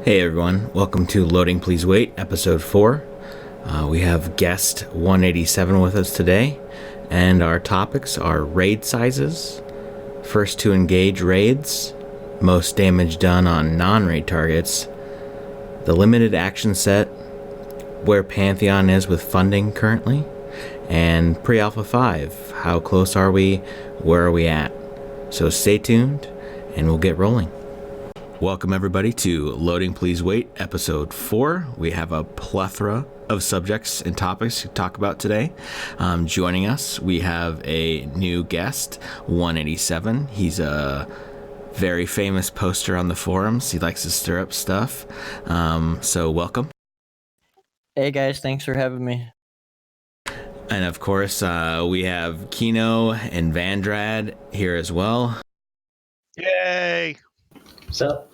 Hey everyone, welcome to Loading Please Wait, episode 4. We have guest 187 with us today, and our topics are raid sizes, first to engage raids, most damage done on non-raid targets, the limited action set, where Pantheon is with funding currently, and Pre-Alpha 5, how close are we, where are we at? So stay tuned, and we'll get rolling. Welcome everybody to Loading Please Wait, episode 4. We have a plethora of subjects and topics to talk about today. Joining us, we have a new guest, 187. He's a very famous poster on the forums. He likes to stir up stuff. So welcome. Hey guys, thanks for having me. And of course, we have Kino and Vandrad here as well. Yay! What's up?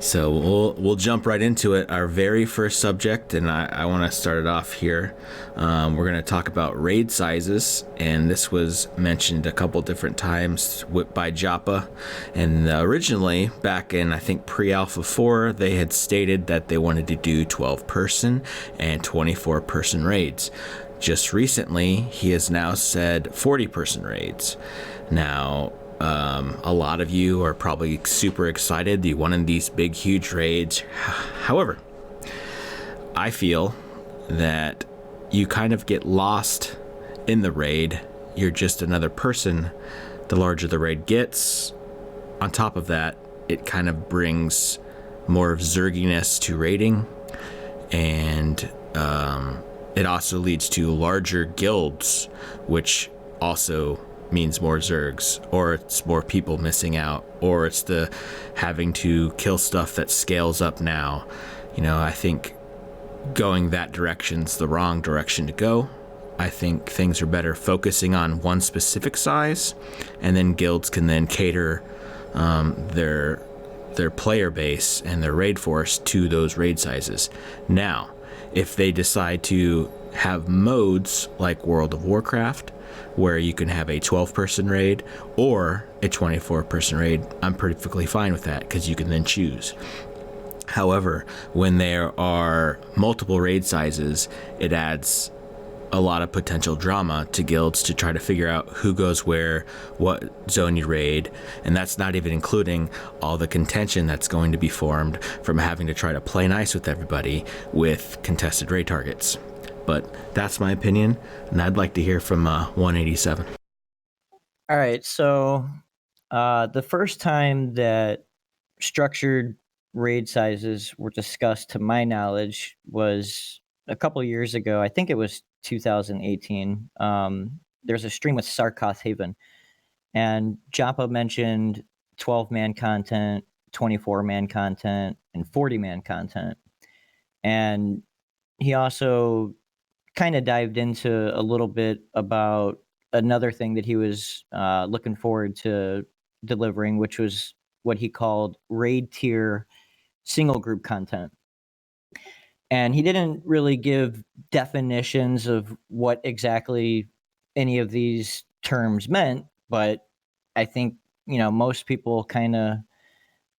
So we'll jump right into it. Our very first subject, and I want to start it off here. We're going to talk about raid sizes, and this was mentioned a couple different times by Joppa. And originally, back in I think pre-alpha 4, they had stated that they wanted to do 12-person and 24-person raids. Just recently, he has now said 40-person raids. Now, a lot of you are probably super excited. You wanted these big, huge raids. However, I feel that you kind of get lost in the raid. You're just another person. The larger the raid gets, on top of that, it kind of brings more zerginess to raiding, and it also leads to larger guilds, which also means more zergs, or it's more people missing out, or it's the having to kill stuff that scales up now. You know, I think going that direction's the wrong direction to go. I think things are better focusing on one specific size, and then guilds can then cater their player base and their raid force to those raid sizes. Now, if they decide to have modes like World of Warcraft, where you can have a 12-person raid or a 24-person raid, I'm perfectly fine with that because you can then choose. However, when there are multiple raid sizes, it adds a lot of potential drama to guilds to try to figure out who goes where, what zone you raid, and that's not even including all the contention that's going to be formed from having to try to play nice with everybody with contested raid targets. But that's my opinion, and I'd like to hear from 187. All right, so the first time that structured raid sizes were discussed, to my knowledge, was a couple years ago. I think it was 2018. There's a stream with Sarkoth Haven, and Joppa mentioned 12-man content, 24-man content, and 40-man content. And he also kind of dived into a little bit about another thing that he was looking forward to delivering, which was what he called raid tier single group content. And he didn't really give definitions of what exactly any of these terms meant, but I think, most people kind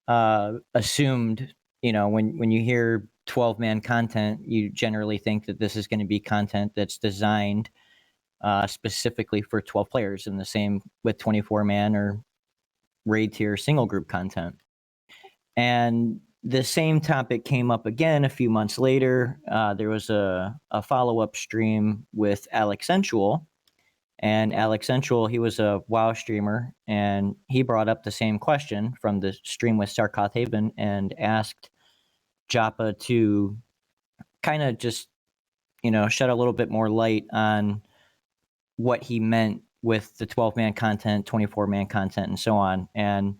of assumed, when you hear 12-man content, you generally think that this is going to be content that's designed specifically for 12 players, and the same with 24-man or raid tier single group content. And the same topic came up again a few months later. There was a follow-up stream with Alex Sensual, and Alex Sensual, he was a WoW streamer, and he brought up the same question from the stream with Sarkoth Haven and asked Joppa to kind of just, shed a little bit more light on what he meant with the 12-man content, 24-man content, and so on. And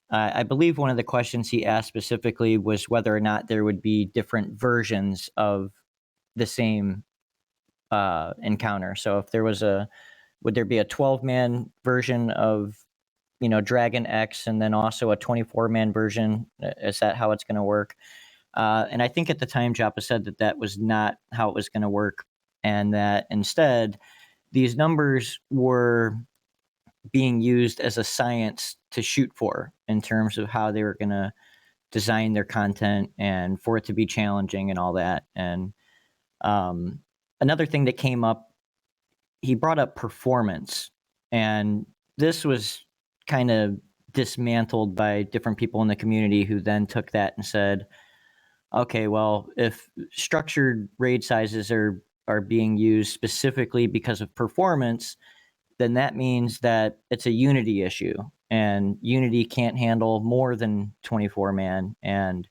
I believe one of the questions he asked specifically was whether or not there would be different versions of the same encounter. So if there was would there be a 12-man version of, Dragon X, and then also a 24-man version? Is that how it's going to work? And I think at the time, Joppa said that was not how it was going to work, and that instead these numbers were being used as a science to shoot for in terms of how they were going to design their content and for it to be challenging and all that. And another thing that came up, he brought up performance, and this was kind of dismantled by different people in the community who then took that and said, okay, well, if structured raid sizes are being used specifically because of performance, then that means that it's a Unity issue, and Unity can't handle more than 24 man. And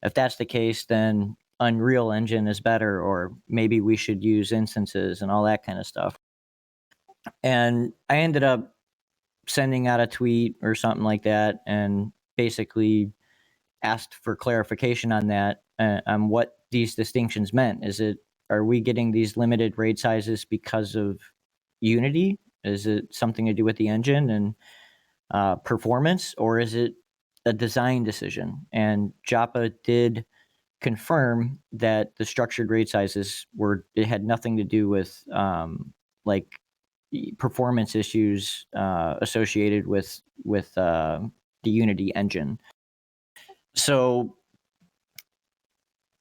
if that's the case, then Unreal Engine is better, or maybe we should use instances and all that kind of stuff. And I ended up sending out a tweet or something like that and basically asked for clarification on that, on what these distinctions meant. Are we getting these limited raid sizes because of Unity? Is it something to do with the engine and performance, or is it a design decision? And Joppa did confirm that the structured raid sizes it had nothing to do with like performance issues associated with the Unity engine. So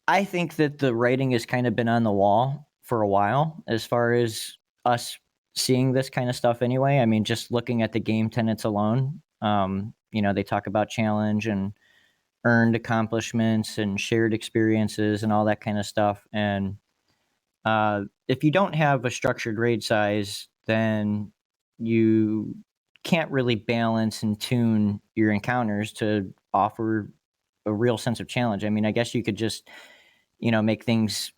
I think that the writing has kind of been on the wall for a while as far as us seeing this kind of stuff anyway. I mean, just looking at the game tenets alone, they talk about challenge and earned accomplishments and shared experiences and all that kind of stuff. And if you don't have a structured raid size, then you can't really balance and tune your encounters to offer a real sense of challenge. I mean, I guess you could just, make things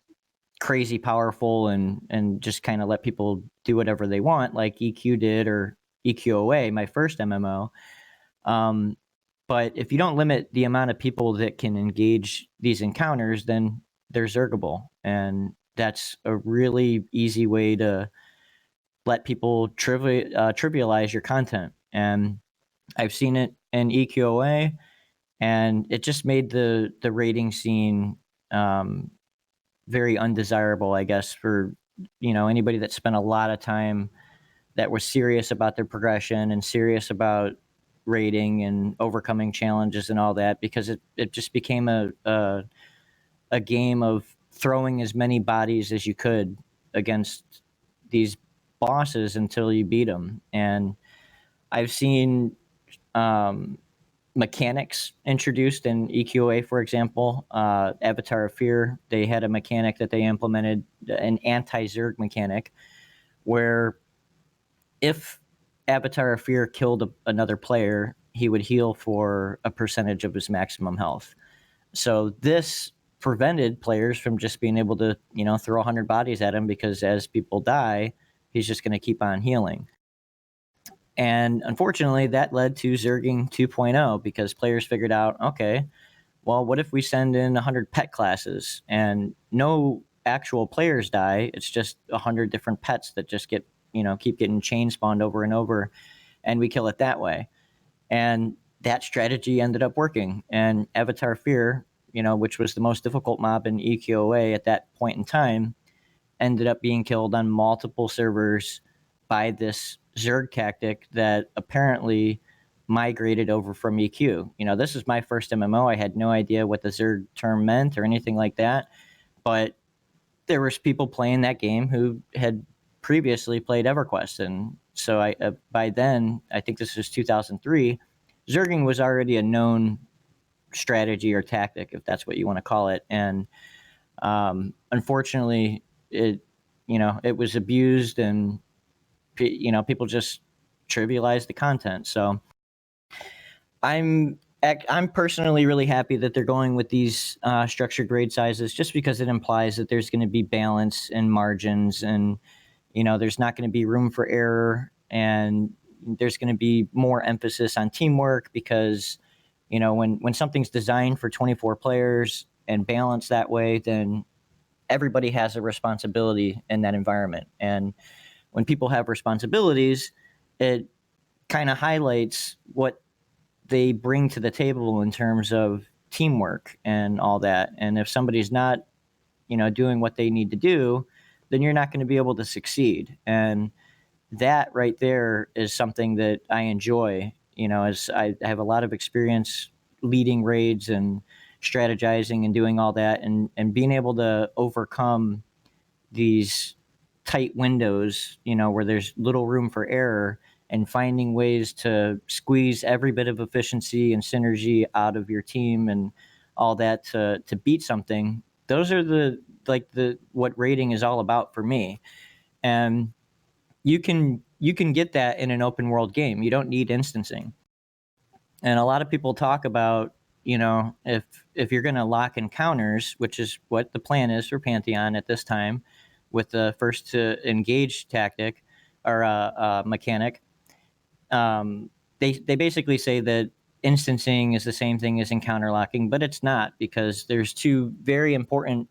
crazy powerful and just kind of let people do whatever they want, like EQ did, or EQOA, my first MMO. But if you don't limit the amount of people that can engage these encounters, then they're zergable. And that's a really easy way to let people trivialize your content. And I've seen it in EQOA, and it just made the raiding scene very undesirable, I guess, for anybody that spent a lot of time, that was serious about their progression and serious about raiding and overcoming challenges and all that, because it just became a game of throwing as many bodies as you could against these bosses until you beat them. And I've seen mechanics introduced in EQA, for example. Avatar of Fear, they had a mechanic that they implemented, an anti-Zerg mechanic, where if Avatar of Fear killed another player, he would heal for a percentage of his maximum health. So this prevented players from just being able to, throw 100 bodies at him, because as people die, he's just going to keep on healing. And unfortunately, that led to Zerging 2.0, because players figured out, okay, well, what if we send in 100 pet classes and no actual players die? It's just 100 different pets that just get, keep getting chain spawned over and over, and we kill it that way. And that strategy ended up working. And Avatar Fear, which was the most difficult mob in EQOA at that point in time, ended up being killed on multiple servers by this Zerg tactic that apparently migrated over from EQ. This is my first MMO. I had no idea what the Zerg term meant or anything like that, but there was people playing that game who had previously played EverQuest. And so by then, I think this was 2003, Zerging was already a known strategy or tactic, if that's what you want to call it. And unfortunately, it was abused, and people just trivialized the content. So I'm personally really happy that they're going with these structured grade sizes, just because it implies that there's going to be balance and margins, and there's not going to be room for error, and there's going to be more emphasis on teamwork, because when something's designed for 24 players and balanced that way, then everybody has a responsibility in that environment. And when people have responsibilities, it kind of highlights what they bring to the table in terms of teamwork and all that. And if somebody's not, doing what they need to do, then you're not going to be able to succeed. And that right there is something that I enjoy, as I have a lot of experience leading raids and strategizing and doing all that, and being able to overcome these tight windows, where there's little room for error, and finding ways to squeeze every bit of efficiency and synergy out of your team and all that to beat something. Those are the what raiding is all about for me. And you can get that in an open world game. You don't need instancing. And a lot of people talk about, if you're going to lock encounters, which is what the plan is for Pantheon at this time, with the first to engage tactic or mechanic, they basically say that instancing is the same thing as encounter locking, but it's not, because there's two very important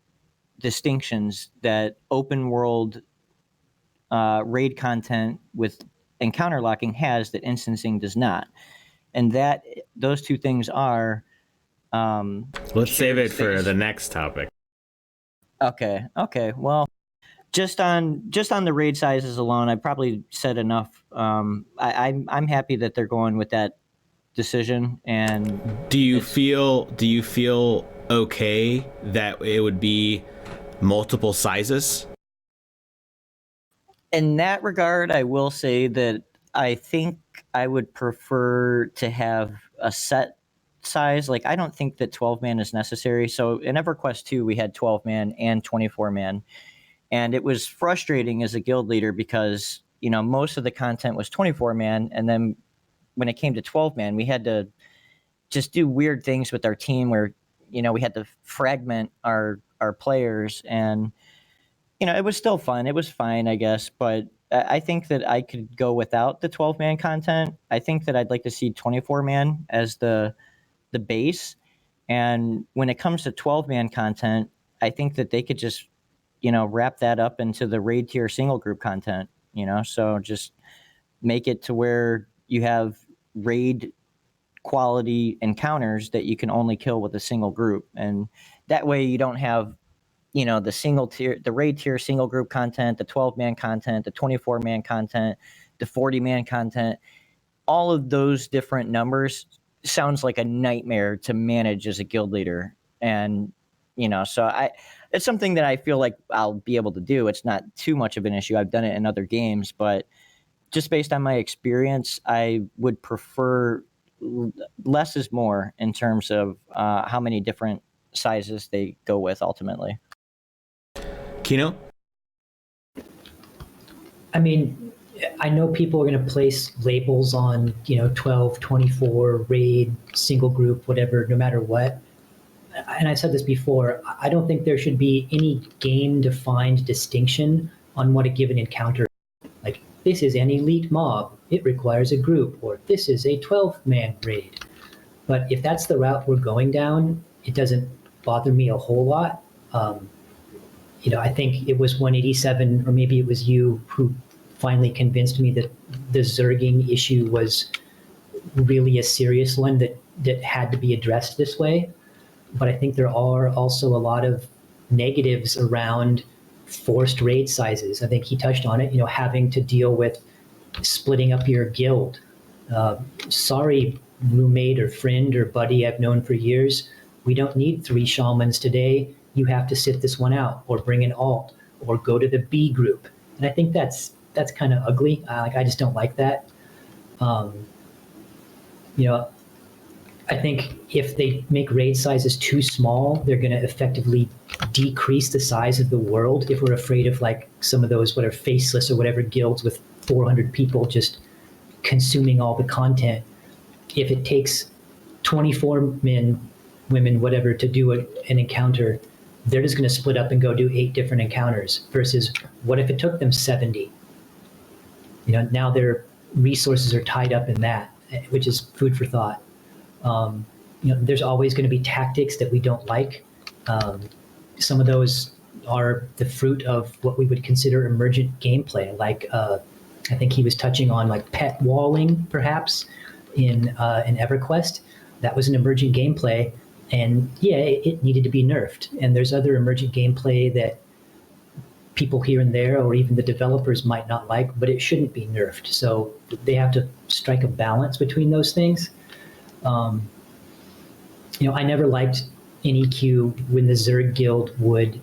distinctions that open world raid content with encounter locking has that instancing does not. And that those two things are let's save it for the next topic. Okay. Well, just on the raid sizes alone, I probably said enough. I'm happy that they're going with that decision. And do you feel okay that it would be multiple sizes? In that regard, I will say that I think I would prefer to have a set size. Like, I don't think that 12-man is necessary. So in EverQuest 2, we had 12-man and 24-man. And it was frustrating as a guild leader because, most of the content was 24-man. And then when it came to 12-man, we had to just do weird things with our team where, we had to fragment our players. And, it was still fun. It was fine, I guess. But I think that I could go without the 12-man content. I think that I'd like to see 24-man as the base. And when it comes to 12-man content, I think that they could just, wrap that up into the raid tier single group content, so just make it to where you have raid quality encounters that you can only kill with a single group. And that way you don't have, the single tier, the raid tier single group content, the 12-man content, the 24-man content, the 40-man content. All of those different numbers sounds like a nightmare to manage as a guild leader. And, so it's something that I feel like I'll be able to do. It's not too much of an issue. I've done it in other games, but just based on my experience, I would prefer less is more in terms of how many different sizes they go with ultimately. Kino? I mean, I know people are going to place labels on, 12, 24, raid, single group, whatever, no matter what. And I said this before, I don't think there should be any game-defined distinction on what a given encounter is. Like, this is an elite mob, it requires a group, or this is a 12-man raid. But if that's the route we're going down, it doesn't bother me a whole lot. I think it was 187, or maybe it was you, who finally convinced me that the Zerging issue was really a serious one that had to be addressed this way. But I think there are also a lot of negatives around forced raid sizes. I think he touched on it, having to deal with splitting up your guild. Sorry, roommate or friend or buddy I've known for years, we don't need 3 shamans today. You have to sit this one out, or bring an alt, or go to the B group. And I think that's kind of ugly. I just don't like that. I think if they make raid sizes too small, they're going to effectively decrease the size of the world. If we're afraid of like some of those faceless or whatever guilds with 400 people just consuming all the content, if it takes 24 men, women, whatever, to do an encounter, they're just going to split up and go do 8 different encounters, versus what if it took them 70? Now their resources are tied up in that, which is food for thought. There's always going to be tactics that we don't like. Some of those are the fruit of what we would consider emergent gameplay. Like, I think he was touching on like pet walling, perhaps, in EverQuest. That was an emergent gameplay, and yeah, it needed to be nerfed. And there's other emergent gameplay that people here and there, or even the developers, might not like, but it shouldn't be nerfed. So they have to strike a balance between those things. I never liked NEQ when the Zerg guild would,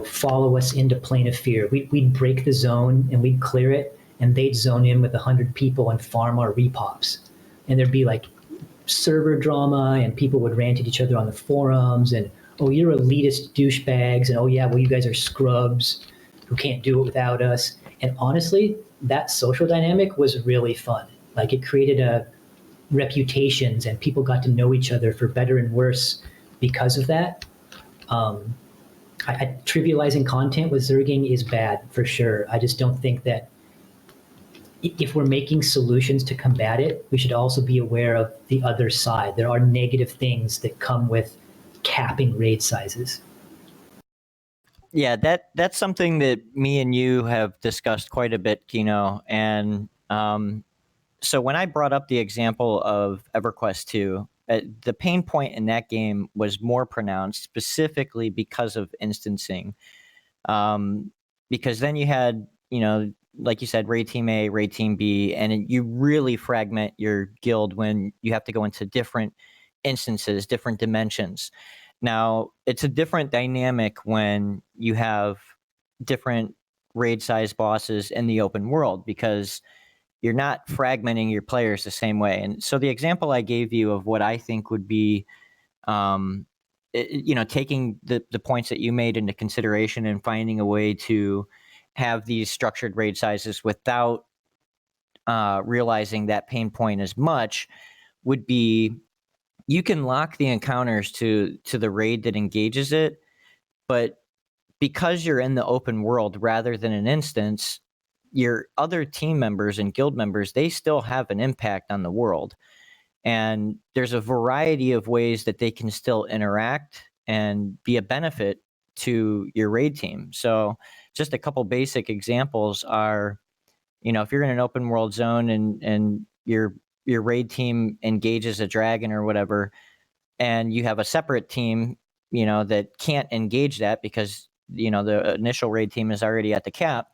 follow us into Plane of Fear. We'd break the zone and we'd clear it, and they'd zone in with 100 people and farm our repops. And there'd be like server drama, and people would rant at each other on the forums, and, oh, you're elitist douchebags, and, oh, yeah, well, you guys are scrubs who can't do it without us. And honestly, that social dynamic was really fun. Like, it created reputations, and people got to know each other for better and worse because of that. Trivializing content with Zerging is bad for sure. I just don't think that if we're making solutions to combat it, we should also be aware of the other side. There are negative things that come with capping raid sizes. Yeah, that's something that me and you have discussed quite a bit, Kino. And so when I brought up the example of EverQuest 2, the pain point in that game was more pronounced specifically because of instancing. Because then you had, like you said, raid team A, raid team B, and you really fragment your guild when you have to go into different instances, different dimensions. Now, it's a different dynamic when you have different raid size bosses in the open world, because you're not fragmenting your players the same way. And so the example I gave you of what I think would be, taking the points that you made into consideration and finding a way to have these structured raid sizes without realizing that pain point as much would be, you can lock the encounters to the raid that engages it, but because you're in the open world rather than an instance, your other team members and guild members, they still have an impact on the world. And there's a variety of ways that they can still interact and be a benefit to your raid team. So just a couple basic examples are, if you're in an open world zone and your raid team engages a dragon or whatever, and you have a separate team, that can't engage that because, the initial raid team is already at the cap.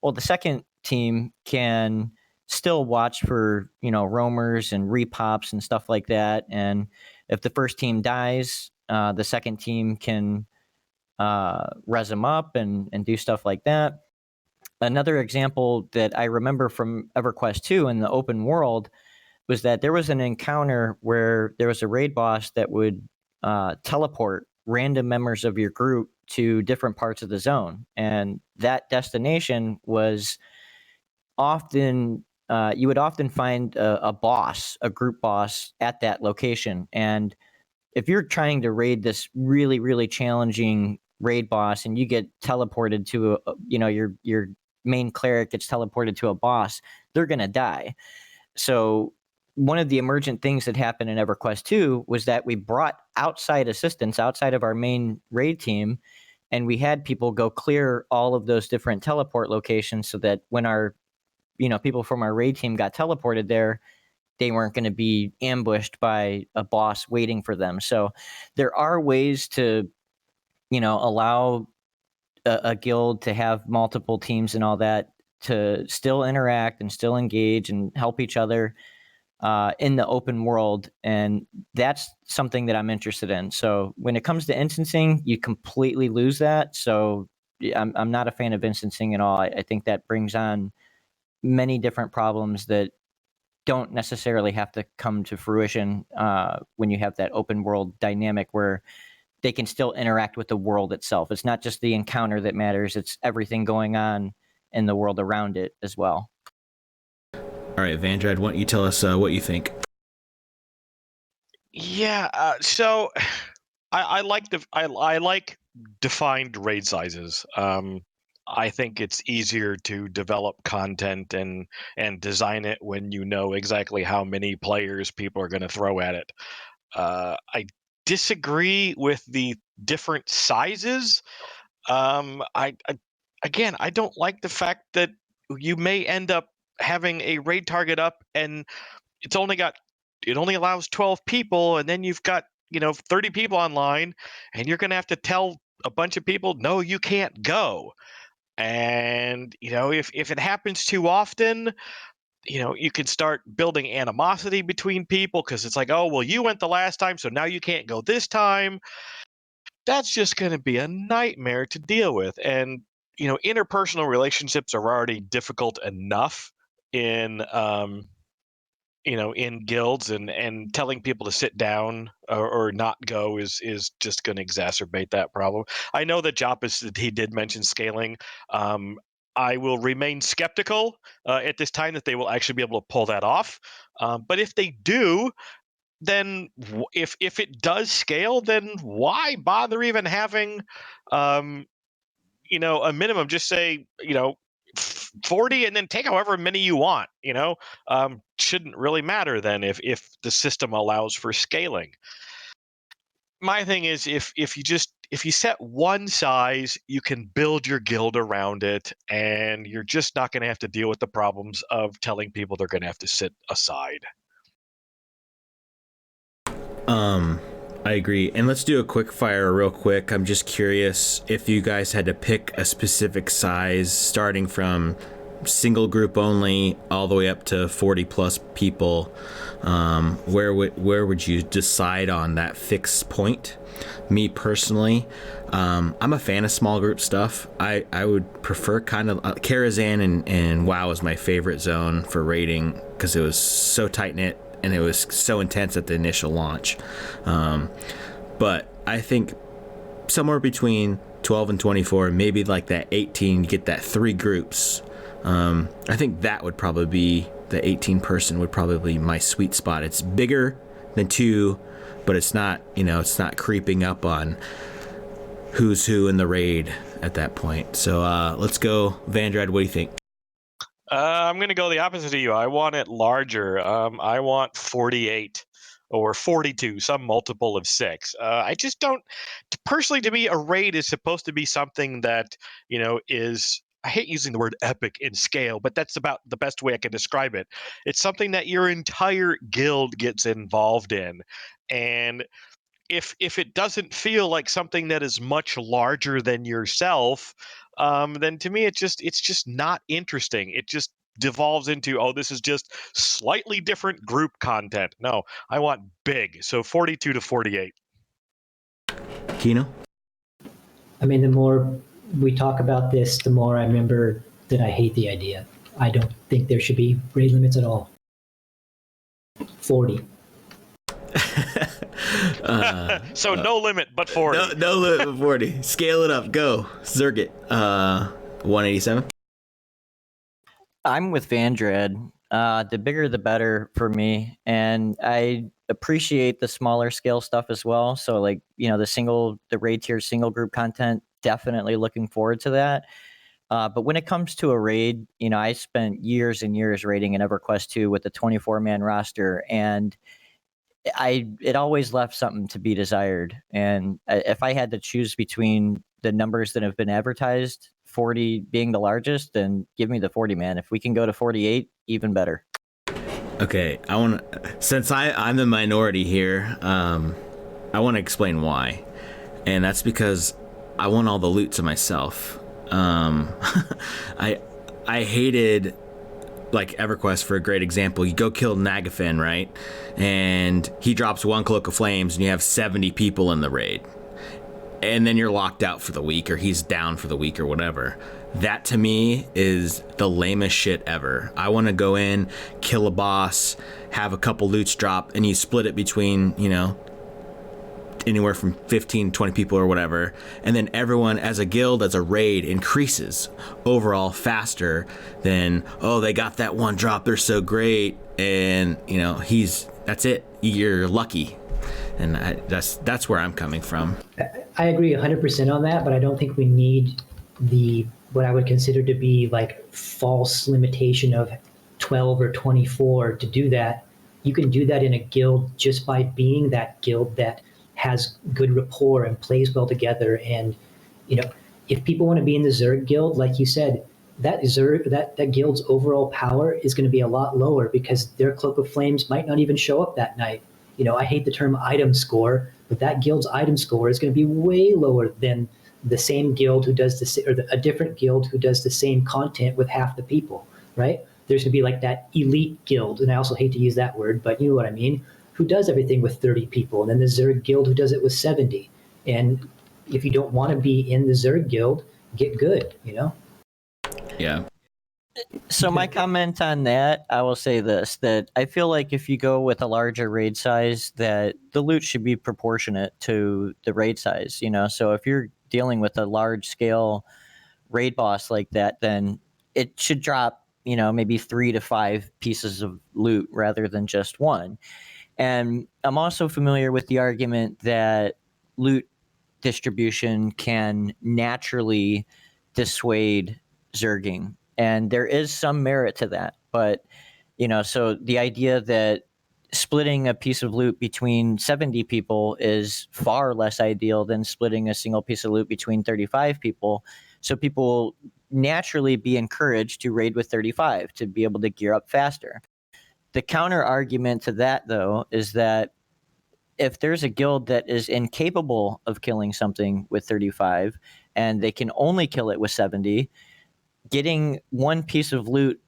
Well, the second team can still watch for, roamers and repops and stuff like that. And if the first team dies, the second team can res them up and do stuff like that. Another example that I remember from EverQuest 2 in the open world was that there was an encounter where there was a raid boss that would teleport random members of your group to different parts of the zone. And that destination was often, you would often find a boss, a group boss at that location. And if you're trying to raid this really, really challenging raid boss and you get teleported to, your main cleric gets teleported to a boss, they're going to die. So one of the emergent things that happened in EverQuest 2 was that we brought outside assistance outside of our main raid team, and we had people go clear all of those different teleport locations so that when our, people from our raid team got teleported there, they weren't going to be ambushed by a boss waiting for them. So there are ways to, allow a guild to have multiple teams and all that to still interact and still engage and help each other in the open world. And that's something that I'm interested in. So when it comes to instancing, you completely lose that. So I'm not a fan of instancing at all. I think that brings on many different problems that don't necessarily have to come to fruition when you have that open world dynamic where they can still interact with the world itself. It's not just the encounter that matters. It's everything going on in the world around it as well. All right, Vandrad, why don't you tell us what you think? Yeah, so I like defined raid sizes. I think it's easier to develop content and design it when you know exactly how many players people are going to throw at it. I disagree with the different sizes. I don't like the fact that you may end up having a raid target up and it only allows 12 people, and then you've got 30 people online, and you're going to have to tell a bunch of people, no, you can't go. And if it happens too often, you can start building animosity between people because it's like, oh, well, you went the last time, so now you can't go this time. That's just going to be a nightmare to deal with. And, interpersonal relationships are already difficult enough in, in guilds, and telling people to sit down or not go is just going to exacerbate that problem. I know that he did mention scaling. I will remain skeptical at this time that they will actually be able to pull that off. But if they do, then if it does scale, then why bother even having, a minimum? Just say, 40 and then take however many you want. Shouldn't really matter then if the system allows for scaling. My thing is, if you set one size, you can build your guild around it, and you're just not going to have to deal with the problems of telling people they're going to have to sit aside. I agree. And let's do a quick fire real quick. I'm just curious if you guys had to pick a specific size starting from single group only all the way up to 40 plus people, where would you decide on that fixed point? Me personally, I'm a fan of small group stuff. I would prefer kind of Karazhan and WoW is my favorite zone for raiding because it was so tight knit and it was so intense at the initial launch. But I think somewhere between 12 and 24, maybe like that 18, you get that 3 groups. I think that would probably be the 18 person would probably be my sweet spot. It's bigger than 2, but it's not, it's not creeping up on who's who in the raid at that point. So let's go, Vandrad. What do you think? I'm going to go the opposite of you. I want it larger. I want 48 or 42, some multiple of 6. I just don't. Personally, to me, a raid is supposed to be something that, is. I hate using the word epic in scale, but that's about the best way I can describe it. It's something that your entire guild gets involved in. And if it doesn't feel like something that is much larger than yourself, then to me it's just not interesting. It just devolves into, oh, this is just slightly different group content. No, I want big. So 42 to 48. Kino? I mean, the more we talk about this, the more I remember that I hate the idea. I don't think there should be raid limits at all. 40. So no limit but 40. No limit but 40. Scale it up. Go. Zergit. 187. I'm with Vandrad. The bigger the better for me. And I appreciate the smaller scale stuff as well. So like, the raid tier single group content, definitely looking forward to that. But when it comes to a raid, I spent years and years raiding in EverQuest 2 with a 24-man roster, and it always left something to be desired. And if I had to choose between the numbers that have been advertised, 40 being the largest, then give me the 40, man. If we can go to 48, even better. Okay, since I'm the minority here, I want to explain why. And that's because I want all the loot to myself. I hated, like, EverQuest for a great example. You go kill Nagafen, right? And he drops 1 Cloak of Flames and you have 70 people in the raid. And then you're locked out for the week, or he's down for the week or whatever. That to me is the lamest shit ever. I want to go in, kill a boss, have a couple loots drop, and you split it between, anywhere from 15, 20 people or whatever. And then everyone as a guild, as a raid, increases overall faster than, oh, they got that one drop, they're so great. And, that's it. You're lucky. And that's where I'm coming from. I agree 100% on that, but I don't think we need what I would consider to be like false limitation of 12 or 24 to do that. You can do that in a guild just by being that guild that has good rapport and plays well together. And, if people want to be in the Zerg guild, like you said, that guild's overall power is going to be a lot lower because their Cloak of Flames might not even show up that night. I hate the term item score, but that guild's item score is going to be way lower than the same guild who does a different guild who does the same content with half the people, right? there's going to be like that elite guild, and I also hate to use that word, but you know what I mean, who does everything with 30 people, and then the Zerg guild who does it with 70. And if you don't want to be in the Zerg guild, get good, you know? Yeah. So my comment on that, I will say this, that I feel like if you go with a larger raid size, that the loot should be proportionate to the raid size, you know? So if you're dealing with a large scale raid boss like that, then it should drop, you know, maybe 3 to 5 pieces of loot rather than just one. And I'm also familiar with the argument that loot distribution can naturally dissuade zerging. And there is some merit to that. But, you know, so the idea that splitting a piece of loot between 70 people is far less ideal than splitting a single piece of loot between 35 people. So people will naturally be encouraged to raid with 35 to be able to gear up faster. The counter argument to that, though, is that if there's a guild that is incapable of killing something with 35 and they can only kill it with 70, getting one piece of loot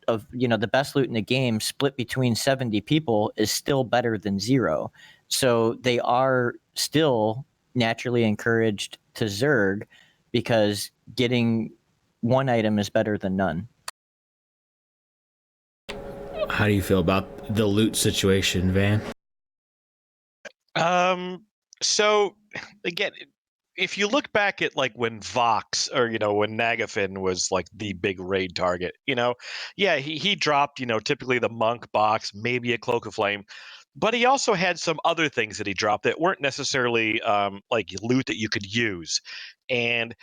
of, you know, the best loot in the game split between 70 people is still better than 0. So they are still naturally encouraged to zerg because getting one item is better than none. How do you feel about the loot situation, Van? So again, if you look back at like when Vox or, you know, when Nagafin was like the big raid target, you know, yeah, he dropped, you know, typically the monk box, maybe a cloak of flame, but he also had some other things that he dropped that weren't necessarily like loot that you could use. And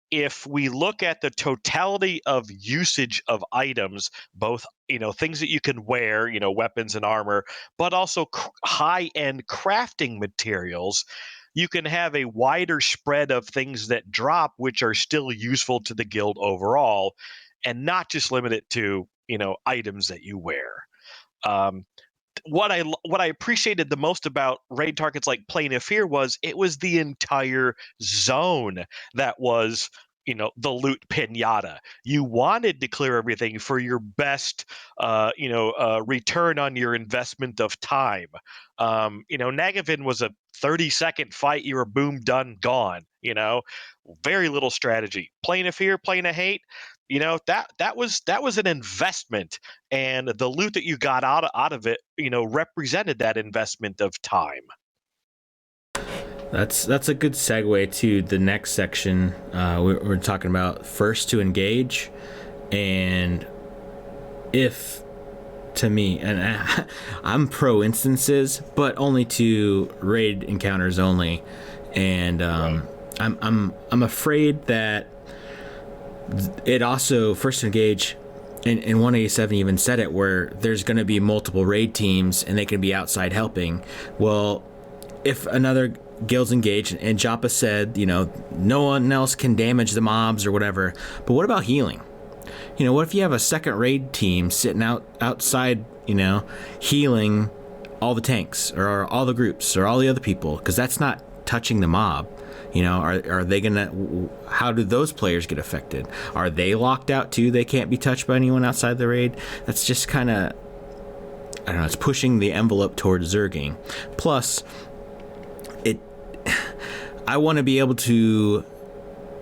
if we look at the totality of usage of items, both, you know, things that you can wear, you know, weapons and armor, but also high-end crafting materials, you can have a wider spread of things that drop, which are still useful to the guild overall, and not just limit it to, you know, items that you wear. What I appreciated the most about raid targets like Plane of Fear was it was the entire zone that was, you know, the loot pinata. You wanted to clear everything for your best, return on your investment of time. You know, Nagavin was a 30-second fight. You were boom, done, gone. You know, very little strategy. Plane of Fear, Plane of Hate. You know, that was an investment, and the loot that you got out of it, you know, represented that investment of time. That's a good segue to the next section. We're talking about first to engage, and if to me, and I'm pro instances, but only to raid encounters only, and Right. I'm afraid that it also first to engage. And 187 even said it, where there's going to be multiple raid teams and they can be outside helping. Well, if another guild's engaged, and Joppa said, you know, no one else can damage the mobs or whatever, but what about healing? You know, what if you have a second raid team sitting outside, you know, healing all the tanks or all the groups or all the other people? Because that's not touching the mob. You know, are they gonna? How do those players get affected? Are they locked out too? They can't be touched by anyone outside the raid. That's just kind of, I don't know. It's pushing the envelope towards zerging. Plus, I want to be able to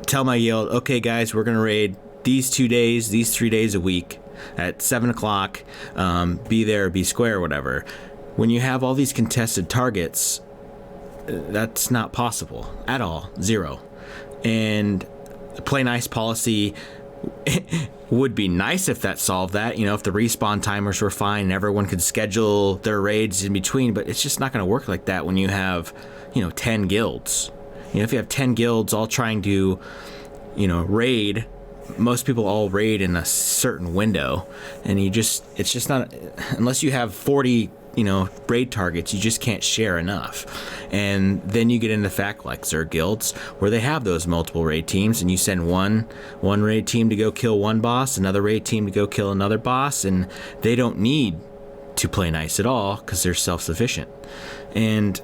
tell my guild, okay, guys, we're gonna raid these 2 days, these 3 days a week at 7 o'clock. Be there, be square, whatever. When you have all these contested targets, that's not possible at all. 0. And play nice policy would be nice if that solved that, you know, if the respawn timers were fine and everyone could schedule their raids in between, but it's just not going to work like that when you have, you know, 10 guilds. You know, if you have 10 guilds all trying to, you know, raid, most people all raid in a certain window, and it's just not, unless you have 40, you know, raid targets, you just can't share enough. And then you get into the fact like Zerg guilds where they have those multiple raid teams, and you send one raid team to go kill one boss, another raid team to go kill another boss, and they don't need to play nice at all because they're self-sufficient. And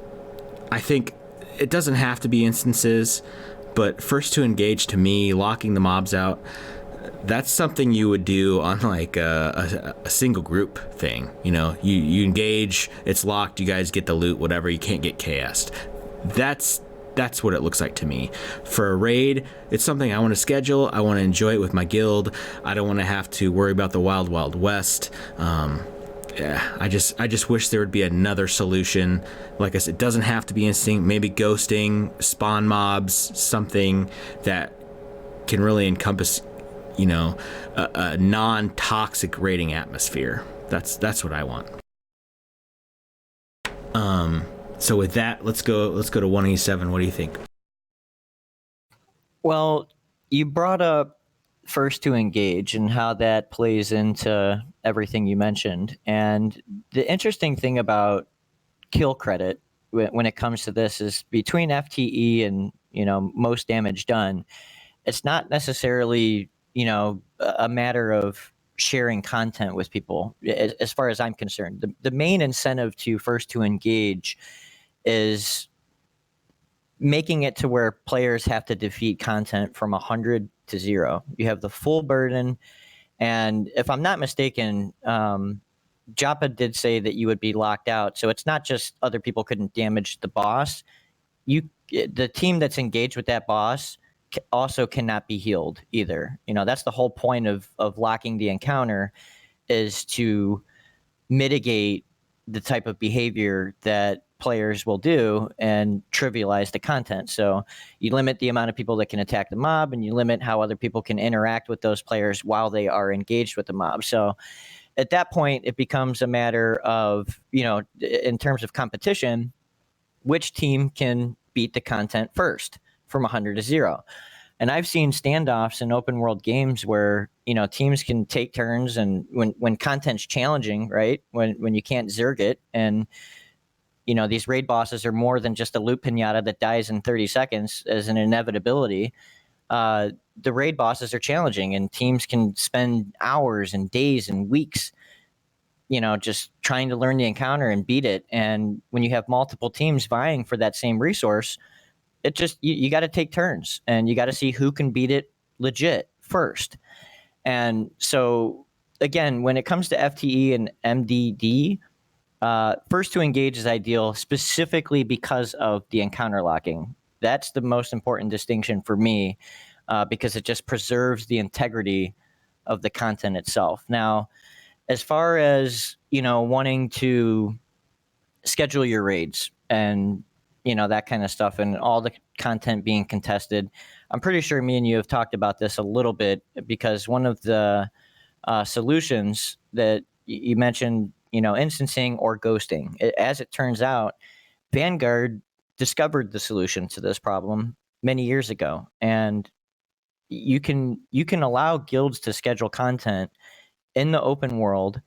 I think it doesn't have to be instances, but first to engage, to me, locking the mobs out, that's something you would do on like a single group thing. You know, you engage, it's locked, you guys get the loot, whatever, you can't get chaosed. That's what it looks like to me. For a raid, it's something I want to schedule. I want to enjoy it with my guild. I don't want to have to worry about the wild, wild west. Yeah, I just wish there would be another solution. Like I said, it doesn't have to be instinct. Maybe ghosting, spawn mobs, something that can really encompass, you know, a non-toxic raiding atmosphere. That's what I want. So with that, let's go to 187. What do you think? Well, you brought up first to engage and how that plays into everything you mentioned. And the interesting thing about kill credit when it comes to this is between FTE and, you know, most damage done, it's not necessarily, you know, a matter of sharing content with people. As far as I'm concerned, the main incentive to first to engage is making it to where players have to defeat content from 100 to 0. You have the full burden. And if I'm not mistaken, Joppa did say that you would be locked out. So it's not just other people couldn't damage the boss. The team that's engaged with that boss also cannot be healed either. You know, that's the whole point of locking the encounter, is to mitigate the type of behavior that players will do and trivialize the content. So you limit the amount of people that can attack the mob, and you limit how other people can interact with those players while they are engaged with the mob. So at that point, it becomes a matter of, you know, in terms of competition, which team can beat the content first from 100 to 0. And I've seen standoffs in open world games where, you know, teams can take turns, and when content's challenging, right? When you can't zerg it, and, you know, these raid bosses are more than just a loot pinata that dies in 30 seconds as an inevitability. The raid bosses are challenging, and teams can spend hours and days and weeks, you know, just trying to learn the encounter and beat it. And when you have multiple teams vying for that same resource, it just, you got to take turns, and you got to see who can beat it legit first. And so again, when it comes to FTE and MDD, first to engage is ideal specifically because of the encounter locking. That's the most important distinction for me, because it just preserves the integrity of the content itself. Now, as far as, you know, wanting to schedule your raids and, you know, that kind of stuff, and all the content being contested, I'm pretty sure me and you have talked about this a little bit, because one of the solutions that you mentioned, you know, instancing or ghosting. As it turns out, Vanguard discovered the solution to this problem many years ago, and you can allow guilds to schedule content in the open world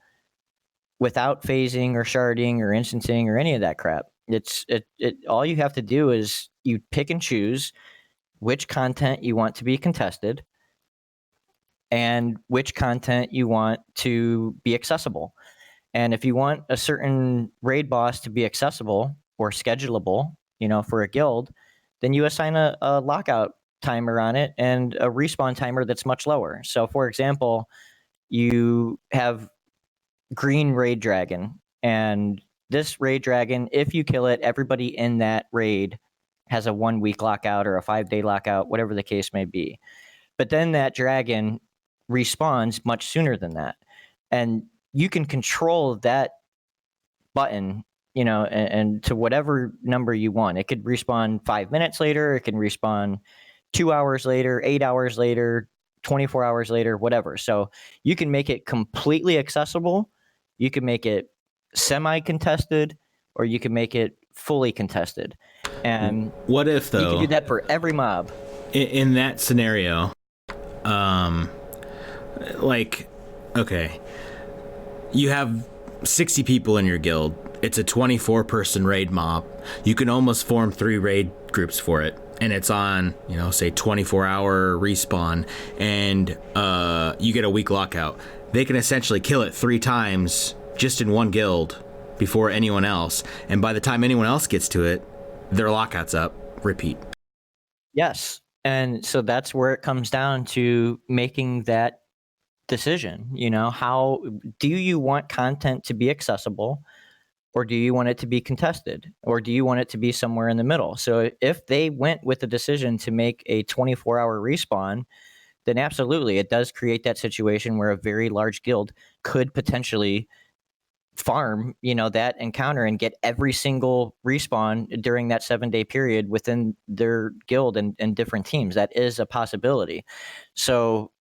without phasing or sharding or instancing or any of that crap. All you have to do is you pick and choose which content you want to be contested and which content you want to be accessible. And if you want a certain raid boss to be accessible or schedulable, you know, for a guild, then you assign a lockout timer on it and a respawn timer that's much lower. So for example, you have green raid dragon, and this raid dragon, if you kill it, everybody in that raid has a 1 week lockout or a 5-day lockout, whatever the case may be. But then that dragon respawns much sooner than that. And you can control that button, you know, and to whatever number you want. It could respawn 5 minutes later. It can respawn 2 hours later, 8 hours later, 24 hours later, whatever. So you can make it completely accessible. You can make it semi-contested, or you can make it fully contested. And what if, though, you can do that for every mob? In that scenario, like, okay, you have 60 people in your guild. It's a 24-person raid mob. You can almost form 3 raid groups for it, and it's on, you know, say 24-hour respawn, and you get a week lockout. They can essentially kill it 3 times just in one guild before anyone else, and by the time anyone else gets to it, their lockout's up. Repeat. Yes. And so that's where it comes down to making that decision. How do you want content to be accessible, or do you want it to be contested, or do you want it to be somewhere in the middle? So if they went with the decision to make a 24-hour respawn, then absolutely it does create that situation where a very large guild could potentially farm, that encounter and get every single respawn during that 7-day period within their guild and different teams. That is a possibility. So,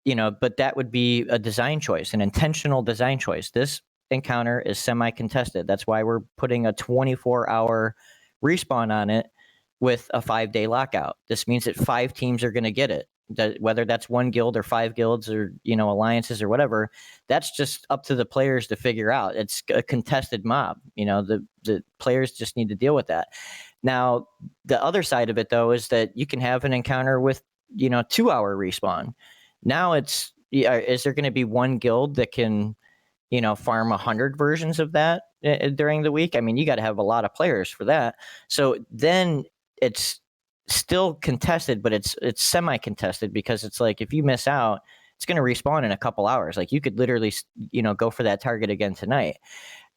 but that would be a design choice, an intentional design choice. This encounter is semi-contested. That's why we're putting a 24-hour respawn on it with a 5-day lockout. This means that 5 teams are going to get it. Whether that's one guild or 5 guilds or alliances or whatever, that's just up to the players to figure out. It's a contested mob. The players just need to deal with that. Now, the other side of it though is that you can have an encounter with 2-hour respawn. Now is there going to be one guild that can farm 100 versions of that during the week? I mean, you got to have a lot of players for that. So then it's still contested, but it's semi-contested, because it's like, if you miss out, it's going to respawn in a couple hours. Like, you could literally go for that target again tonight.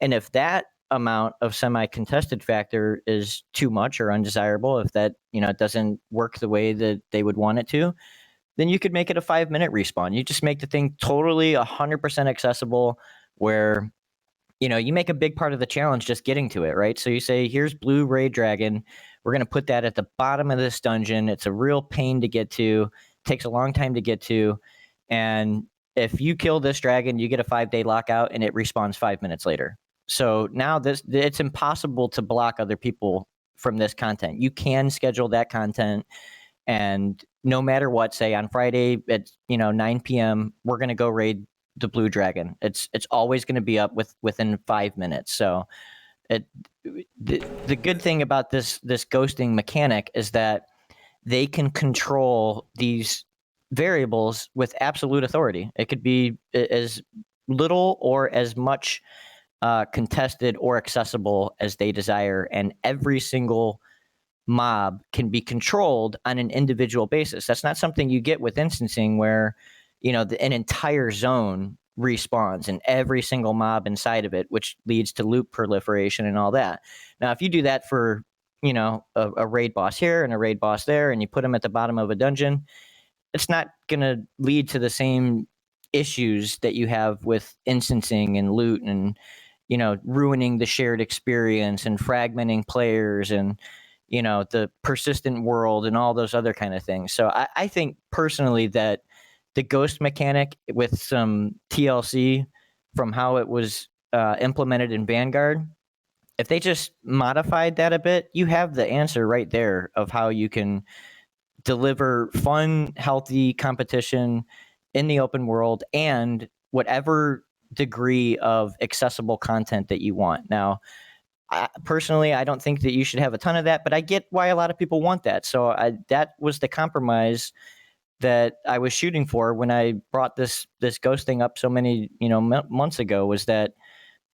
And if that amount of semi-contested factor is too much or undesirable, if that doesn't work the way that they would want it to, then you could make it a 5-minute respawn. You just make the thing totally 100% accessible, where you make a big part of the challenge just getting to it, right? So you say, here's Blue Ray Dragon. We're going to put that at the bottom of this dungeon. It's a real pain to get to. Takes a long time to get to. And if you kill this dragon, you get a 5-day lockout, and it respawns 5 minutes later. So now it's impossible to block other people from this content. You can schedule that content, and no matter what, say on Friday at 9 p.m., we're going to go raid the Blue Dragon. It's always going to be up within 5 minutes. So the good thing about this ghosting mechanic is that they can control these variables with absolute authority. It could be as little or as much contested or accessible as they desire, and every single mob can be controlled on an individual basis. That's not something you get with instancing, where an entire zone respawns and every single mob inside of it, which leads to loot proliferation and all that. Now, if you do that for a raid boss here and a raid boss there, and you put them at the bottom of a dungeon, it's not going to lead to the same issues that you have with instancing and loot and ruining the shared experience and fragmenting players and the persistent world and all those other kind of things. So I think personally that the ghost mechanic with some TLC from how it was implemented in Vanguard, if they just modified that a bit, you have the answer right there of how you can deliver fun, healthy competition in the open world and whatever degree of accessible content that you want. Now, personally, I don't think that you should have a ton of that, but I get why a lot of people want that. So that was the compromise that I was shooting for when I brought this ghosting up so many months ago, was that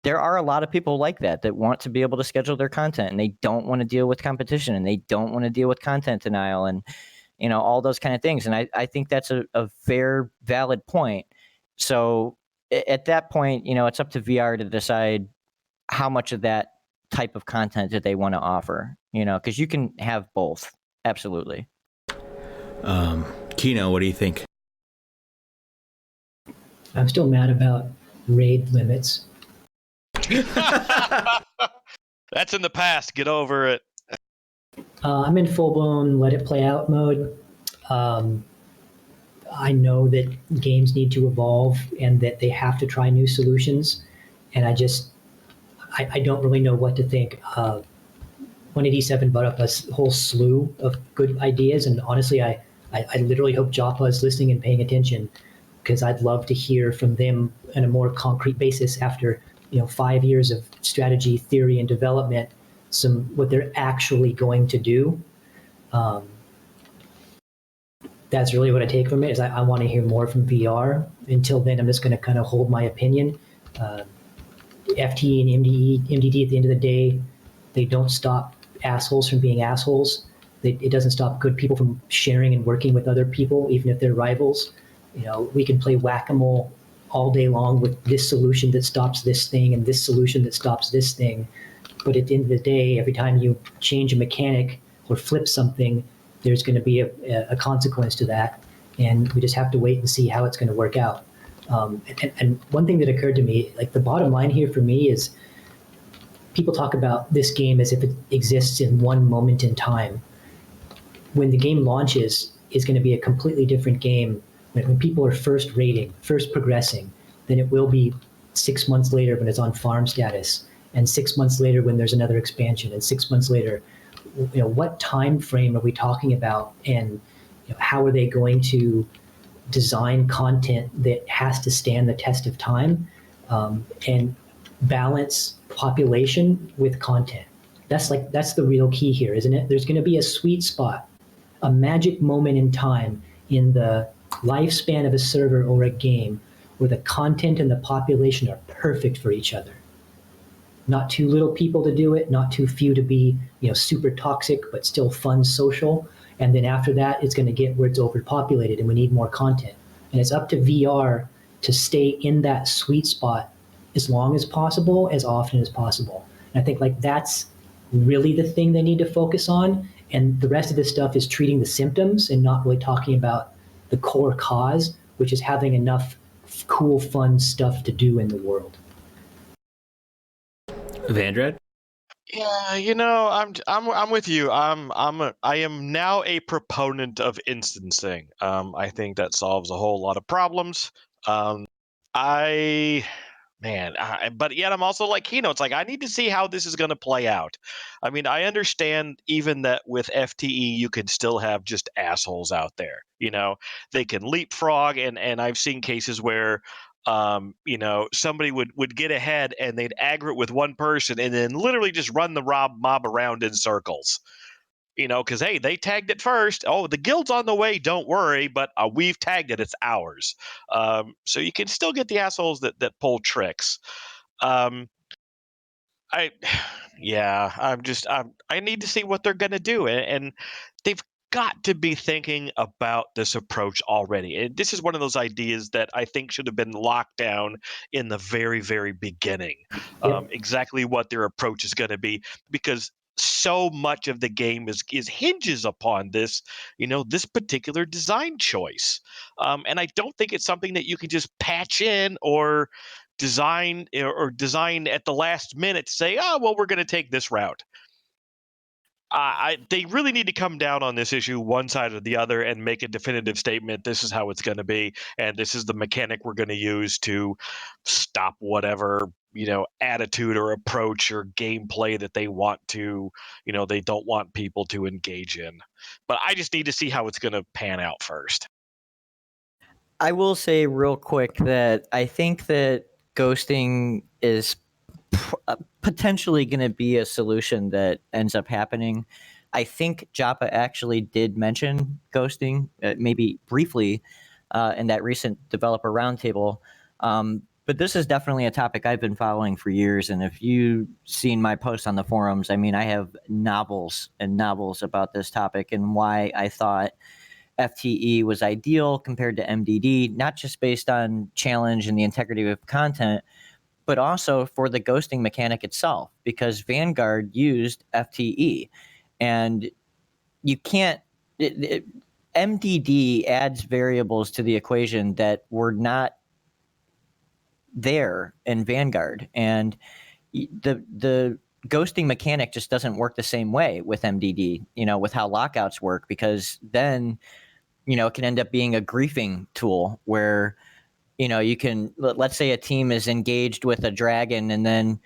there are a lot of people like that want to be able to schedule their content, and they don't want to deal with competition, and they don't want to deal with content denial, and all those kind of things. And I think that's a fair, valid point. So at that point, it's up to VR to decide how much of that type of content that they want to offer, because you can have both. Absolutely. Kino, what do you think? I'm still mad about raid limits. That's in the past. Get over it. I'm in full-blown let it play out mode. I know that games need to evolve and that they have to try new solutions, and I don't really know what to think. 187 brought up a whole slew of good ideas, and honestly, I literally hope Joppa is listening and paying attention, because I'd love to hear from them on a more concrete basis after 5 years of strategy, theory, and development, what they're actually going to do. That's really what I take from it. Is I want to hear more from VR. Until then, I'm just going to kind of hold my opinion. FT and MDD at the end of the day, they don't stop assholes from being assholes. It doesn't stop good people from sharing and working with other people, even if they're rivals. We can play whack-a-mole all day long with this solution that stops this thing and this solution that stops this thing. But at the end of the day, every time you change a mechanic or flip something, there's going to be a consequence to that. And we just have to wait and see how it's going to work out. And one thing that occurred to me, like the bottom line here for me is people talk about this game as if it exists in one moment in time. When the game launches, it's going to be a completely different game when people are first rating, first progressing, than it will be 6 months later when it's on farm status, and 6 months later when there's another expansion, and 6 months later. What time frame are we talking about, and how are they going to design content that has to stand the test of time, and balance population with content? That's the real key here, isn't it? There's going to be a sweet spot, a magic moment in time in the lifespan of a server or a game where the content and the population are perfect for each other. Not too little people to do it, not too few to be super toxic, but still fun, social. And then after that, it's going to get where it's overpopulated and we need more content. And it's up to VR to stay in that sweet spot as long as possible, as often as possible. And I think that's really the thing they need to focus on. And the rest of this stuff is treating the symptoms and not really talking about the core cause, which is having enough cool, fun stuff to do in the world. Vandred? Yeah, I'm with you. I am now a proponent of instancing. I think that solves a whole lot of problems. But yet I'm also like Keno. It's like I need to see how this is going to play out. I mean, I understand even that with FTE you can still have just assholes out there. They can leapfrog, and I've seen cases where somebody would get ahead and they'd aggro it with one person and then literally just run the mob around in circles. Because hey, they tagged it first. Oh, the guild's on the way. Don't worry, but we've tagged it. It's ours. So you can still get the assholes that pull tricks. Um, I, yeah, I need to see what they're gonna do, and they've got to be thinking about this approach already. And this is one of those ideas that I think should have been locked down in the very, very beginning. Yep. Exactly what their approach is going to be, because so much of the game is hinges upon this this particular design choice, and I don't think it's something that you can just patch in or design at the last minute to say, oh well, we're going to take this route. They really need to come down on this issue, one side or the other, and make a definitive statement. This is how it's going to be, and this is the mechanic we're going to use to stop whatever attitude or approach or gameplay that they want to, they don't want people to engage in. But I just need to see how it's going to pan out first. I will say real quick that I think that ghosting is potentially going to be a solution that ends up happening. I think Joppa actually did mention ghosting, maybe briefly, in that recent developer roundtable. But this is definitely a topic I've been following for years. And if you've seen my posts on the forums, I mean, I have novels and novels about this topic and why I thought FTE was ideal compared to MDD, not just based on challenge and the integrity of content, but also for the ghosting mechanic itself, because Vanguard used FTE. And you can't... MDD adds variables to the equation that were not there in Vanguard. And the ghosting mechanic just doesn't work the same way with MDD, with how lockouts work, because then, it can end up being a griefing tool where, you can, let's say a team is engaged with a dragon and then,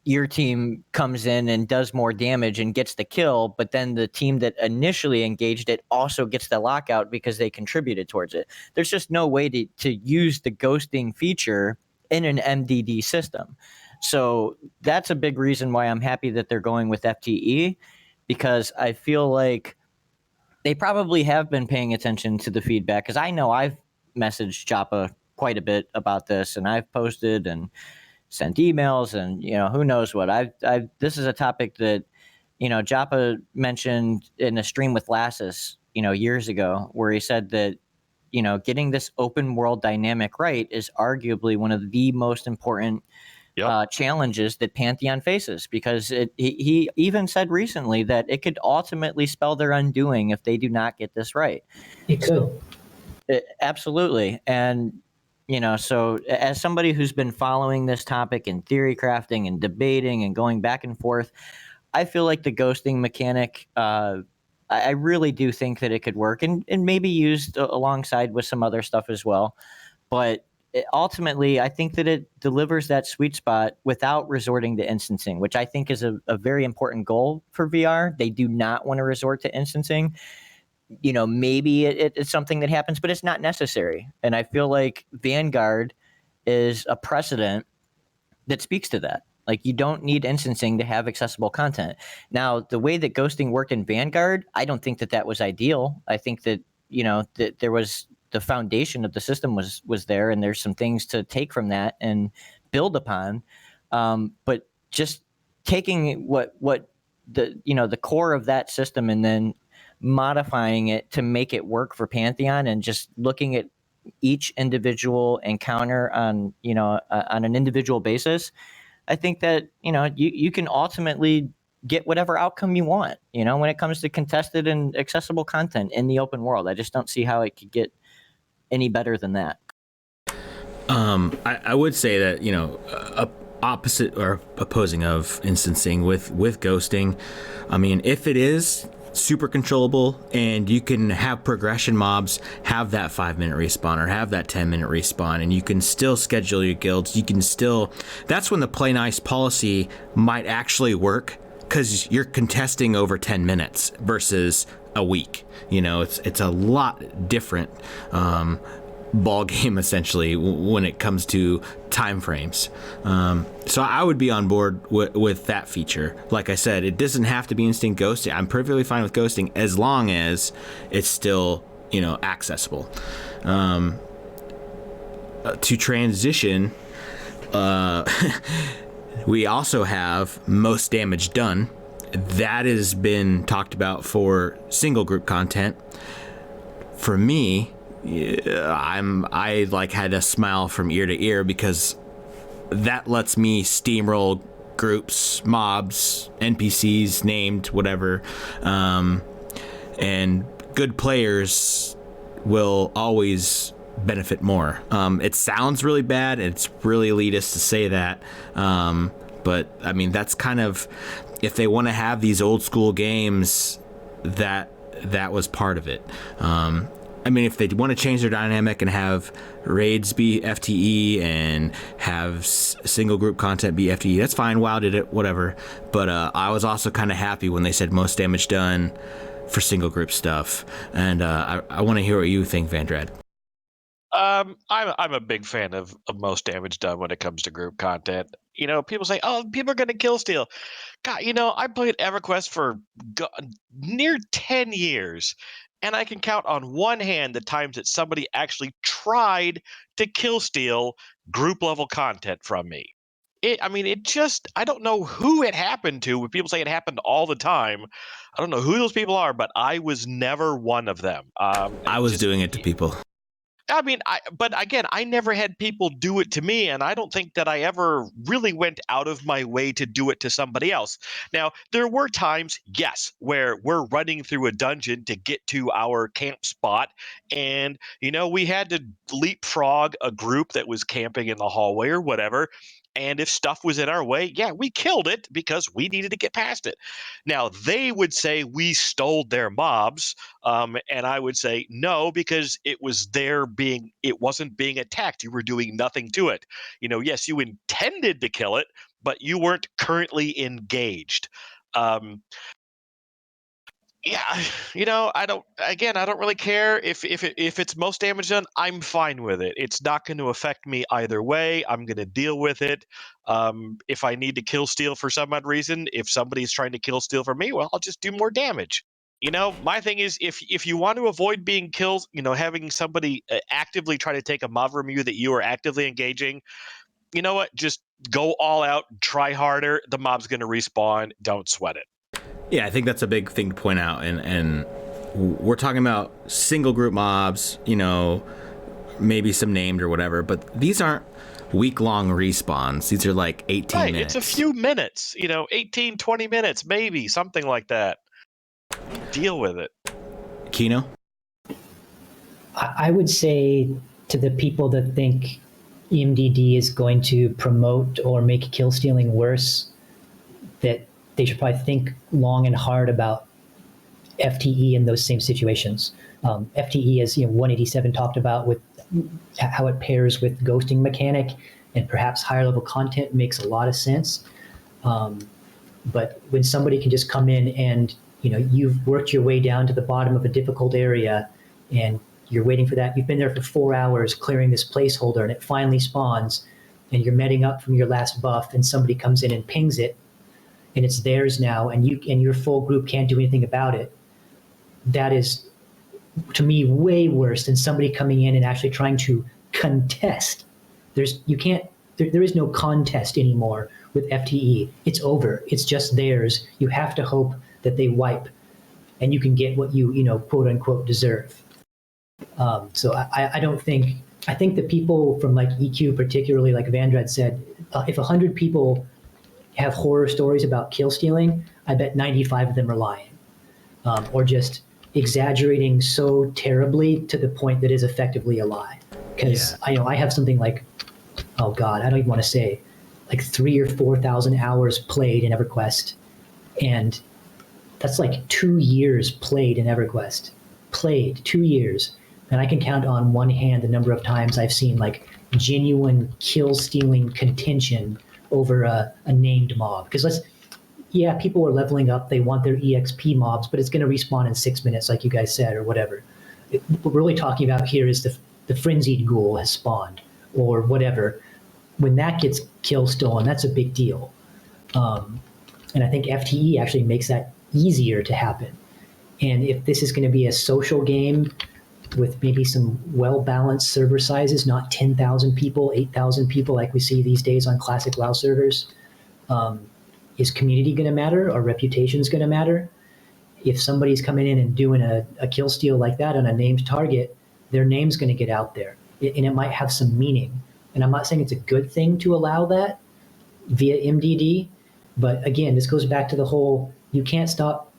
your team comes in and does more damage and gets the kill, but then the team that initially engaged it also gets the lockout because they contributed towards it. There's just no way to use the ghosting feature in an MDD system. So that's a big reason why I'm happy that they're going with FTE, because I feel like they probably have been paying attention to the feedback, because I know I've messaged Joppa quite a bit about this, and I've posted and sent emails, and who knows what. This is a topic that Joppa mentioned in a stream with Lassus years ago, where he said that getting this open world dynamic right is arguably one of the most important challenges that Pantheon faces, because he even said recently that it could ultimately spell their undoing if they do not get this right. It could. Absolutely. And, so as somebody who's been following this topic and theory crafting and debating and going back and forth, I feel like the ghosting mechanic, I really do think that it could work and maybe used alongside with some other stuff as well. But ultimately, I think that it delivers that sweet spot without resorting to instancing, which I think is a very important goal for VR. They do not want to resort to instancing. Maybe it's something that happens, but it's not necessary. And I feel like Vanguard is a precedent that speaks to that. Like, you don't need instancing to have accessible content. Now, the way that ghosting worked in Vanguard, I don't think that was ideal. I think that, that there was the foundation of the system was there, and there's some things to take from that and build upon. But just taking what the core of that system and then modifying it to make it work for Pantheon, and just looking at each individual encounter on an individual basis, I think that you can ultimately get whatever outcome you want, when it comes to contested and accessible content in the open world. I just don't see how it could get any better than that. I would say that opposite or opposing of instancing with ghosting, I mean, if it is super controllable and you can have progression mobs have that 5-minute respawn or have that 10-minute respawn, and you can still schedule your guilds, that's when the play nice policy might actually work, because you're contesting over 10 minutes versus a week. It's a lot different ball game essentially when it comes to time frames. So I would be on board with that feature. Like I said, it doesn't have to be instant ghosting. I'm perfectly fine with ghosting as long as it's still accessible. To transition, we also have most damage done. That has been talked about for single group content. For me, I had a smile from ear to ear, because that lets me steamroll groups, mobs, NPCs, named whatever, and good players will always benefit more. It sounds really bad, it's really elitist to say that, but I mean, that's kind of, if they want to have these old school games, that was part of it. I mean, if they want to change their dynamic and have raids be FTE and have single group content be FTE, that's fine. WoW did it, whatever. But I was also kind of happy when they said most damage done for single group stuff. And I want to hear what you think, Vandrad. I'm a big fan of most damage done when it comes to group content. People say, "Oh, people are going to kill steal." God, I played EverQuest for near 10 years, and I can count on one hand the times that somebody actually tried to kill steal group level content from me. I don't know who it happened to. When people say it happened all the time, I don't know who those people are, but I was never one of them. I was doing it to people. But again, I never had people do it to me, and I don't think that I ever really went out of my way to do it to somebody else. Now, there were times, yes, where we're running through a dungeon to get to our camp spot, and, we had to leapfrog a group that was camping in the hallway or whatever. And if stuff was in our way, yeah, we killed it because we needed to get past it. Now, they would say we stole their mobs, and I would say no, because it wasn't being attacked. You were doing nothing to it. Yes, you intended to kill it, but you weren't currently engaged. Yeah, I don't really care if it's most damage done. I'm fine with it. It's not going to affect me either way. I'm going to deal with it. If I need to kill steal for some odd reason, if somebody's trying to kill steal for me, well, I'll just do more damage. My thing is, if you want to avoid being killed, having somebody actively try to take a mob from you that you are actively engaging, you know what? Just go all out, try harder. The mob's going to respawn. Don't sweat it. Yeah, I think that's a big thing to point out, and we're talking about single group mobs, you know, maybe some named or whatever, but these aren't week-long respawns. These are like 18 minutes. It's a few minutes, 18, 20 minutes, maybe, something like that. Deal with it. Kino? I would say to the people that think MDD is going to promote or make kill stealing worse, that they should probably think long and hard about FTE in those same situations. FTE, as 187 talked about, with how it pairs with ghosting mechanic and perhaps higher level content, makes a lot of sense. But when somebody can just come in and you've worked your way down to the bottom of a difficult area and you're waiting for that, you've been there for 4 hours clearing this placeholder and it finally spawns and you're meting up from your last buff and somebody comes in and pings it and it's theirs now and your full group can't do anything about it. That is, to me, way worse than somebody coming in and actually trying to contest. There is no contest anymore with FTE. It's over. It's just theirs. You have to hope that they wipe and you can get what you quote unquote deserve. So I think the people from like EQ, particularly like Vandrad said, if 100 people have horror stories about kill stealing, I bet 95 of them are lying, or just exaggerating so terribly to the point that is effectively a lie. Because I have something like, oh God, I don't even want to say, like 3,000 or 4,000 hours played in EverQuest, and that's like 2 years played in EverQuest. Played 2 years, and I can count on one hand the number of times I've seen like genuine kill stealing contention over a named mob. Because people are leveling up, they want their EXP mobs, but it's going to respawn in 6 minutes, like you guys said, or whatever. What we're really talking about here is the frenzied ghoul has spawned, or whatever. When that gets kill stolen, that's a big deal. And I think FTE actually makes that easier to happen. And if this is going to be a social game with maybe some well-balanced server sizes, not 10,000 people, 8,000 people like we see these days on classic WoW servers, is community going to matter? Or reputation is going to matter? If somebody's coming in and doing a kill steal like that on a named target, their name's going to get out there, and it might have some meaning. And I'm not saying it's a good thing to allow that via MDD, but again, this goes back to the whole, you can't stop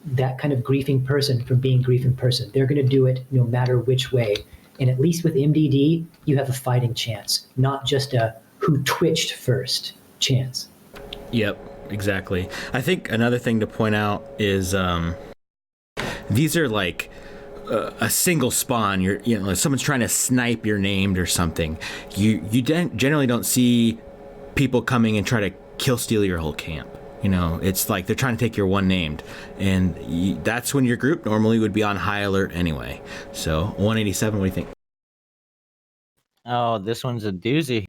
that kind of griefing person from being griefing person. They're going to do it no matter which way. And at least with MDD, you have a fighting chance, not just a who twitched first chance. Yep, exactly. I think another thing to point out is these are like a single spawn. Someone's trying to snipe your named or something. You generally don't see people coming and try to kill steal your whole camp. It's like they're trying to take your one named, and that's when your group normally would be on high alert anyway. So 187, what do you think? Oh, this one's a doozy.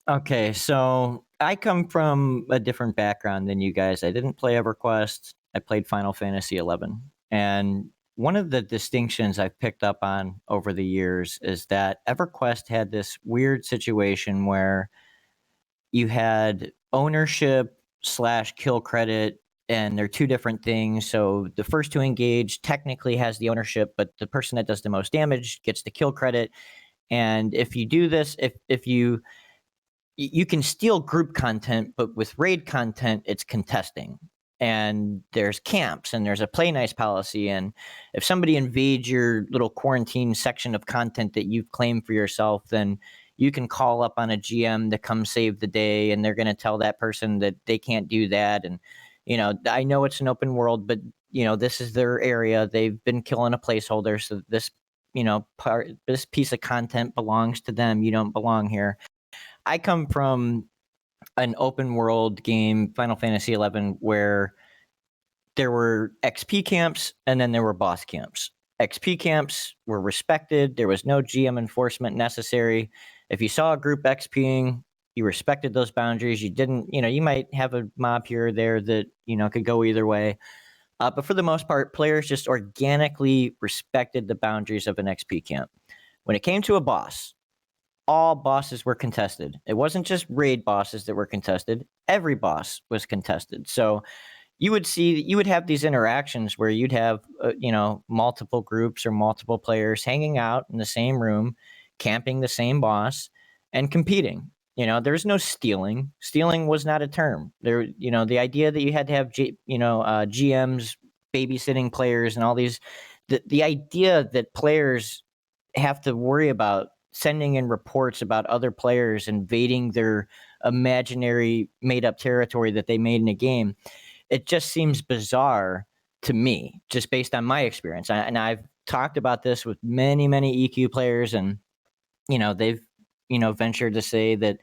Okay, so I come from a different background than you guys. I didn't play EverQuest. I played Final Fantasy 11. And one of the distinctions I've picked up on over the years is that EverQuest had this weird situation where you had ownership / kill credit, and they're two different things. So the first to engage technically has the ownership, but the person that does the most damage gets the kill credit. And if you do this, if you can steal group content, but with raid content, it's contesting. And there's camps and there's a play nice policy. And if somebody invades your little quarantine section of content that you've claimed for yourself, then you can call up on a GM to come save the day, and they're going to tell that person that they can't do that. And, I know it's an open world, but, this is their area. They've been killing a placeholder. So this, this piece of content belongs to them. You don't belong here. I come from an open world game, Final Fantasy 11, where there were XP camps and then there were boss camps. XP camps were respected. There was no GM enforcement necessary. If you saw a group XPing, you respected those boundaries. You didn't, you might have a mob here or there that, could go either way. But for the most part, players just organically respected the boundaries of an XP camp. When it came to a boss, all bosses were contested. It wasn't just raid bosses that were contested. Every boss was contested. So you would have these interactions where you'd have, multiple groups or multiple players hanging out in the same room, camping the same boss and competing. There's no stealing. Stealing was not a term there. The idea that you had to have, GMs babysitting players and all these, the idea that players have to worry about sending in reports about other players invading their imaginary made up territory that they made in a game, it just seems bizarre to me, just based on my experience. And I've talked about this with many, many EQ players, and they've ventured to say that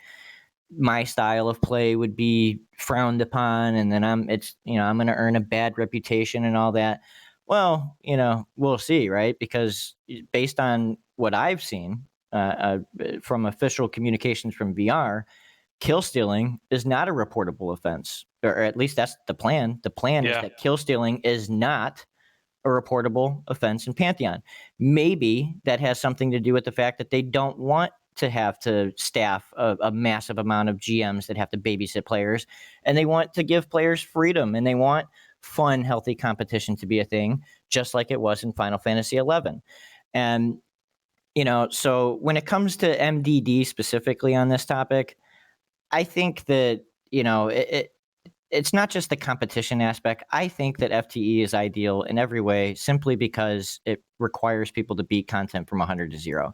my style of play would be frowned upon, and then I'm going to earn a bad reputation and all that. Well, we'll see, right? Because based on what I've seen from official communications from VR, kill stealing is not a reportable offense, or at least that's the plan. The plan is that kill stealing is not a reportable offense in Pantheon. Maybe that has something to do with the fact that they don't want to have to staff a massive amount of GMs that have to babysit players, and they want to give players freedom, and they want fun, healthy competition to be a thing, just like it was in Final Fantasy XI. And, so when it comes to MDD specifically on this topic, I think that, it's not just the competition aspect. I think that FTE is ideal in every way simply because it requires people to beat content from 100 to 0.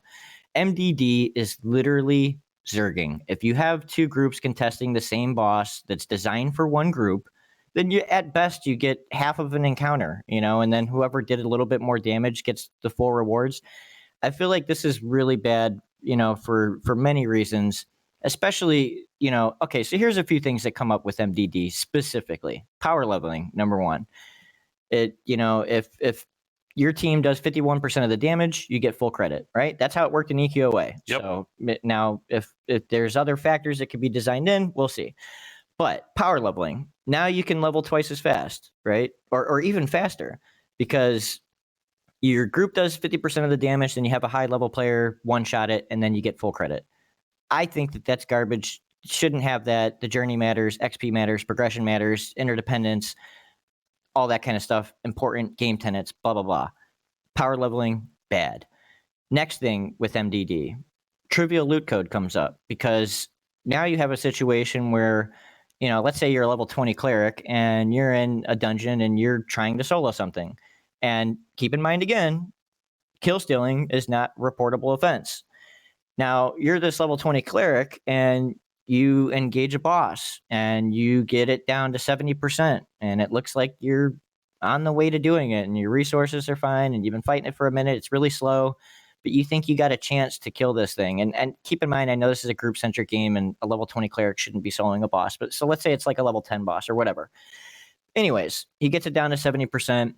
MDD is literally zerging. If you have two groups contesting the same boss that's designed for one group, then at best you get half of an encounter, and then whoever did a little bit more damage gets the full rewards. I feel like this is really bad, for many reasons, especially, okay, so here's a few things that come up with MDD specifically. Power leveling, number one. If your team does 51% of the damage, you get full credit, right? That's how it worked in EQOA. Yep. So now if there's other factors that could be designed in, we'll see. But power leveling, now you can level twice as fast, right? Or even faster, because your group does 50% of the damage, then you have a high level player one-shot it, and then you get full credit. I think that that's garbage. Shouldn't have that. The journey matters, XP matters, progression matters, interdependence, all that kind of stuff, important game tenets, blah, blah, blah. Power leveling, bad. Next thing with MDD, trivial loot code comes up, because now you have a situation where, let's say you're a level 20 cleric and you're in a dungeon and you're trying to solo something. And keep in mind again, kill stealing is not a reportable offense. Now, you're this level 20 cleric and you engage a boss and you get it down to 70%, and it looks like you're on the way to doing it and your resources are fine and you've been fighting it for a minute. It's really slow, but you think you got a chance to kill this thing. And keep in mind, I know this is a group-centric game and a level 20 cleric shouldn't be soloing a boss, but so let's say it's like a level 10 boss or whatever. Anyways, he gets it down to 70%.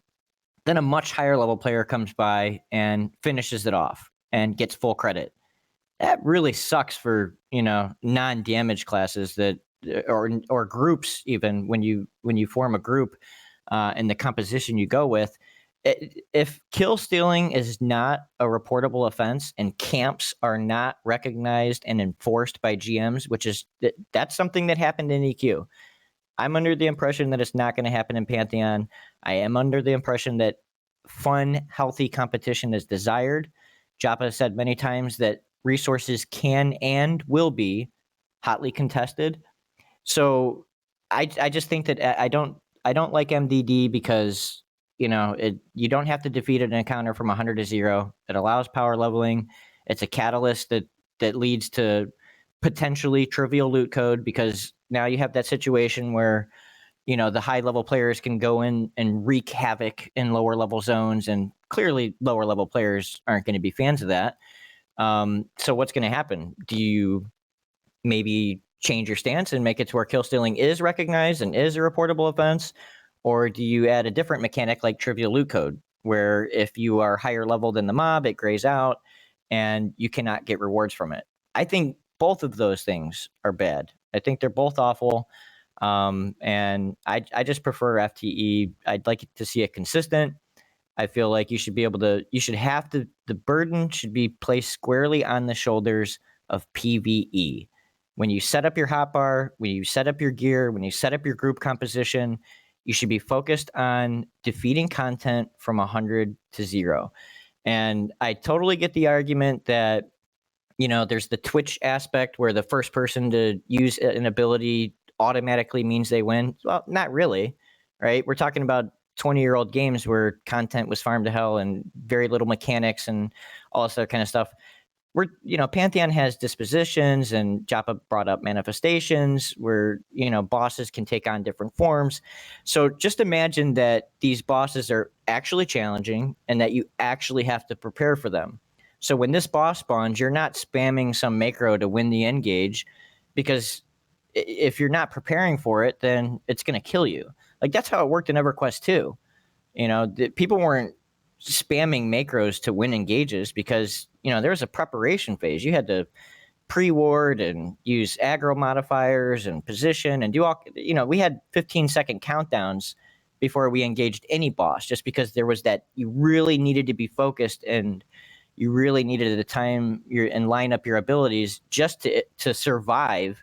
Then a much higher level player comes by and finishes it off and gets full credit. That really sucks for, non-damage classes that, or groups, even when you form a group and the composition you go with. If kill stealing is not a reportable offense and camps are not recognized and enforced by GMs, that's something that happened in EQ. I'm under the impression that it's not going to happen in Pantheon. I am under the impression that fun, healthy competition is desired. Joppa said many times that resources can and will be hotly contested. So I just think that I don't like MDD because, you don't have to defeat an encounter from 100 to 0. It allows power leveling. It's a catalyst that leads to potentially trivial loot code, because now you have that situation where, the high level players can go in and wreak havoc in lower level zones, and clearly lower level players aren't going to be fans of that. So what's going to happen? Do you maybe change your stance and make it to where kill stealing is recognized and is a reportable offense? Or do you add a different mechanic like trivial loot code, where if you are higher level than the mob, it grays out and you cannot get rewards from it? I think both of those things are bad. I think they're both awful. And I just prefer FTE. I'd like to see it consistent. I feel like you should have the burden should be placed squarely on the shoulders of PvE. When you set up your hotbar, when you set up your gear, when you set up your group composition, You should be focused on defeating content from 100 to 0. And I totally get the argument that, there's the Twitch aspect where the first person to use an ability automatically means they win. Well, not really, right? We're talking about 20-year-old games where content was farmed to hell and very little mechanics and all this other kind of stuff. Pantheon has dispositions, and Joppa brought up manifestations where, bosses can take on different forms. So just imagine that these bosses are actually challenging and that you actually have to prepare for them. So when this boss spawns, you're not spamming some macro to win the engage, because if you're not preparing for it, then it's going to kill you. Like, that's how it worked in EverQuest 2. People weren't spamming macros to win engages because, there was a preparation phase. You had to pre-ward and use aggro modifiers and position and do all, we had 15-second countdowns before we engaged any boss, just because there was that you really needed to be focused and you really needed the time and line up your abilities just to survive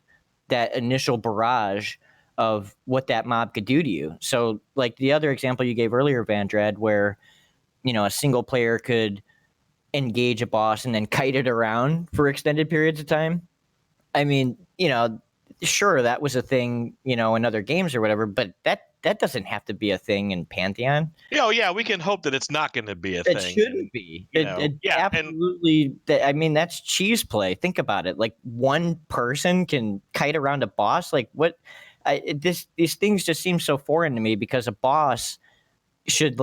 that initial barrage of what that mob could do to you. So like the other example you gave earlier, Vandrad, where, a single player could engage a boss and then kite it around for extended periods of time. I mean, sure, that was a thing, in other games or whatever, but that doesn't have to be a thing in Pantheon. Yeah, we can hope that it's not going to be a thing. It shouldn't be. Yeah, absolutely. That's cheese play. Think about it. Like, one person can kite around a boss. Like, what? These things just seem so foreign to me, because a boss should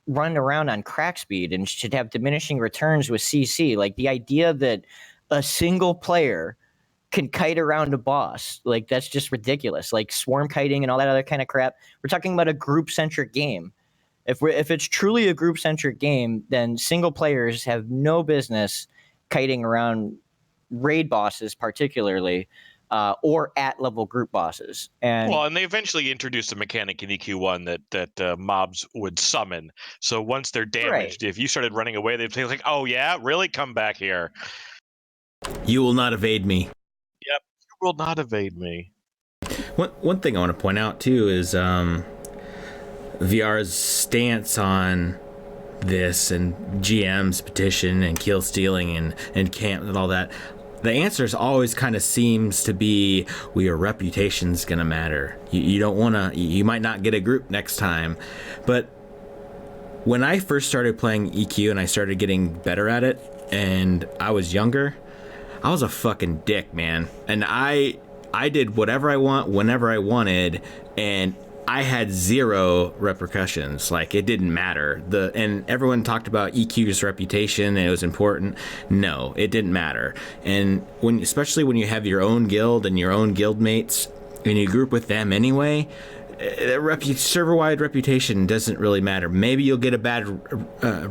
run around on crack speed and should have diminishing returns with CC. Like, the idea that a single player can kite around a boss, like, that's just ridiculous. Like swarm kiting and all that other kind of crap. We're talking about a group-centric game. If it's truly a group-centric game, then single players have no business kiting around raid bosses, particularly, or at-level group bosses. And they eventually introduced a mechanic in EQ1 that mobs would summon. So once they're damaged, if you started running away, they'd say like, "Oh yeah, really? Come back here. You will not evade me." Yep, you will not evade me. One thing I want to point out too is VR's stance on this and GM's petition and kill stealing and camp and all that. The answer always kind of seems to be, well, your reputation's gonna matter. You don't want to. You might not get a group next time. But when I first started playing EQ and I started getting better at it, and I was younger, I was a fucking dick, man. And I did whatever I want whenever I wanted, and I had zero repercussions. Like, it didn't matter. And everyone talked about EQ's reputation and it was important. No, it didn't matter. And especially when you have your own guild and your own guild mates and you group with them anyway, server-wide reputation doesn't really matter. Maybe you'll get a bad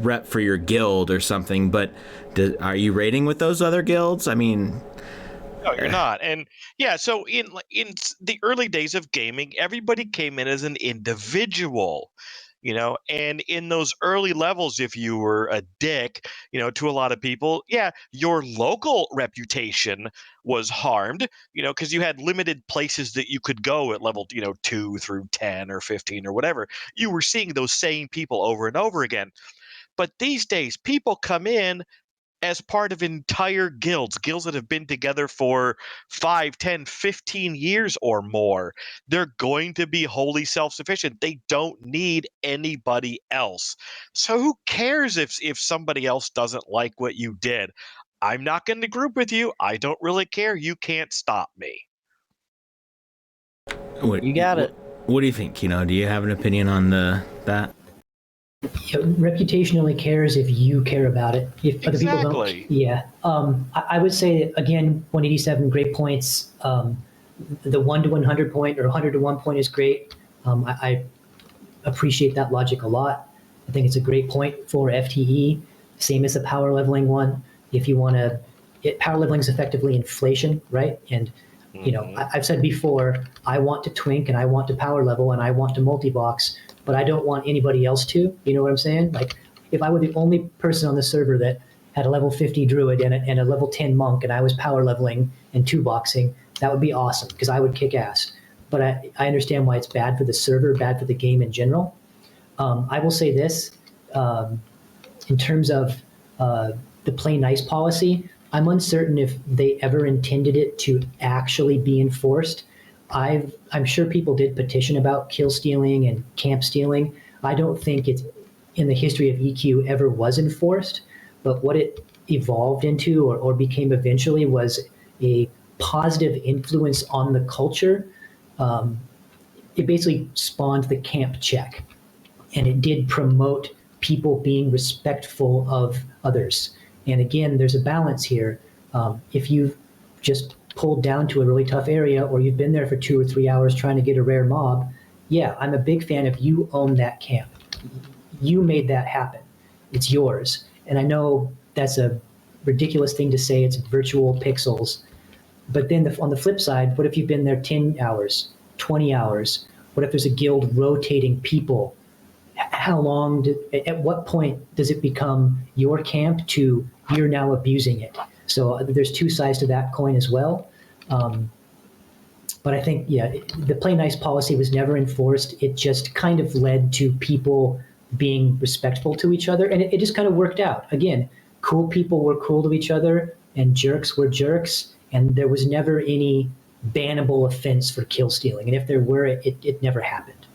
rep for your guild or something, but are you raiding with those other guilds? I mean, no, you're not. And yeah, so in the early days of gaming, everybody came in as an individual, and in those early levels, if you were a dick, to a lot of people, yeah, your local reputation was harmed, because you had limited places that you could go at level, 2 through 10 or 15 or whatever. You were seeing those same people over and over again. But these days, people come in as part of entire guilds that have been together for 5, 10, 15 years or more. They're going to be wholly self-sufficient. They don't need anybody else. So who cares if somebody else doesn't like what you did? I'm not going to group with you. I don't really care. You can't stop me. You got it. What do you think? Do you have an opinion on that? Reputation only cares if you care about it. If other people don't, yeah. I would say again, 187, great points. The 1 to 100 point or 100 to 1 point is great. I appreciate that logic a lot. I think it's a great point for FTE. Same as the power leveling one. If you want to, power leveling is effectively inflation, right? And I've said before, I want to twink and I want to power level and I want to multi-box, but I don't want anybody else to. You know what I'm saying? Like, if I were the only person on the server that had a level 50 druid and a level 10 monk and I was power leveling and 2-boxing, that would be awesome because I would kick ass. but I understand why it's bad for the server, bad for the game in general. I will say this, in terms of the play nice policy, I'm uncertain if they ever intended it to actually be enforced. I'm sure people did petition about kill stealing and camp stealing. I don't think it's in the history of EQ ever was enforced, but what it evolved into or became eventually was a positive influence on the culture. It basically spawned the camp check, and it did promote people being respectful of others. And again, there's a balance here. If you've just pulled down to a really tough area, or you've been there for 2 or 3 hours trying to get a rare mob, yeah, I'm a big fan of you own that camp. You made that happen. It's yours. And I know that's a ridiculous thing to say, it's virtual pixels. But then on the flip side, what if you've been there 10 hours, 20 hours? What if there's a guild rotating people? How long, at what point does it become your camp to you're now abusing it? So there's two sides to that coin as well. But I think, yeah, the play nice policy was never enforced. It just kind of led to people being respectful to each other. And it just kind of worked out. Again, cool people were cool to each other and jerks were jerks. And there was never any bannable offense for kill stealing. And if there were, it never happened.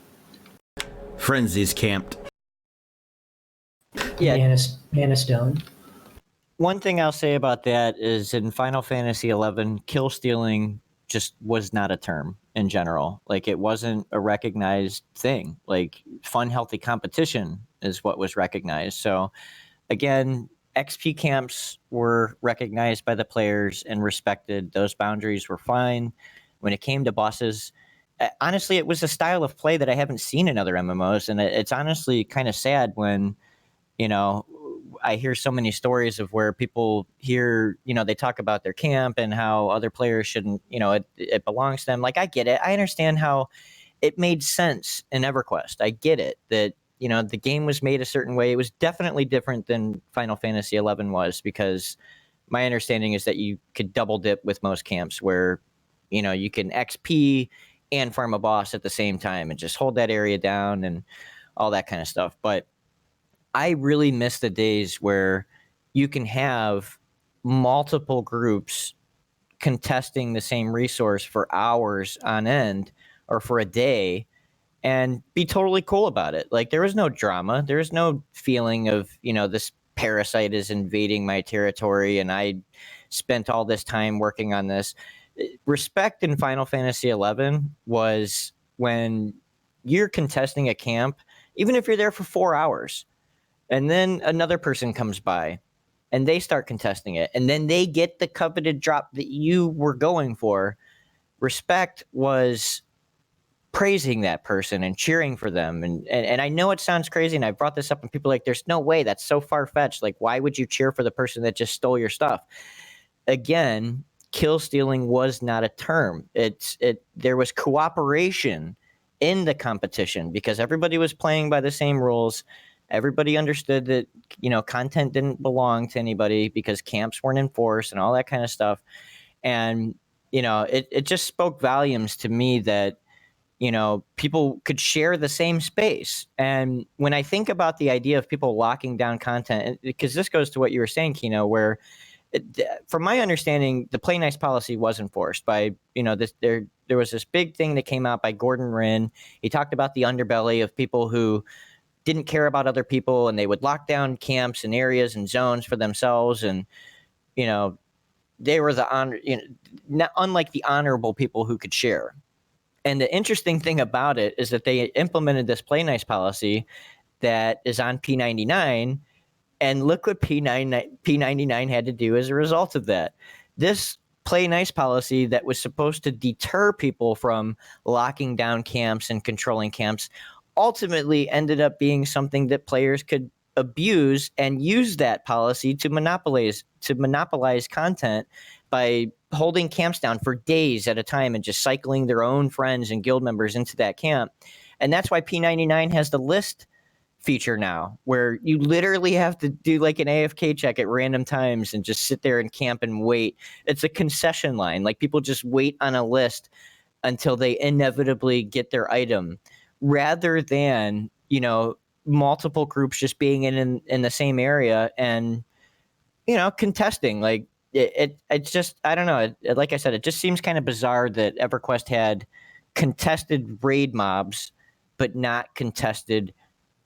Frenzies camped. Yeah. Mana Stone. One thing I'll say about that is in Final Fantasy XI, kill stealing just was not a term in general. Like, it wasn't a recognized thing. Like, fun, healthy competition is what was recognized. So again, XP camps were recognized by the players and respected. Those boundaries were fine. When it came to bosses, honestly, it was a style of play that I haven't seen in other MMOs. And it's honestly kind of sad when, you know, I hear so many stories of where people hear, you know, they talk about their camp and how other players shouldn't, you know, it belongs to them. Like, I get it. I understand how it made sense in EverQuest. I get it that, you know, the game was made a certain way. It was definitely different than Final Fantasy XI was, because my understanding is that you could double dip with most camps where, you know, you can XP and farm a boss at the same time and just hold that area down and all that kind of stuff. But I really miss the days where you can have multiple groups contesting the same resource for hours on end or for a day and be totally cool about it. Like, there was no drama. There was no feeling of, you know, this parasite is invading my territory and I spent all this time working on this. Respect in Final Fantasy XI was when you're contesting a camp, even if you're there for 4 hours, and then another person comes by and they start contesting it, and then they get the coveted drop that you were going for. Respect was praising that person and cheering for them. And I know it sounds crazy, and I brought this up and people are like, there's no way, that's so far-fetched. Like, why would you cheer for the person that just stole your stuff? Again, kill stealing was not a term. There was cooperation in the competition because everybody was playing by the same rules. Everybody understood that, you know, content didn't belong to anybody because camps weren't enforced and all that kind of stuff. And, you know, it just spoke volumes to me that, you know, people could share the same space. And when I think about the idea of people locking down content, because this goes to what you were saying, Kino, where from my understanding, the play nice policy was enforced by, you know, there was this big thing that came out by Gordon Wren. He talked about the underbelly of people who didn't care about other people, and they would lock down camps and areas and zones for themselves. And, you know, they were unlike the honorable people who could share. And the interesting thing about it is that they implemented this play nice policy that is on P99, and look what P99 had to do as a result of that. This play nice policy that was supposed to deter people from locking down camps and controlling camps ultimately ended up being something that players could abuse and use that policy to monopolize content by holding camps down for days at a time and just cycling their own friends and guild members into that camp. And that's why P99 has the list feature now, where you literally have to do like an AFK check at random times and just sit there and camp and wait. It's a concession line. Like, people just wait on a list until they inevitably get their item, rather than, you know, multiple groups just being in the same area and, you know, contesting. Like it's just, I don't know. Like I said, it just seems kind of bizarre that EverQuest had contested raid mobs, but not contested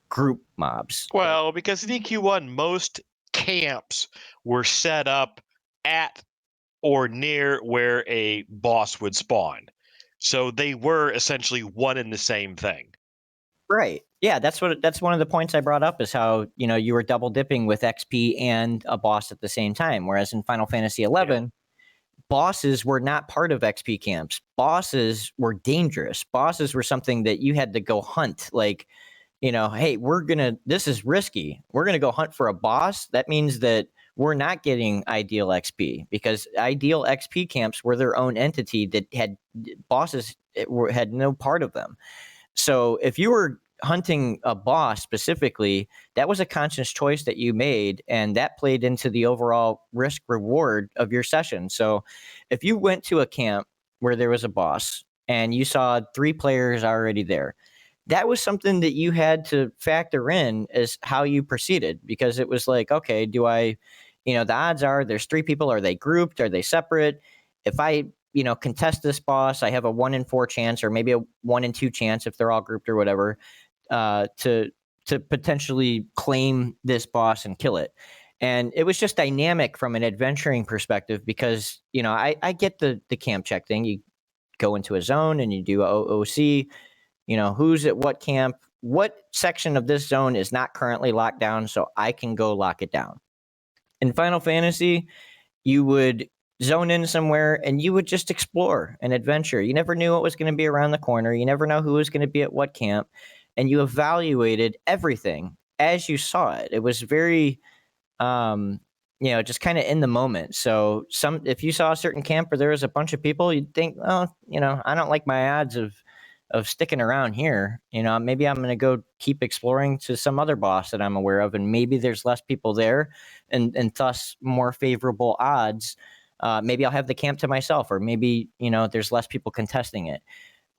group mobs. Well, because in EQ1, most camps were set up at or near where a boss would spawn. So they were essentially one and the same thing. Right. Yeah, that's one of the points I brought up, is how, you know, you were double dipping with XP and a boss at the same time. Whereas in Final Fantasy XI, bosses were not part of XP camps. Bosses were dangerous. Bosses were something that you had to go hunt. Like, you know, hey, this is risky. We're going to go hunt for a boss. That means that we're not getting ideal XP, because ideal XP camps were their own entity that had bosses had no part of them. So if you were hunting a boss specifically, that was a conscious choice that you made, and that played into the overall risk reward of your session. So if you went to a camp where there was a boss and you saw 3 players already there, that was something that you had to factor in as how you proceeded, because it was like, okay, you know, the odds are there's 3 people. Are they grouped? Are they separate? If I, you know, contest this boss, I have a 1 in 4 chance, or maybe a 1 in 2 chance if they're all grouped or whatever, to potentially claim this boss and kill it. And it was just dynamic from an adventuring perspective, because, you know, I get the camp check thing. You go into a zone and you do OOC, you know, who's at what camp, what section of this zone is not currently locked down, so I can go lock it down. In Final Fantasy, you would zone in somewhere and you would just explore and adventure. You never knew what was going to be around the corner. You never know who was going to be at what camp. And you evaluated everything as you saw it. It was very, you know, just kind of in the moment. So if you saw a certain camp where there was a bunch of people, you'd think, oh, you know, I don't like my odds of sticking around here. You know, maybe I'm going to go keep exploring to some other boss that I'm aware of, and maybe there's less people there, and thus more favorable odds. Maybe I'll have the camp to myself, or maybe, you know, there's less people contesting it.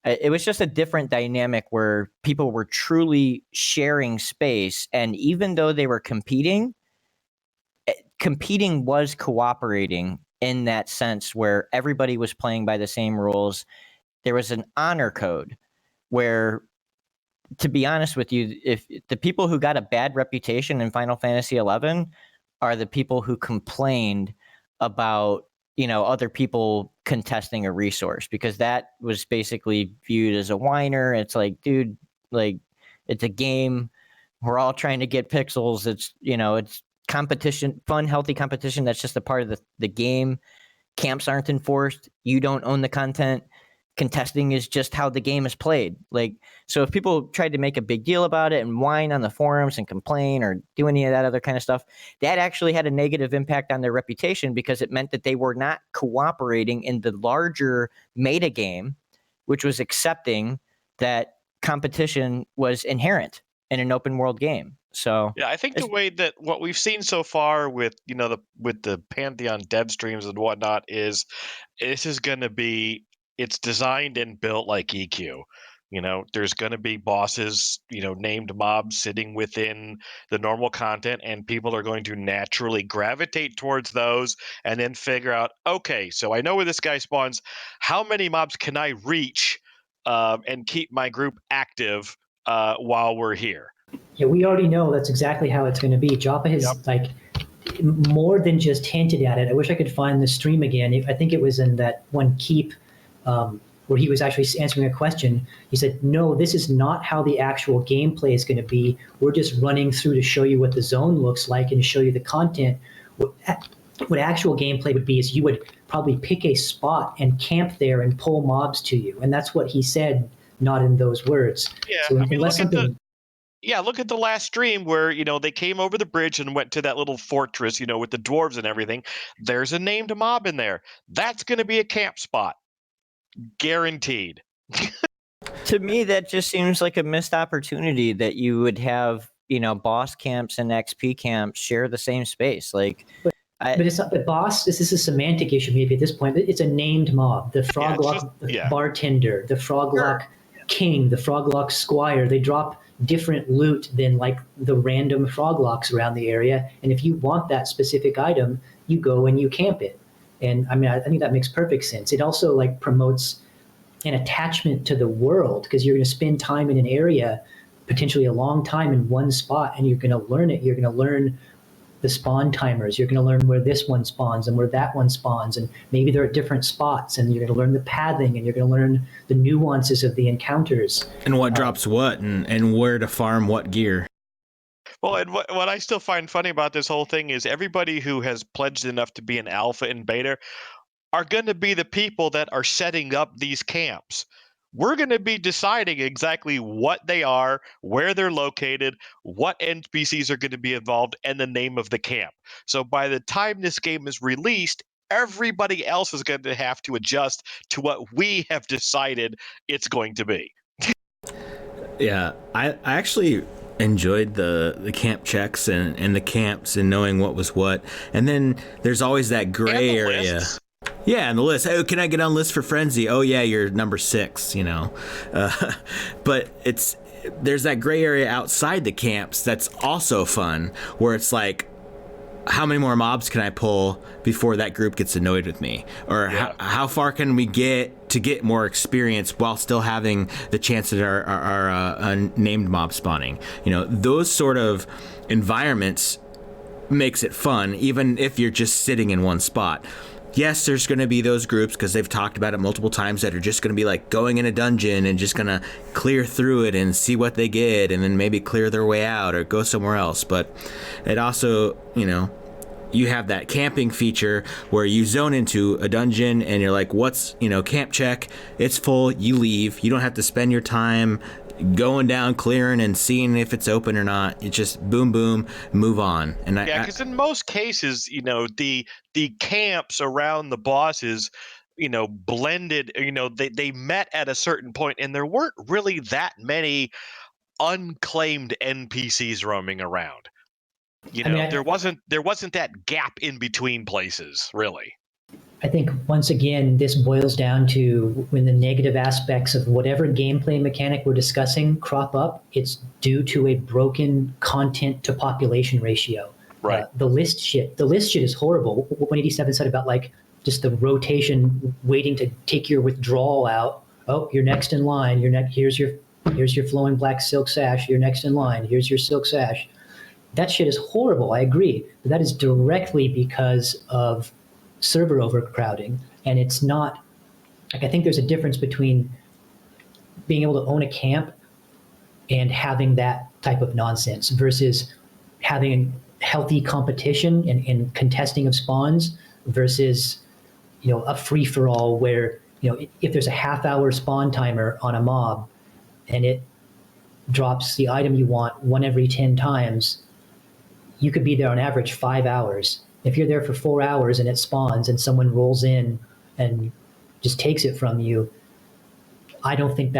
It was just a different dynamic where people were truly sharing space, and even though they were competing was cooperating in that sense, where everybody was playing by the same rules. There was an honor code where, to be honest with you, if the people who got a bad reputation in Final Fantasy XI are the people who complained about, you know, other people contesting a resource, because that was basically viewed as a whiner. It's like, dude, like, it's a game. We're all trying to get pixels. It's, you know, it's competition, fun, healthy competition. That's just a part of the game. Camps aren't enforced. You don't own the content. Contesting is just how the game is played. Like, so if people tried to make a big deal about it and whine on the forums and complain or do any of that other kind of stuff, that actually had a negative impact on their reputation, because it meant that they were not cooperating in the larger meta game, which was accepting that competition was inherent in an open world game. So yeah, I think the way that what we've seen so far with, you know, with the Pantheon dev streams and whatnot is this is going to be, it's designed and built like EQ. You know, there's going to be bosses, you know, named mobs sitting within the normal content, and people are going to naturally gravitate towards those and then figure out, okay, so I know where this guy spawns. How many mobs can I reach and keep my group active while we're here? Yeah, we already know that's exactly how it's going to be. Joppa has like more than just hinted at it. I wish I could find the stream again. I think it was in that one Keep where he was actually answering a question. He said, no, this is not how the actual gameplay is going to be. We're just running through to show you what the zone looks like and to show you the content. What actual gameplay would be is you would probably pick a spot and camp there and pull mobs to you. And that's what he said, not in those words. Yeah, so I mean, look at the last stream where, you know, they came over the bridge and went to that little fortress, you know, with the dwarves and everything. There's a named mob in there. That's going to be a camp spot. Guaranteed. To me, that just seems like a missed opportunity, that you would have, you know, boss camps and XP camps share the same space. Like, But it's not the boss. This is a semantic issue, maybe at this point. It's a named mob. The Froglock bartender, the Froglock king, the Froglock squire. They drop different loot than like the random Froglocks around the area. And if you want that specific item, you go and you camp it. And I mean, I think that makes perfect sense. It also like promotes an attachment to the world because you're going to spend time in an area, potentially a long time in one spot, and you're going to learn it. You're going to learn the spawn timers. You're going to learn where this one spawns and where that one spawns, and maybe they're at different spots, and you're going to learn the pathing, and you're going to learn the nuances of the encounters. And what drops what, and where to farm what gear. Well, and what I still find funny about this whole thing is everybody who has pledged enough to be an alpha and beta are going to be the people that are setting up these camps. We're going to be deciding exactly what they are, where they're located, what NPCs are going to be involved, and the name of the camp. So by the time this game is released, everybody else is going to have to adjust to what we have decided it's going to be. Yeah, I actually enjoyed the camp checks and the camps and knowing what was what. And then there's always that gray area. Lists. Yeah, and the list. Oh, can I get on list for Frenzy? Oh, yeah, you're number 6, you know. But there's that gray area outside the camps that's also fun, where it's like, how many more mobs can I pull before that group gets annoyed with me? Or how far can we get to get more experience while still having the chance at our named mob spawning? You know, those sort of environments makes it fun, even if you're just sitting in one spot. Yes, there's going to be those groups, because they've talked about it multiple times, that are just going to be like going in a dungeon and just going to clear through it and see what they get and then maybe clear their way out or go somewhere else. But it also, you know, you have that camping feature where you zone into a dungeon and you're like, what's, you know, camp check, it's full, you leave. You don't have to spend your time going down, clearing, and seeing if it's open or not. It's just boom, boom, move on. And because in most cases, you know, the camps around the bosses, you know, blended. You know, they met at a certain point, and there weren't really that many unclaimed NPCs roaming around. You know, there wasn't that gap in between places, really. I think once again, this boils down to when the negative aspects of whatever gameplay mechanic we're discussing crop up, it's due to a broken content to population ratio. Right. The list shit is horrible. What 87 said about like just the rotation, waiting to take your withdrawal out. Oh, you're next in line. Here's your flowing black silk sash. You're next in line. Here's your silk sash. That shit is horrible. I agree. But that is directly because of server overcrowding. And it's not like, I think there's a difference between being able to own a camp and having that type of nonsense versus having healthy competition and contesting of spawns versus, you know, a free for all where, you know, if there's a half-hour spawn timer on a mob and it drops the item you want one every 10 times, you could be there on average 5 hours. If you're there for 4 hours and it spawns and someone rolls in and just takes it from you, I don't think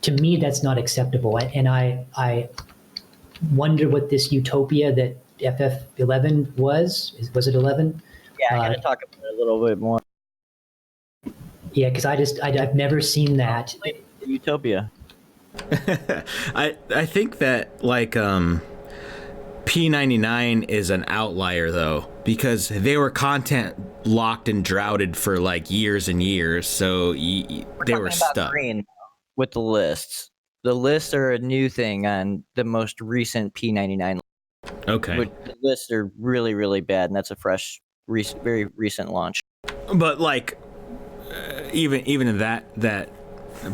to me, that's not acceptable. And I wonder what this utopia that FF11 was it 11? Yeah, I got to talk about it a little bit more. Yeah, because I've never seen that. Utopia. I think that like P99 is an outlier though, because they were content locked and droughted for like years and years, so they were stuck. Green with the lists. The lists are a new thing on the most recent P99. Okay. The lists are really, really bad, and that's a fresh, very recent launch. But like, even that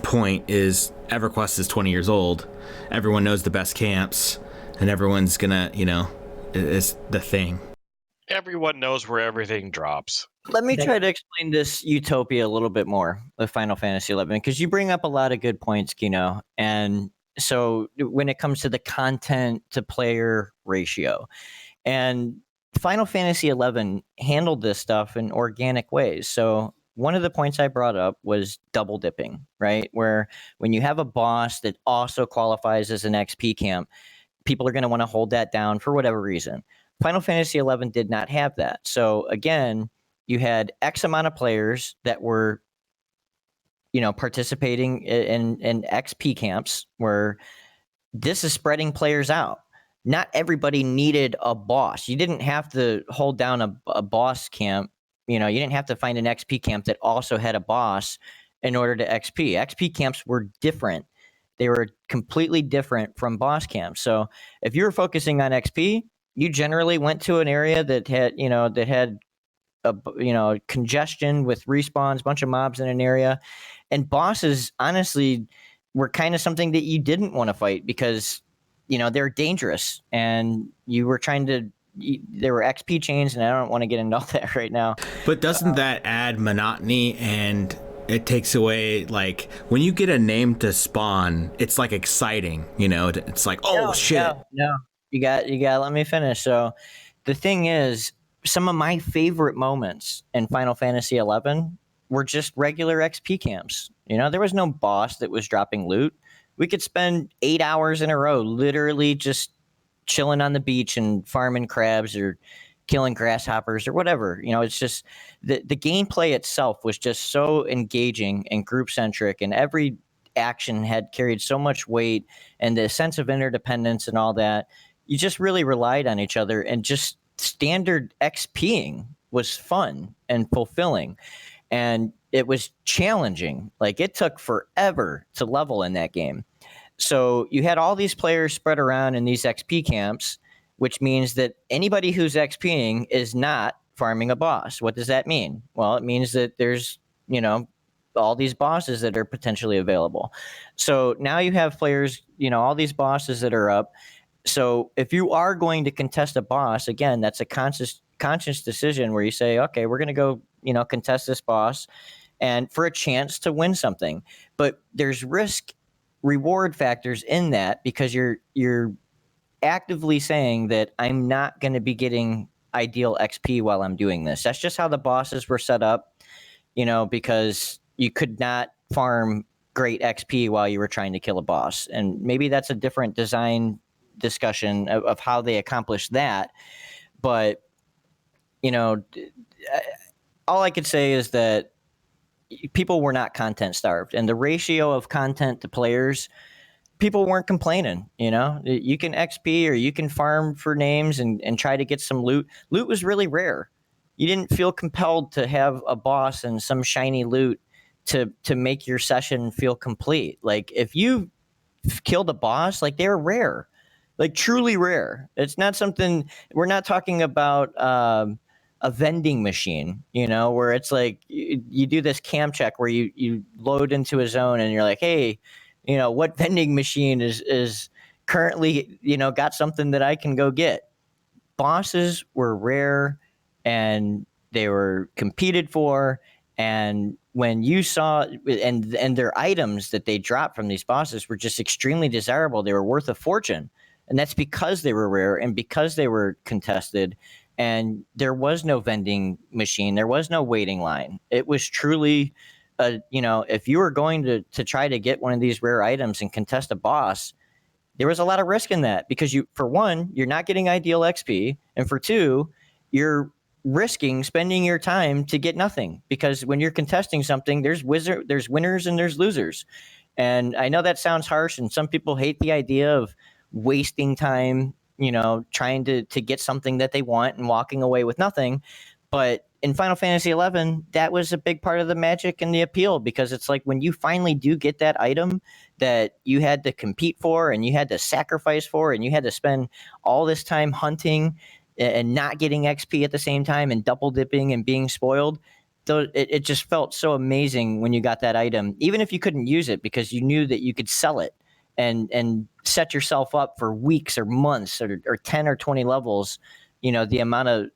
point is EverQuest is 20 years old. Everyone knows the best camps, and everyone's gonna, you know, it's the thing. Everyone knows where everything drops. Let me try to explain this utopia a little bit more with Final Fantasy XI, because you bring up a lot of good points, Kino. And so when it comes to the content to player ratio, and Final Fantasy XI handled this stuff in organic ways. So one of the points I brought up was double dipping, right? Where when you have a boss that also qualifies as an XP camp, people are going to want to hold that down for whatever reason. Final Fantasy XI did not have that. So again, you had X amount of players that were, participating in XP camps, where this is spreading players out. Not everybody needed a boss. You didn't have to hold down a boss camp. You didn't have to find an XP camp that also had a boss in order to XP. XP camps were different. They were completely different from boss camps. So if you were focusing on XP, you generally went to an area that had a congestion with respawns, bunch of mobs in an area, and bosses honestly were kind of something that you didn't want to fight because they're dangerous, and you were trying to. There were XP chains, and I don't want to get into all that right now. But doesn't that add monotony, and it takes away, like, when you get a name to spawn, it's like exciting, it's like, oh shit. No, you got to let me finish. So the thing is, some of my favorite moments in Final Fantasy XI were just regular XP camps. There was no boss that was dropping loot. We could spend 8 hours in a row literally just chilling on the beach and farming crabs or killing grasshoppers or whatever. It's just the gameplay itself was just so engaging and group centric, and every action had carried so much weight, and the sense of interdependence and all that. You just really relied on each other, and just standard XPing was fun and fulfilling, and it was challenging. Like, it took forever to level in that game. So you had all these players spread around in these XP camps, which means that anybody who's XPing is not farming a boss. What does that mean? Well, it means that there's, all these bosses that are potentially available. So now you have players, all these bosses that are up. So if you are going to contest a boss, again, that's a conscious decision where you say, okay, we're going to go, contest this boss, and for a chance to win something. But there's risk reward factors in that, because you're actively saying that I'm not going to be getting ideal XP while I'm doing this. That's just how the bosses were set up, because you could not farm great XP while you were trying to kill a boss. And maybe that's a different design discussion of how they accomplish that. But, all I could say is that people were not content starved, and the ratio of content to players, people weren't complaining. You can XP or you can farm for names and try to get some loot. Loot was really rare. You didn't feel compelled to have a boss and some shiny loot to make your session feel complete. Like, if you killed a boss, like, they're rare, like truly rare. It's not something, we're not talking about a vending machine, where it's like you do this cam check where you load into a zone and you're like, hey, what vending machine is currently, got something that I can go get. Bosses were rare, and they were competed for. And when you saw, and their items that they dropped from these bosses were just extremely desirable. They were worth a fortune. And that's because they were rare and because they were contested. And there was no vending machine. There was no waiting line. It was truly, if you were going to try to get one of these rare items and contest a boss, there was a lot of risk in that, because for one, you're not getting ideal XP. And for two, you're risking spending your time to get nothing, because when you're contesting something, there's winners and there's losers. And I know that sounds harsh, and some people hate the idea of wasting time, trying to get something that they want and walking away with nothing. But in Final Fantasy XI, that was a big part of the magic and the appeal, because it's like when you finally do get that item that you had to compete for and you had to sacrifice for, and you had to spend all this time hunting and not getting XP at the same time and double dipping and being spoiled. So it just felt so amazing when you got that item, even if you couldn't use it, because you knew that you could sell it and set yourself up for weeks or months or 10 or 20 levels, the amount of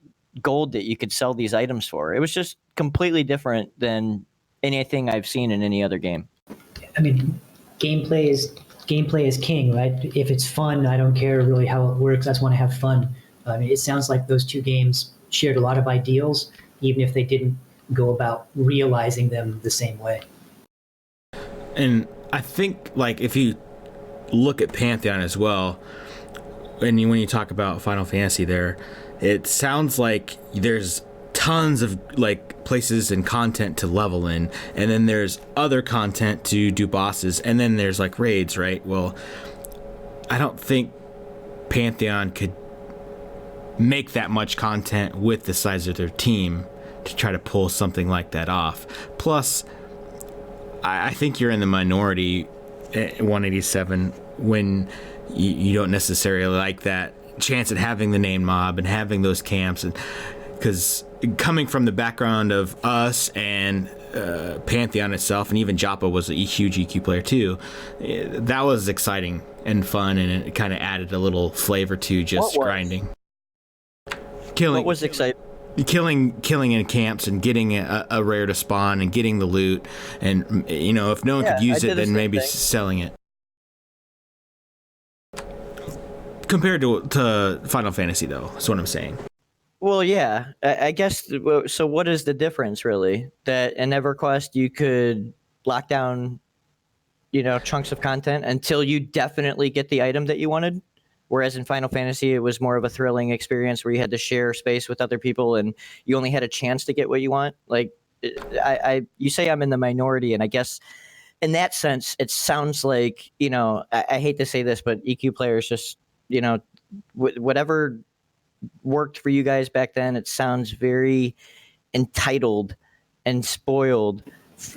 gold that you could sell these items for. It was just completely different than anything I've seen in any other game. I mean, gameplay is king, right? If it's fun, I don't care really how it works. I just want to have fun. I mean, it sounds like those two games shared a lot of ideals, even if they didn't go about realizing them the same way. And I think, like, if you look at Pantheon as well, when you talk about Final Fantasy there, it sounds like there's tons of like places and content to level in, and then there's other content to do bosses, and then there's like raids, right? Well, I don't think Pantheon could make that much content with the size of their team to try to pull something like that off. Plus, I think you're in the minority at 187 when you don't necessarily like that chance at having the named mob and having those camps, and because coming from the background of us and Pantheon itself, and even Joppa was a huge EQ player too, that was exciting and fun, and it kind of added a little flavor to just grinding. What was exciting? Killing in camps and getting a rare to spawn and getting the loot, and if no one could use it, then maybe selling it. Compared to Final Fantasy, though, that's what I'm saying. Well, yeah, I guess. So, what is the difference, really? That in EverQuest you could lock down, chunks of content until you definitely get the item that you wanted, whereas in Final Fantasy it was more of a thrilling experience where you had to share space with other people and you only had a chance to get what you want. Like, you say I'm in the minority, and I guess in that sense it sounds like I hate to say this, but EQ players just whatever worked for you guys back then, it sounds very entitled and spoiled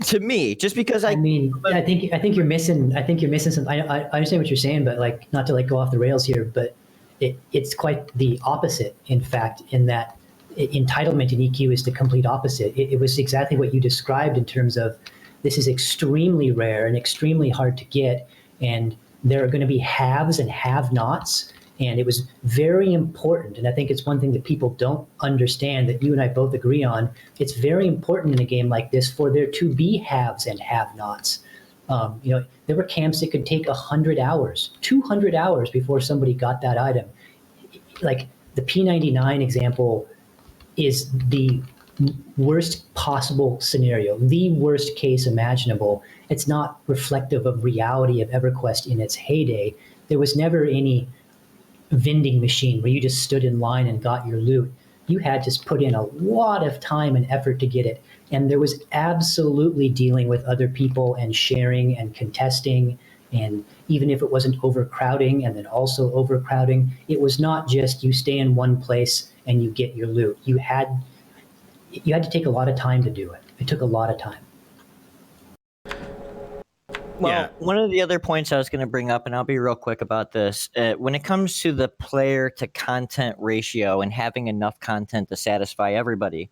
to me, just because I think you're missing some. I understand what you're saying, but like, not to like go off the rails here, but it's quite the opposite, in fact, in that entitlement in EQ is the complete opposite. It was exactly what you described in terms of this is extremely rare and extremely hard to get, and there are going to be haves and have-nots. And it was very important, and I think it's one thing that people don't understand that you and I both agree on. It's very important in a game like this for there to be haves and have-nots. There were camps that could take 100 hours, 200 hours before somebody got that item. Like the P99 example is the worst possible scenario, the worst case imaginable. It's not reflective of reality of EverQuest in its heyday. There was never any vending machine where you just stood in line and got your loot. You had to put in a lot of time and effort to get it. And there was absolutely dealing with other people and sharing and contesting. And even if it wasn't overcrowding and then also overcrowding, it was not just you stay in one place and you get your loot. You had to take a lot of time to do it. It took a lot of time. Well, one of the other points I was going to bring up, and I'll be real quick about this, when it comes to the player to content ratio and having enough content to satisfy everybody,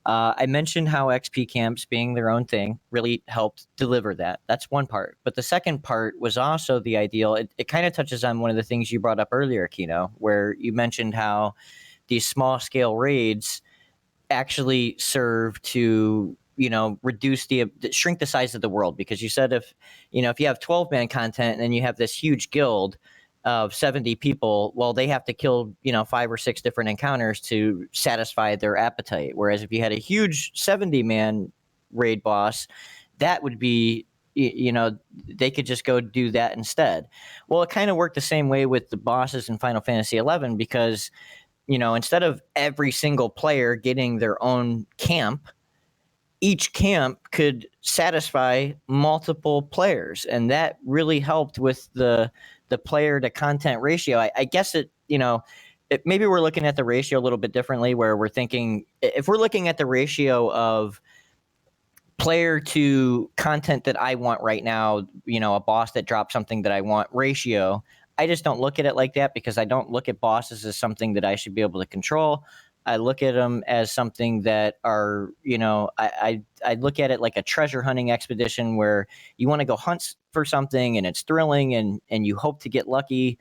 I mentioned how XP camps being their own thing really helped deliver that. That's one part. But the second part was also the ideal. It kind of touches on one of the things you brought up earlier, Kino, where you mentioned how these small scale raids actually serve to shrink the size of the world, because you said if you have 12-man content and then you have this huge guild of 70 people, well, they have to kill 5 or 6 different encounters to satisfy their appetite, whereas if you had a huge 70-man raid boss, that would be they could just go do that instead. Well, it kind of worked the same way with the bosses in Final Fantasy 11, because instead of every single player getting their own camp, each camp could satisfy multiple players, and that really helped with the player to content ratio. I guess maybe we're looking at the ratio a little bit differently, where we're thinking, if we're looking at the ratio of player to content that I want right now, a boss that drops something that I want ratio, I just don't look at it like that, because I don't look at bosses as something that I should be able to control. I look at them as something that are, I look at it like a treasure hunting expedition where you want to go hunt for something and it's thrilling and you hope to get lucky,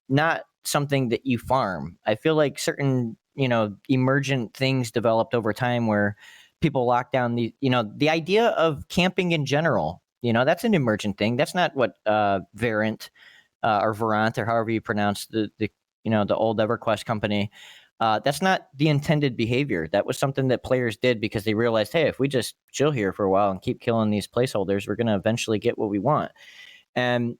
not something that you farm. I feel like certain, emergent things developed over time where people lock down the idea of camping in general. That's an emergent thing. That's not what Verant or Verant, or however you pronounce the old EverQuest company. That's not the intended behavior. That was something that players did because they realized, hey, if we just chill here for a while and keep killing these placeholders, we're going to eventually get what we want. And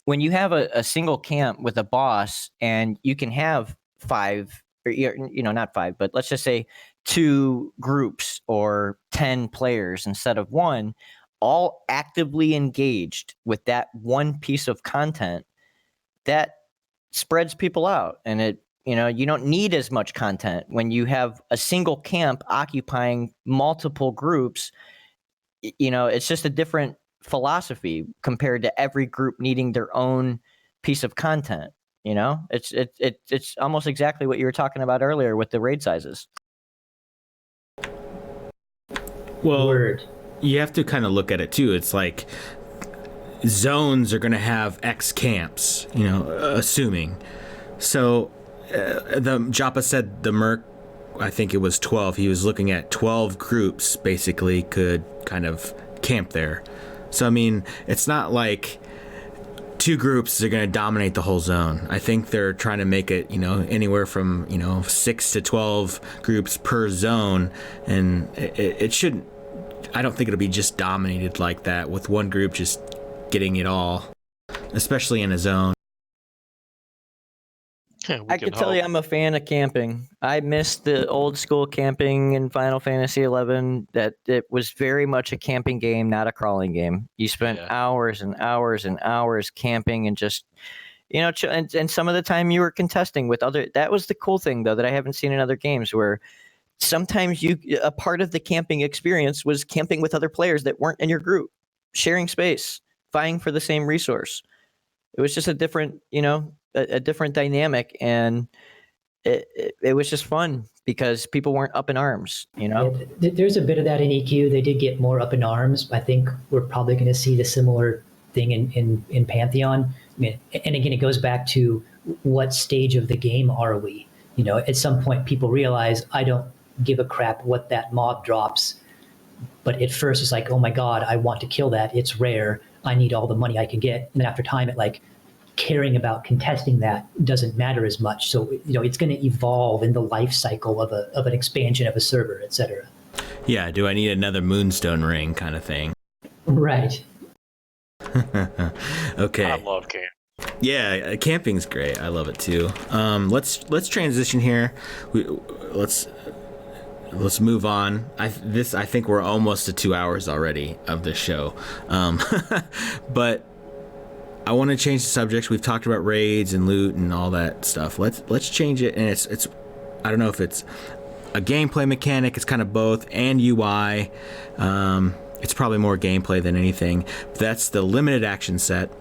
when you have a single camp with a boss and you can have 5, or, not 5, but let's just say 2 groups or 10 players instead of 1, all actively engaged with that one piece of content, that spreads people out. And you don't need as much content when you have a single camp occupying multiple groups. It's just a different philosophy compared to every group needing their own piece of content. It's almost exactly what you were talking about earlier with the raid sizes. Well, Word. you have to kind of look at it too. It's like zones are going to have X camps, assuming. So the Joppa said the Merc, I think it was 12. He was looking at 12 groups basically could kind of camp there. So, I mean, it's not like 2 groups are going to dominate the whole zone. I think they're trying to make it, anywhere from, 6 to 12 groups per zone. And it shouldn't, I don't think it'll be just dominated like that with one group just getting it all, especially in a zone. Yeah, I can tell you I'm a fan of camping. I miss the old school camping in Final Fantasy XI. That it was very much a camping game, not a crawling game. You spent hours and hours and hours camping and just, and some of the time you were contesting with other. That was the cool thing, though, that I haven't seen in other games, where sometimes a part of the camping experience was camping with other players that weren't in your group, sharing space, vying for the same resource. It was just a different, a different dynamic, and it was just fun because people weren't up in arms. Yeah, there's a bit of that in EQ. They did get more up in arms. I think we're probably going to see the similar thing in Pantheon. I mean, and again, it goes back to what stage of the game are we? At some point, people realize I don't give a crap what that mob drops. But at first, it's like, oh my god, I want to kill that. It's rare. I need all the money I can get. And then after time, caring about contesting that doesn't matter as much. So, it's going to evolve in the life cycle of an expansion of a server, etc. Yeah, do I need another Moonstone ring kind of thing? Right. Okay. I love camp. Yeah, camping's great. I love it too. Let's transition here. Let's move on. I think we're almost to 2 hours already of this show. But I want to change the subject. We've talked about raids and loot and all that stuff. Let's change it. And it's I don't know if it's a gameplay mechanic. It's kind of both, and UI. It's probably more gameplay than anything. That's the limited action set.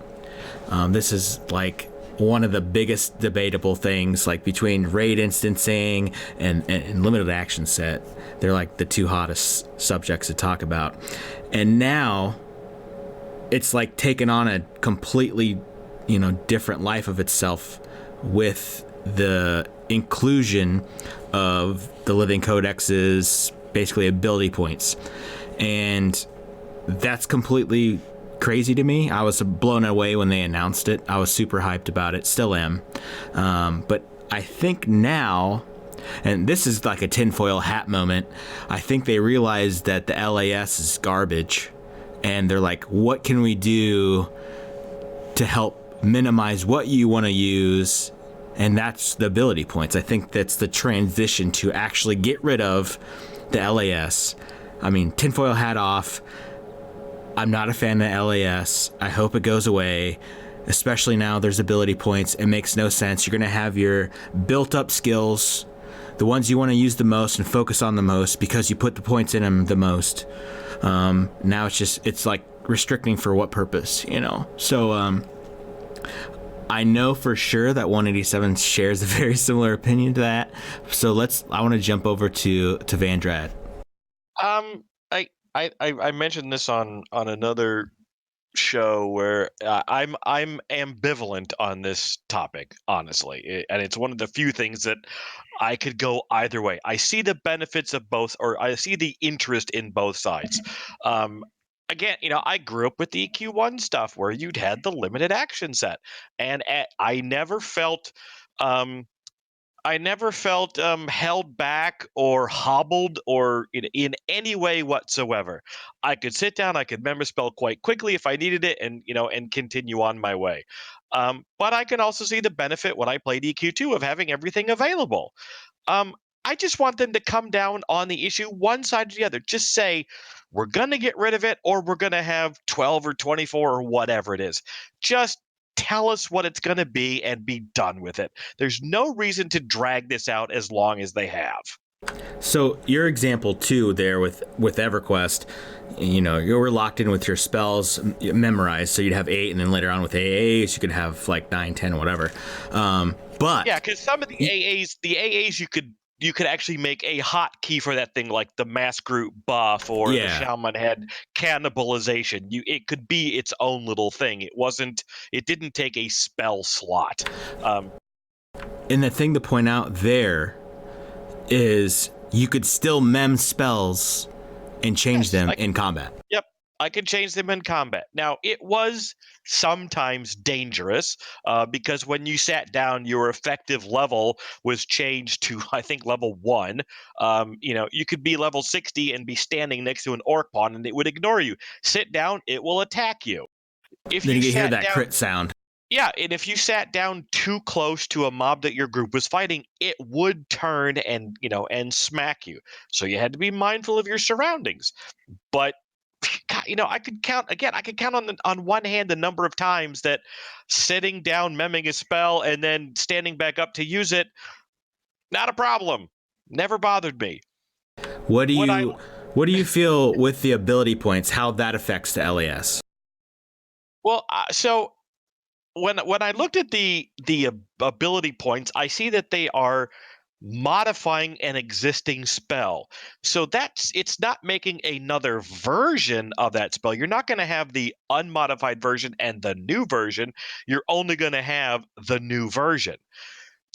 This is like one of the biggest debatable things, like between raid instancing and limited action set. They're like the 2 hottest subjects to talk about. And now it's like taken on a completely, different life of itself with the inclusion of the living codex's basically ability points. And that's completely crazy to me. I was blown away when they announced it. I was super hyped about it, still am. But I think now, and this is like a tinfoil hat moment, I think they realized that the LAS is garbage, and they're like, what can we do to help minimize what you want to use? And that's the ability points. I think that's the transition to actually get rid of the LAS. I mean, tinfoil hat off. I'm not a fan of LAS. I hope it goes away, especially now there's ability points. It makes no sense. You're going to have your built up skills, the ones you want to use the most and focus on the most because you put the points in them the most. Now it's like restricting for what purpose, So I know for sure that 187 shares a very similar opinion to that. So I want to jump over to Vandrad. I mentioned this on another show where I'm ambivalent on this topic, honestly, and it's one of the few things that I could go either way. I see the benefits of both, or I see the interest in both sides. Again, I grew up with the EQ1 stuff where you'd had the limited action set, and I never felt I never felt held back or hobbled or in any way whatsoever. I could sit down, I could member spell quite quickly if I needed it, and continue on my way. But I can also see the benefit when I played EQ2 of having everything available. Um, I just want them to come down on the issue one side or the other. Just say, we're going to get rid of it, or we're going to have 12 or 24 or whatever it is. Just tell us what it's going to be and be done with it. There's no reason to drag this out as long as they have. So your example too there with EverQuest, you were locked in with your spells memorized, so you'd have 8, and then later on with AAs you could have like 9, 10, whatever. But yeah, because some of the AAs you could actually make a hotkey for that thing, like the mass group buff or the shaman head cannibalization. It could be its own little thing. It didn't take a spell slot. And the thing to point out there is you could still mem spells and change them in combat. Yep, I could change them in combat. Now, it was sometimes dangerous because when you sat down, your effective level was changed to, I think, level 1. You could be level 60 and be standing next to an orc pawn, and it would ignore you. Sit down, it will attack you. Then you hear that crit sound. Yeah, and if you sat down too close to a mob that your group was fighting, it would turn and smack you. So you had to be mindful of your surroundings. But I could count on one hand the number of times that sitting down, memming a spell, and then standing back up to use it, not a problem. Never bothered me. What do you feel with the ability points? How that affects the LAS? Well, so when I looked at the ability points, I see that they are modifying an existing spell. So it's not making another version of that spell. You're not going to have the unmodified version and the new version. You're only going to have the new version.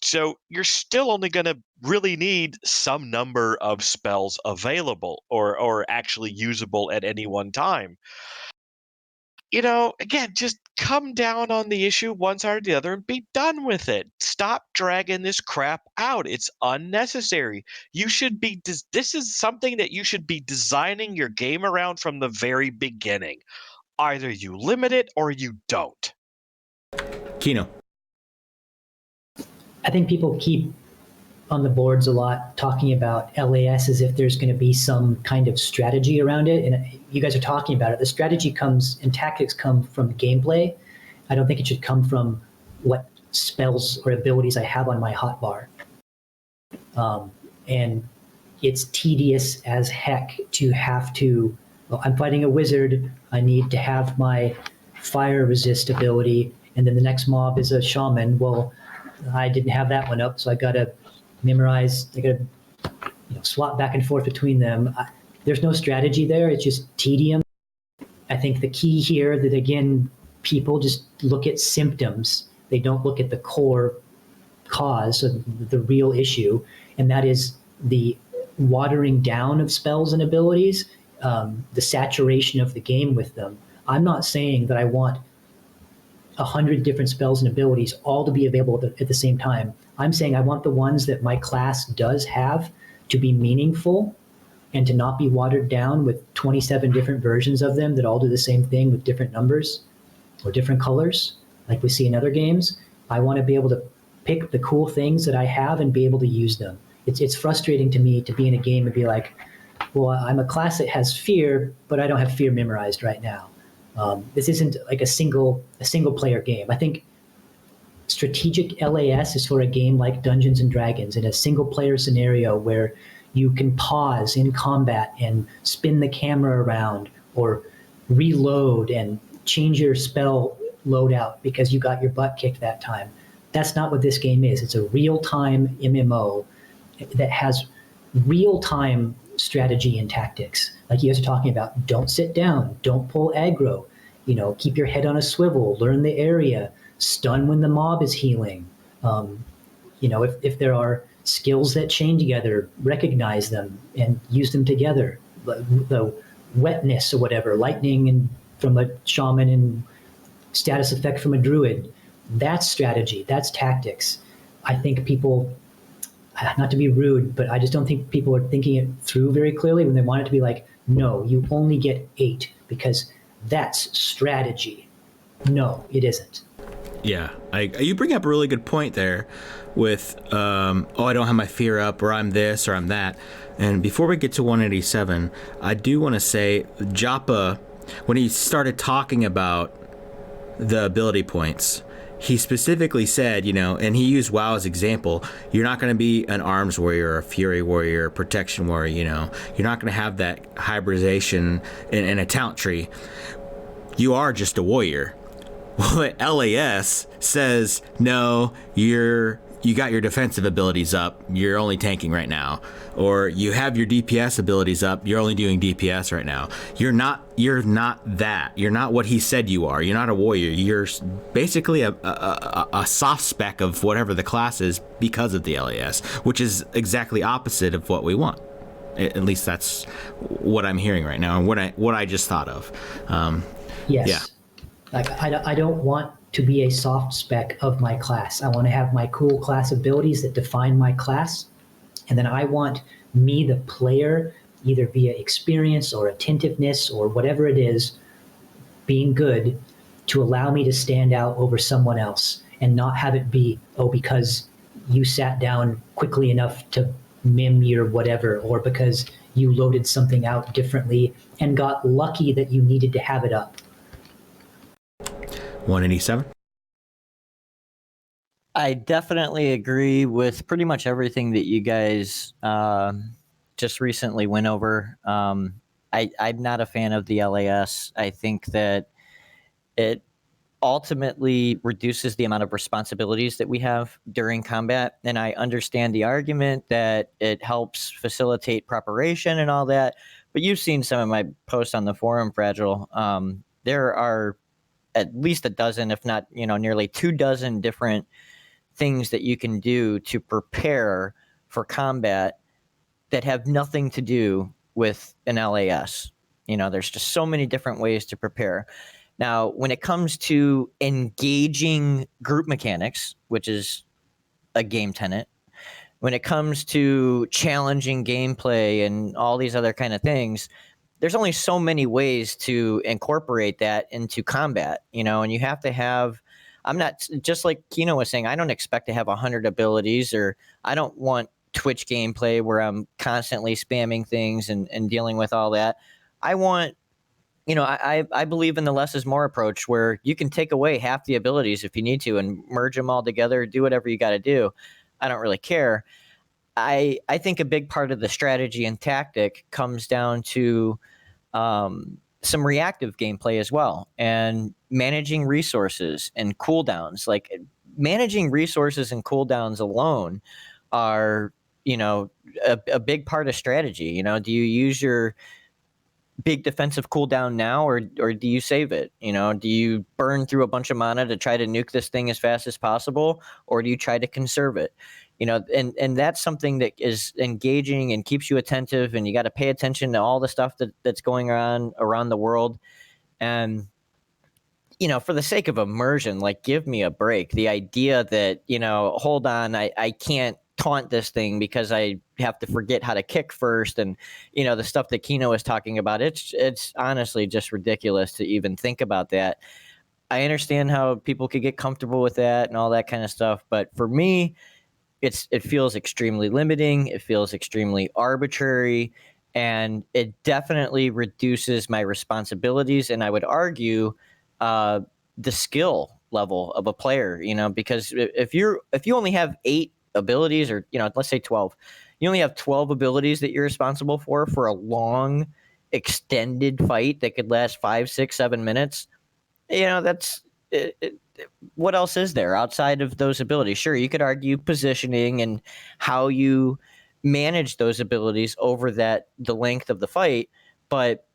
So you're still only going to really need some number of spells available or actually usable at any one time. Again, just come down on the issue one side or the other and be done with it. Stop dragging this crap out. It's unnecessary. This is something that you should be designing your game around from the very beginning. Either you limit it or you don't. Kino. I think people keep on the boards a lot talking about LAS as if there's going to be some kind of strategy around it. And you guys are talking about it. The strategy comes and tactics come from gameplay. I don't think it should come from what spells or abilities I have on my hotbar. And it's tedious as heck to have to, I'm fighting a wizard. I need to have my fire resist ability. And then the next mob is a shaman. Well, I didn't have that one up, so I got to memorize. I got to swap back and forth between them. There's no strategy there. It's just tedium. I think the key here that, again, people just look at symptoms. They don't look at the core cause of the real issue, and that is the watering down of spells and abilities, the saturation of the game with them. I'm not saying that I want 100 different spells and abilities all to be available at the same time. I'm saying I want the ones that my class does have to be meaningful and to not be watered down with 27 different versions of them that all do the same thing with different numbers or different colors, like we see in other games. I want to be able to pick the cool things that I have and be able to use them. It's frustrating to me to be in a game and be like, well, I'm a class that has fear, but I don't have fear memorized right now. This isn't like a single player game. I think strategic LAS is for a game like Dungeons and Dragons in a single player scenario where you can pause in combat and spin the camera around or reload and change your spell loadout because you got your butt kicked that time. That's not what this game is. It's a real-time MMO that has real-time strategy and tactics. Like you guys are talking about, don't sit down, don't pull aggro, keep your head on a swivel, learn the area, stun when the mob is healing. If there are skills that chain together, recognize them and use them together. The wetness or whatever, lightning and from a shaman and status effect from a druid, that's strategy, that's tactics. I think people not to be rude, but I just don't think people are thinking it through very clearly when they want it to be like, no, you only get 8 because that's strategy. No, it isn't. Yeah, you bring up a really good point there with, I don't have my fear up, or I'm this, or I'm that. And before we get to 187, I do want to say, Joppa, when he started talking about the ability points, he specifically said, and he used WoW as example, you're not going to be an arms warrior, a fury warrior, a protection warrior, you're not going to have that hybridization in a talent tree. You are just a warrior. Well, LAS says, no, you got your defensive abilities up, you're only tanking right now. Or you have your DPS abilities up, you're only doing DPS right now. You're not that. You're not what he said you are. You're not a warrior. You're basically a soft spec of whatever the class is because of the LAS, which is exactly opposite of what we want. At least that's what I'm hearing right now, and what I just thought of. Yes. Yeah. Like, I don't want to be a soft spec of my class. I want to have my cool class abilities that define my class. And then I want me, the player, either via experience or attentiveness or whatever it is, being good, to allow me to stand out over someone else and not have it be, because you sat down quickly enough to mim your whatever, or because you loaded something out differently and got lucky that you needed to have it up. 187. I definitely agree with pretty much everything that you guys just recently went over. I'm not a fan of the LAS. I think that it ultimately reduces the amount of responsibilities that we have during combat. And I understand the argument that it helps facilitate preparation and all that. But you've seen some of my posts on the forum, Fragile. There are at least a dozen, if not, nearly 24 different things that you can do to prepare for combat that have nothing to do with an LAS. There's just so many different ways to prepare. Now, when it comes to engaging group mechanics, which is a game tenet, when it comes to challenging gameplay and all these other kind of things, there's only so many ways to incorporate that into combat, and you have to have, I'm not, just like Kino was saying, I don't expect to have 100 abilities, or I don't want Twitch gameplay where I'm constantly spamming things and dealing with all that. I want, I believe in the less is more approach, where you can take away half the abilities if you need to and merge them all together, do whatever you got to do. I don't really care. I think a big part of the strategy and tactic comes down to some reactive gameplay as well, and managing resources and cooldowns. Like, managing resources and cooldowns alone are, a big part of strategy. Do you use your big defensive cooldown now, or do you save it? Do you burn through a bunch of mana to try to nuke this thing as fast as possible, or do you try to conserve it? And that's something that is engaging and keeps you attentive, and you got to pay attention to all the stuff that's going on around the world. And, for the sake of immersion, like, give me a break. The idea that, hold on, I can't taunt this thing because I have to forget how to kick first. And, the stuff that Kino is talking about, it's honestly just ridiculous to even think about that. I understand how people could get comfortable with that and all that kind of stuff. But for me, it feels extremely limiting. It feels extremely arbitrary, and it definitely reduces my responsibilities. And I would argue the skill level of a player, because if you only have 8 abilities, or, let's say 12, you only have 12 abilities that you're responsible for a long extended fight that could last 5, 6, 7 minutes. That's what else is there outside of those abilities? Sure, you could argue positioning and how you manage those abilities over the length of the fight. But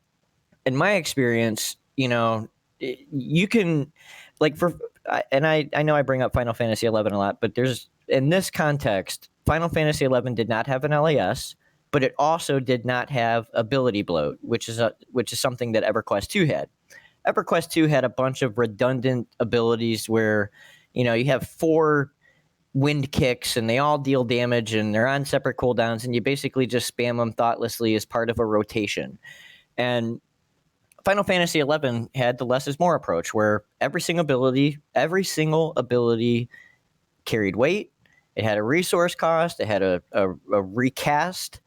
in my experience, you can, like, and I know I bring up Final Fantasy XI a lot, but in this context, Final Fantasy XI did not have an LAS, but it also did not have ability bloat, which is something that EverQuest 2 had. EverQuest 2 had a bunch of redundant abilities where, you have 4 wind kicks, and they all deal damage, and they're on separate cooldowns, and you basically just spam them thoughtlessly as part of a rotation. And Final Fantasy XI had the less is more approach, where every single ability carried weight. It had a resource cost. It had a recast,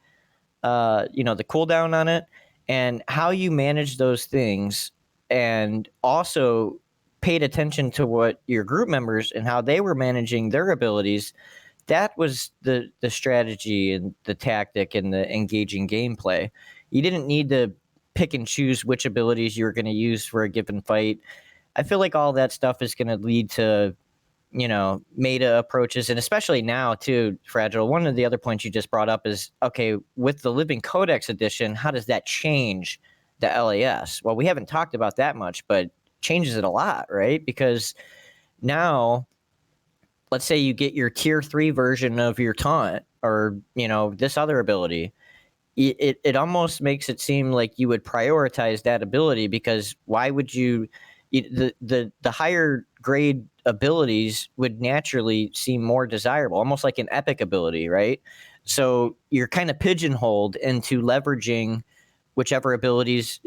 the cooldown on it, and how you manage those things, and also paid attention to what your group members and how they were managing their abilities. That was the strategy and the tactic and the engaging gameplay. You didn't need to pick and choose which abilities you were going to use for a given fight. I feel like all that stuff is going to lead to, meta approaches, and especially now too, Fragile. One of the other points you just brought up is, okay, with the Living Codex edition, how does that change the LAS? Well, we haven't talked about that much, but changes it a lot, right? Because now, let's say you get your tier 3 version of your taunt, or this other ability. It almost makes it seem like you would prioritize that ability, because why would you? The higher grade abilities would naturally seem more desirable, almost like an epic ability, right? So you're kind of pigeonholed into leveraging whichever abilities.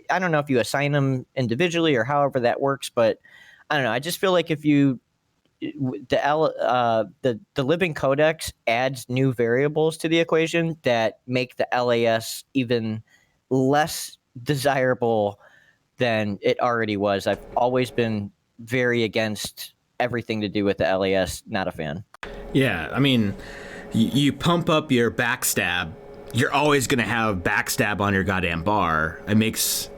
I don't know if you assign them individually or however that works, but I don't know. I just feel like if the Living Codex adds new variables to the equation that make the LAS even less desirable than it already was. I've always been very against everything to do with the LAS. Not a fan. Yeah, I mean, you pump up your backstab, you're always going to have backstab on your goddamn bar. It makes,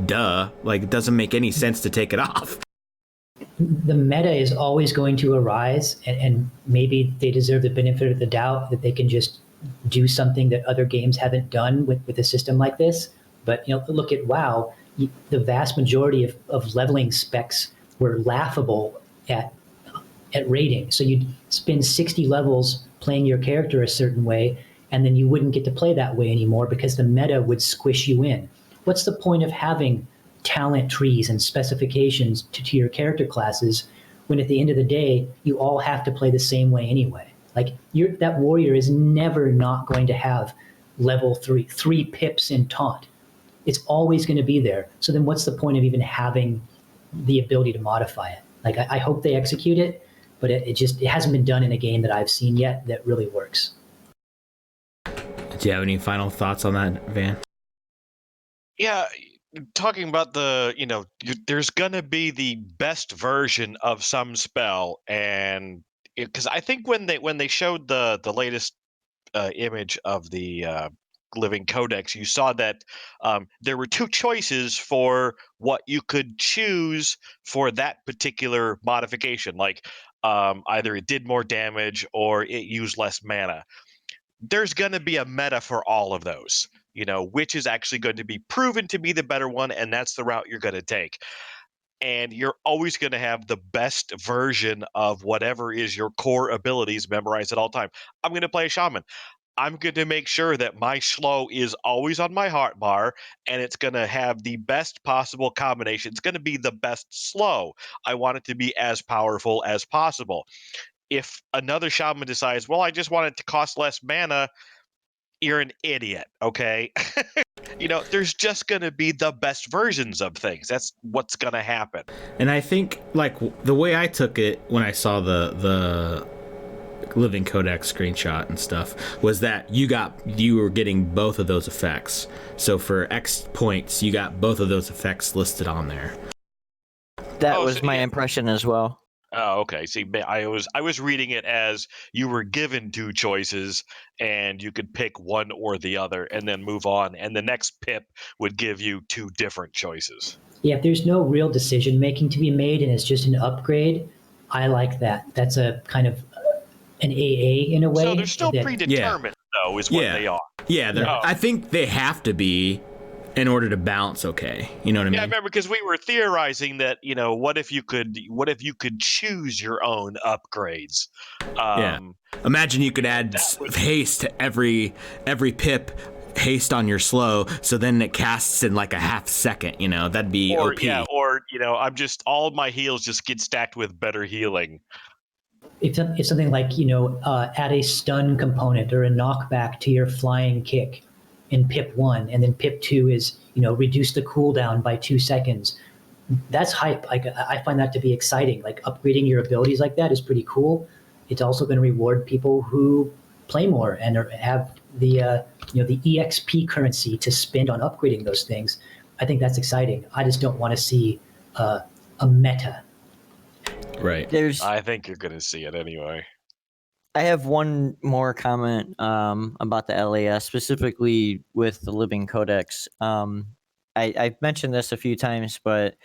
duh. It doesn't make any sense to take it off. The meta is always going to arise, and maybe they deserve the benefit of the doubt that they can just do something that other games haven't done with a system like this. But look at WoW. The vast majority of leveling specs were laughable at raiding. So you'd spend 60 levels playing your character a certain way, and then you wouldn't get to play that way anymore because the meta would squish you in. What's the point of having talent trees and specifications to your character classes when at the end of the day, you all have to play the same way anyway? That warrior is never not going to have level 3 pips in taunt. It's always going to be there. So then what's the point of even having the ability to modify it? I hope they execute it, but it hasn't been done in a game that I've seen yet that really works. Do you have any final thoughts on that, Van? Yeah, talking about there's gonna be the best version of some spell, and because I think when they showed the latest image of the Living Codex, you saw that there were 2 choices for what you could choose for that particular modification. Either it did more damage or it used less mana. There's going to be a meta for all of those, which is actually going to be proven to be the better one, and that's the route you're going to take. And you're always going to have the best version of whatever is your core abilities memorized at all time. I'm going to play a shaman. I'm going to make sure that my slow is always on my heart bar, and it's going to have the best possible combination. It's going to be the best slow. I want it to be as powerful as possible. If another shaman decides, well, I just want it to cost less mana, you're an idiot, okay? There's just going to be the best versions of things. That's what's going to happen. And I think, the way I took it when I saw the Living Codex screenshot and stuff was that you were getting both of those effects. So for X points, you got both of those effects listed on there. That was my impression as well. Oh, okay. See, I was reading it as you were given 2 choices and you could pick one or the other and then move on, and the next pip would give you 2 different choices. Yeah, if there's no real decision making to be made and it's just an upgrade, I like that. That's a kind of an AA in a way. So they're still predetermined, though, is what they are. Yeah, I think they have to be in order to balance okay. You know what I mean? Yeah, I remember because we were theorizing that, what if you could choose your own upgrades? Imagine you could add haste to every pip, haste on your slow, so then it casts in a half second, that'd be OP. Yeah, or I'm just, all my heals just get stacked with better healing. If something like, add a stun component or a knockback to your flying kick in pip 1, and then pip 2 is, reduce the cooldown by 2 seconds. That's hype. Like, I find that to be exciting. Like, upgrading your abilities like that is pretty cool. It's also going to reward people who play more and have the EXP currency to spend on upgrading those things. I think that's exciting. I just don't want to see a meta. Right. I think you're going to see it anyway. I have one more comment about the LAS, specifically with the Living Codex. I've mentioned this a few times, but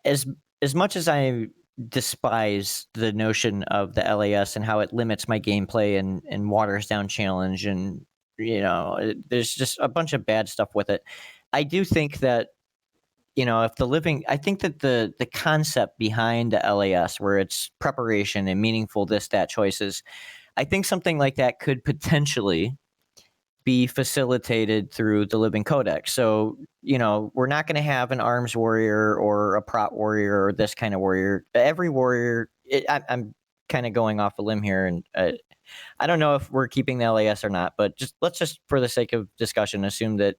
as much as I despise the notion of the LAS and how it limits my gameplay and waters down challenge, and there's just a bunch of bad stuff with it, I do think that I think that the concept behind the LAS, where it's preparation and meaningful this, that choices, I think something like that could potentially be facilitated through the Living Codex. So, we're not going to have an arms warrior or a prot warrior or this kind of warrior. Every warrior, I'm kind of going off a limb here, and I don't know if we're keeping the LAS or not, but let's just, for the sake of discussion, assume that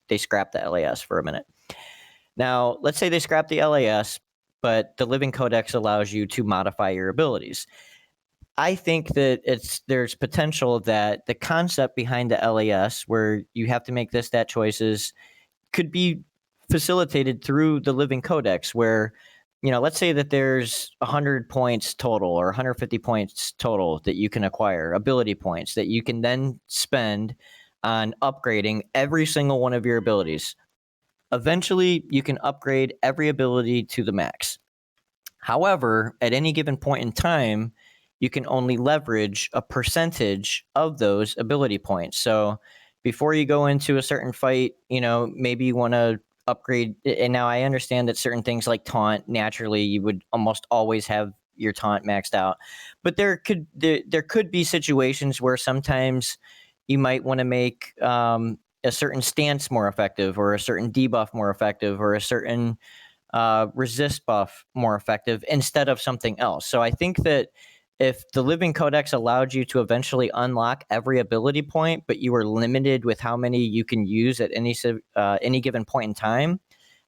they scrap the LAS for a minute. Now, let's say they scrap the LAS, but the Living Codex allows you to modify your abilities. I think that there's potential that the concept behind the LAS, where you have to make this, that choices, could be facilitated through the Living Codex, where, let's say that there's 100 points total or 150 points total that you can acquire, ability points that you can then spend on upgrading every single one of your abilities. Eventually, you can upgrade every ability to the max. However, at any given point in time, you can only leverage a percentage of those ability points. So before you go into a certain fight, maybe you want to upgrade. And now I understand that certain things like taunt, naturally, you would almost always have your taunt maxed out. But there could be situations where sometimes you might want to make a certain stance more effective, or a certain debuff more effective, or a certain resist buff more effective instead of something else. So I think that if the Living Codex allowed you to eventually unlock every ability point, but you were limited with how many you can use at any given point in time,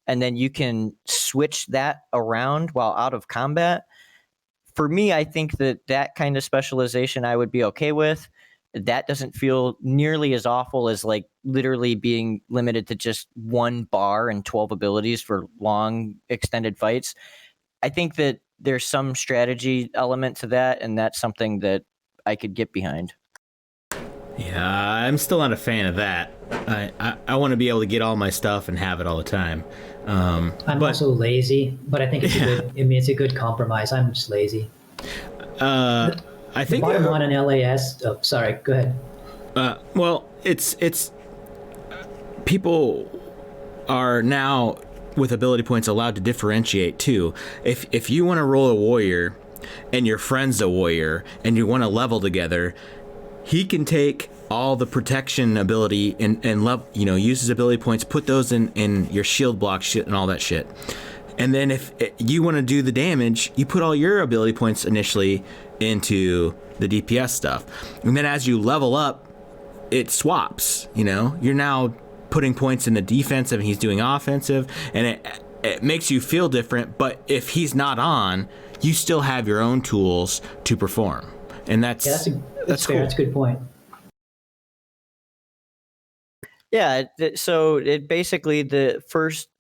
and then you can switch that around while out of combat, for me, I think that kind of specialization I would be okay with. That doesn't feel nearly as awful as like literally being limited to just one bar and 12 abilities for long extended fights. I think that there's some strategy element to that, and that's something that I could get behind. Yeah, I'm still not a fan of that. I want to be able to get all my stuff and have it all the time. I'm also lazy, but I think it's a good compromise. I'm just lazy. I think the bottom line on LAS. Oh, sorry. Go ahead. Well, it's people are now with ability points allowed to differentiate too. If you want to roll a warrior and your friend's a warrior and you want to level together, he can take all the protection ability and use his ability points, put those in your shield block shit and all that shit. And then if you want to do the damage, you put all your ability points initially into the DPS stuff. And then as you level up, it swaps, You're now putting points in the defensive and he's doing offensive, and it makes you feel different, but if he's not on, you still have your own tools to perform. And that's fair. Cool. That's a good point. Yeah, so it basically the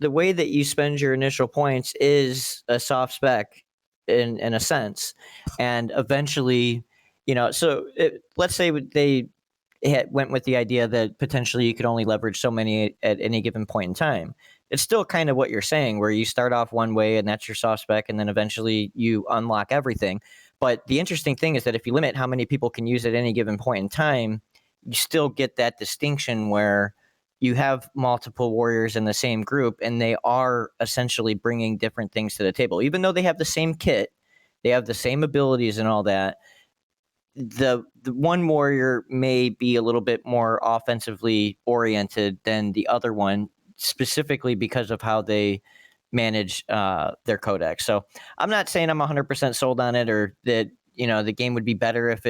way that you spend your initial points is a soft spec in a sense, and eventually, let's say they went with the idea that potentially you could only leverage so many at any given point in time. It's still kind of what you're saying, where you start off one way and that's your soft spec, and then eventually you unlock everything. But the interesting thing is that if you limit how many people can use at any given point in time, you still get that distinction where you have multiple warriors in the same group, and they are essentially bringing different things to the table. Even though they have the same kit, they have the same abilities and all that, the one warrior may be a little bit more offensively oriented than the other one, specifically because of how they manage their codex. So I'm not saying I'm 100% sold on it, or that the game would be better if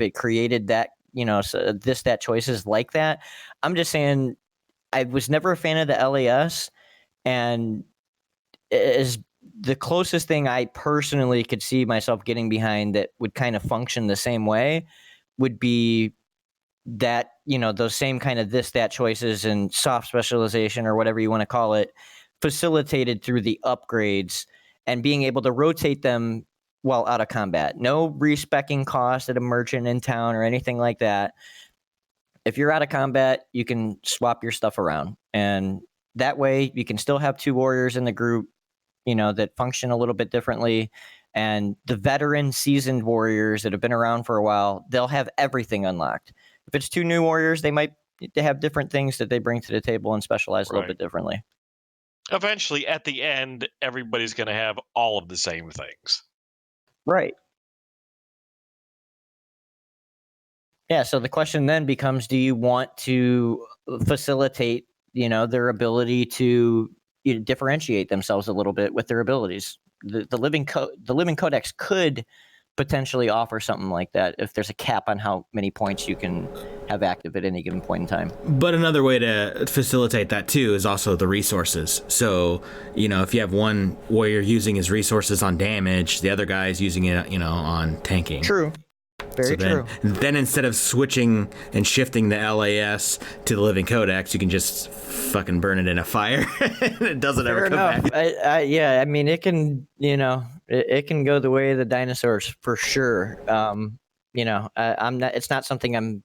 it created that, that choices like that. I'm just saying I was never a fan of the LAS, and is the closest thing I personally could see myself getting behind that would kind of function the same way would be that, those same kind of that choices and soft specialization or whatever you want to call it, facilitated through the upgrades and being able to rotate them while out of combat. No respecking cost at a merchant in town or anything like that. If you're out of combat, you can swap your stuff around. And that way you can still have 2 warriors in the group, that function a little bit differently. And the veteran seasoned warriors that have been around for a while, they'll have everything unlocked. If it's 2 new warriors, they might have different things that they bring to the table and specialize a little bit differently. Eventually, at the end, everybody's going to have all of the same things. Right. Yeah, so the question then becomes, do you want to facilitate, their ability to differentiate themselves a little bit with their abilities? The living codex could potentially offer something like that if there's a cap on how many points you can have active at any given point in time. But another way to facilitate that too is also the resources. So, if you have one warrior using his resources on damage, the other guy is using it, on tanking. True. Very true. Then instead of switching and shifting the LAS to the living codex, you can just fucking burn it in a fire. It doesn't Fair ever come enough. back. Yeah, I mean, it can, it can go the way of the dinosaurs for sure. I'm not. It's not something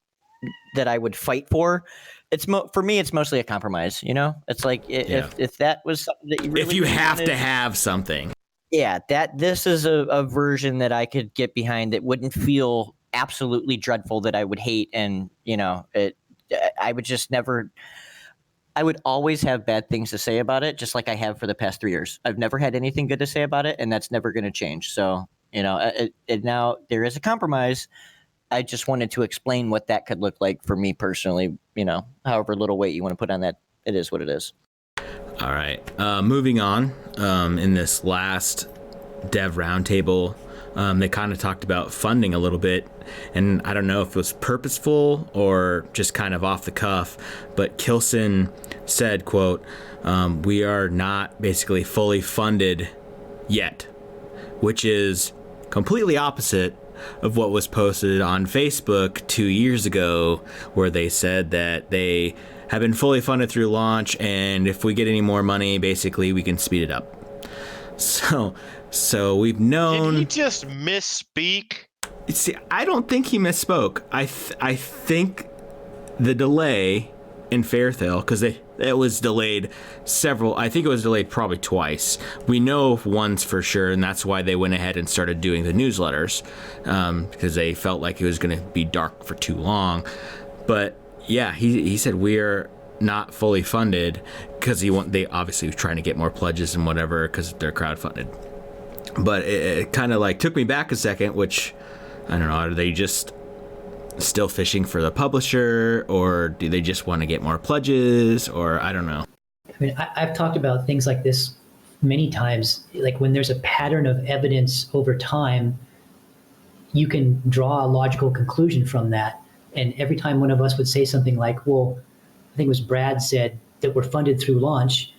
that I would fight for. It's for me. It's mostly a compromise. It's like if that was something that you really if you have wanted, to have something. Yeah, this is a version that I could get behind that wouldn't feel absolutely dreadful that I would hate, and I would just never. I would always have bad things to say about it, just like I have for the past 3 years. I've never had anything good to say about it, and that's never going to change. So now there is a compromise. I just wanted to explain what that could look like for me personally. However little weight you want to put on that, it is what it is. All right. Moving on, in this last dev roundtable, they kind of talked about funding a little bit, and I don't know if it was purposeful or just kind of off the cuff, but Kilson said, quote, "We are not basically fully funded yet," which is completely opposite of what was posted on Facebook 2 years ago, where they said that they have been fully funded through launch, and if we get any more money, basically we can speed it up. So we've known. Did he just misspeak? See, I don't think he misspoke. I think the delay in Fairthale, because it was delayed I think it was delayed probably twice. We know once for sure, and that's why they went ahead and started doing the newsletters, because they felt like it was going to be dark for too long. But yeah, he said we're not fully funded because they obviously were trying to get more pledges and whatever because they're crowdfunded. But it kind of like took me back a second, which I don't know, are they just still fishing for the publisher, or do they just want to get more pledges, or I don't know. I mean, I've talked about things like this many times. Like when there's a pattern of evidence over time, you can draw a logical conclusion from that. And every time one of us would say something like, well, I think it was Brad said that we're funded through launch,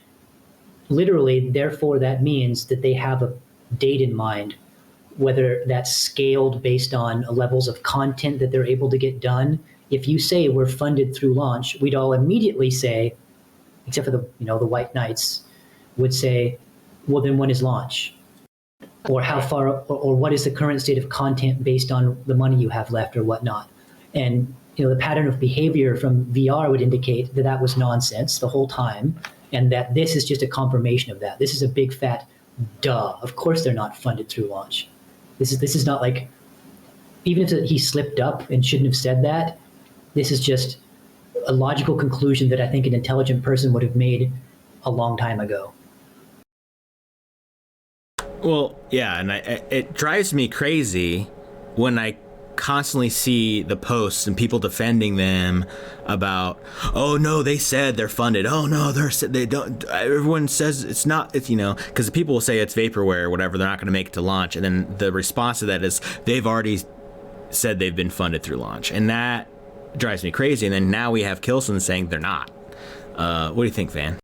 literally, therefore, that means that they have a date in mind, whether that's scaled based on levels of content that they're able to get done. If you say we're funded through launch, we'd all immediately say, except for the White Knights, would say, well, then when is launch? Or how far, or what is the current state of content based on the money you have left or whatnot? And the pattern of behavior from VR would indicate that that was nonsense the whole time, and that this is just a confirmation of that. This is a big fat duh. Of course they're not funded through launch. This is not like, even if he slipped up and shouldn't have said that, this is just a logical conclusion that I think an intelligent person would have made a long time ago. Well, yeah, and it drives me crazy when I constantly see the posts and people defending them about, oh no, they said they're funded. Oh no, they don't. Everyone says it's not. It's, because people will say it's vaporware or whatever. They're not going to make it to launch, and then the response to that is they've already said they've been funded through launch, and that drives me crazy. And then now we have Kilson saying they're not. What do you think, Van?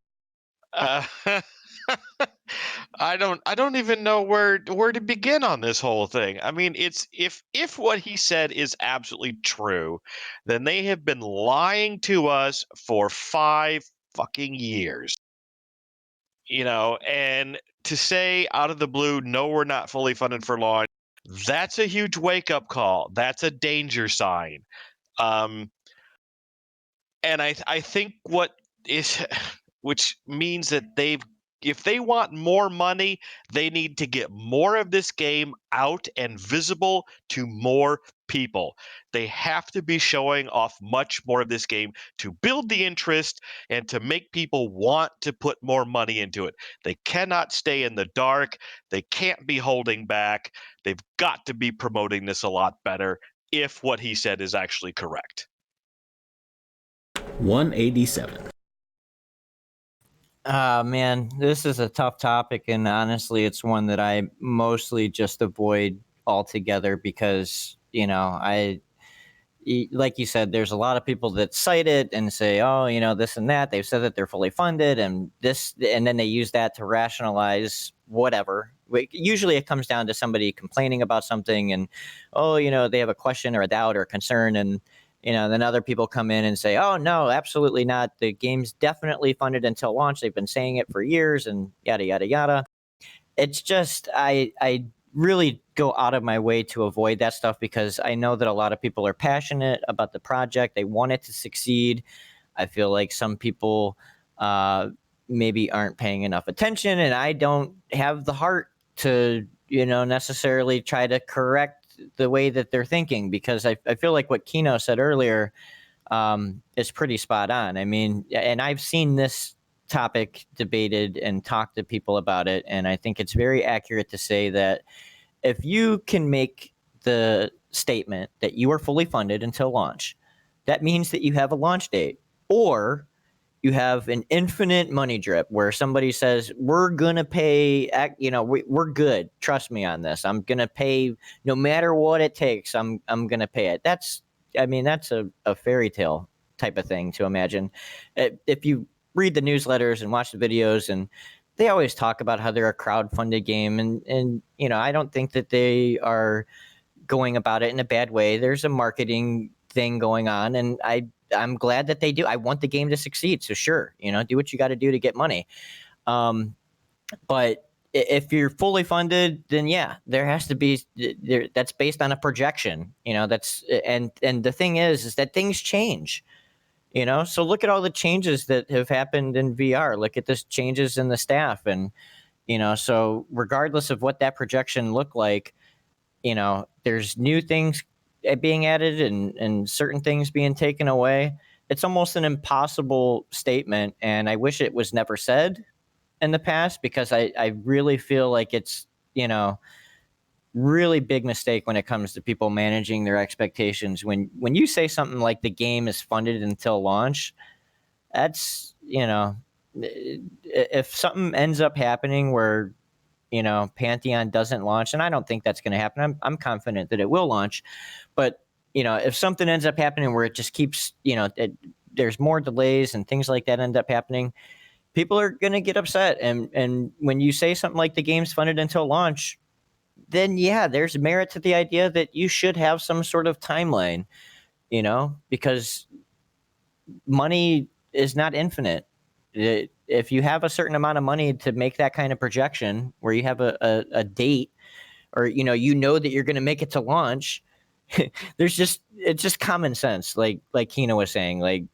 I don't even know where to begin on this whole thing. I mean, it's if what he said is absolutely true, then they have been lying to us for 5 fucking years. And to say out of the blue, no, we're not fully funded for launch, that's a huge wake-up call. That's a danger sign. And I think what is, which means that if they want more money, they need to get more of this game out and visible to more people. They have to be showing off much more of this game to build the interest and to make people want to put more money into it. They cannot stay in the dark. They can't be holding back. They've got to be promoting this a lot better if what he said is actually correct. 187. Man, this is a tough topic, and honestly, it's one that I mostly just avoid altogether because, like you said, there's a lot of people that cite it and say, oh, this and that. They've said that they're fully funded and this, and then they use that to rationalize whatever. Usually it comes down to somebody complaining about something and, oh, they have a question or a doubt or a concern, and then other people come in and say, oh, no, absolutely not. The game's definitely funded until launch. They've been saying it for years and yada, yada, yada. It's just, I really go out of my way to avoid that stuff because I know that a lot of people are passionate about the project. They want it to succeed. I feel like some people maybe aren't paying enough attention, and I don't have the heart to, necessarily try to correct the way that they're thinking, because I feel like what Kino said earlier is pretty spot on. I mean, and I've seen this topic debated and talked to people about it, and I think it's very accurate to say that if you can make the statement that you are fully funded until launch, that means that you have a launch date, or you have an infinite money drip where somebody says, we're going to pay, we're good. Trust me on this. I'm going to pay no matter what it takes. I'm going to pay it. That's a fairy tale type of thing to imagine. If you read the newsletters and watch the videos, and they always talk about how they're a crowdfunded game. And I don't think that they are going about it in a bad way. There's a marketing thing going on, and I'm glad that they do. I want the game to succeed. So sure, do what you got to do to get money. But if you're fully funded, then yeah, there has to be that's based on a projection, that's, and the thing is that things change, so look at all the changes that have happened in VR. Look at the changes in the staff. And, so regardless of what that projection looked like, there's new things being added and certain things being taken away. It's almost an impossible statement. And I wish it was never said in the past, because I really feel like it's, really big mistake when it comes to people managing their expectations. When you say something like the game is funded until launch, that's, if something ends up happening where, Pantheon doesn't launch, and I don't think that's going to happen. I'm confident that it will launch, but if something ends up happening where it just keeps, there's more delays and things like that end up happening, people are going to get upset. And when you say something like the game's funded until launch, then yeah, there's merit to the idea that you should have some sort of timeline, because money is not infinite. If you have a certain amount of money to make that kind of projection where you have a date, or, that you're going to make it to launch, it's just common sense. Like Kino was saying, like,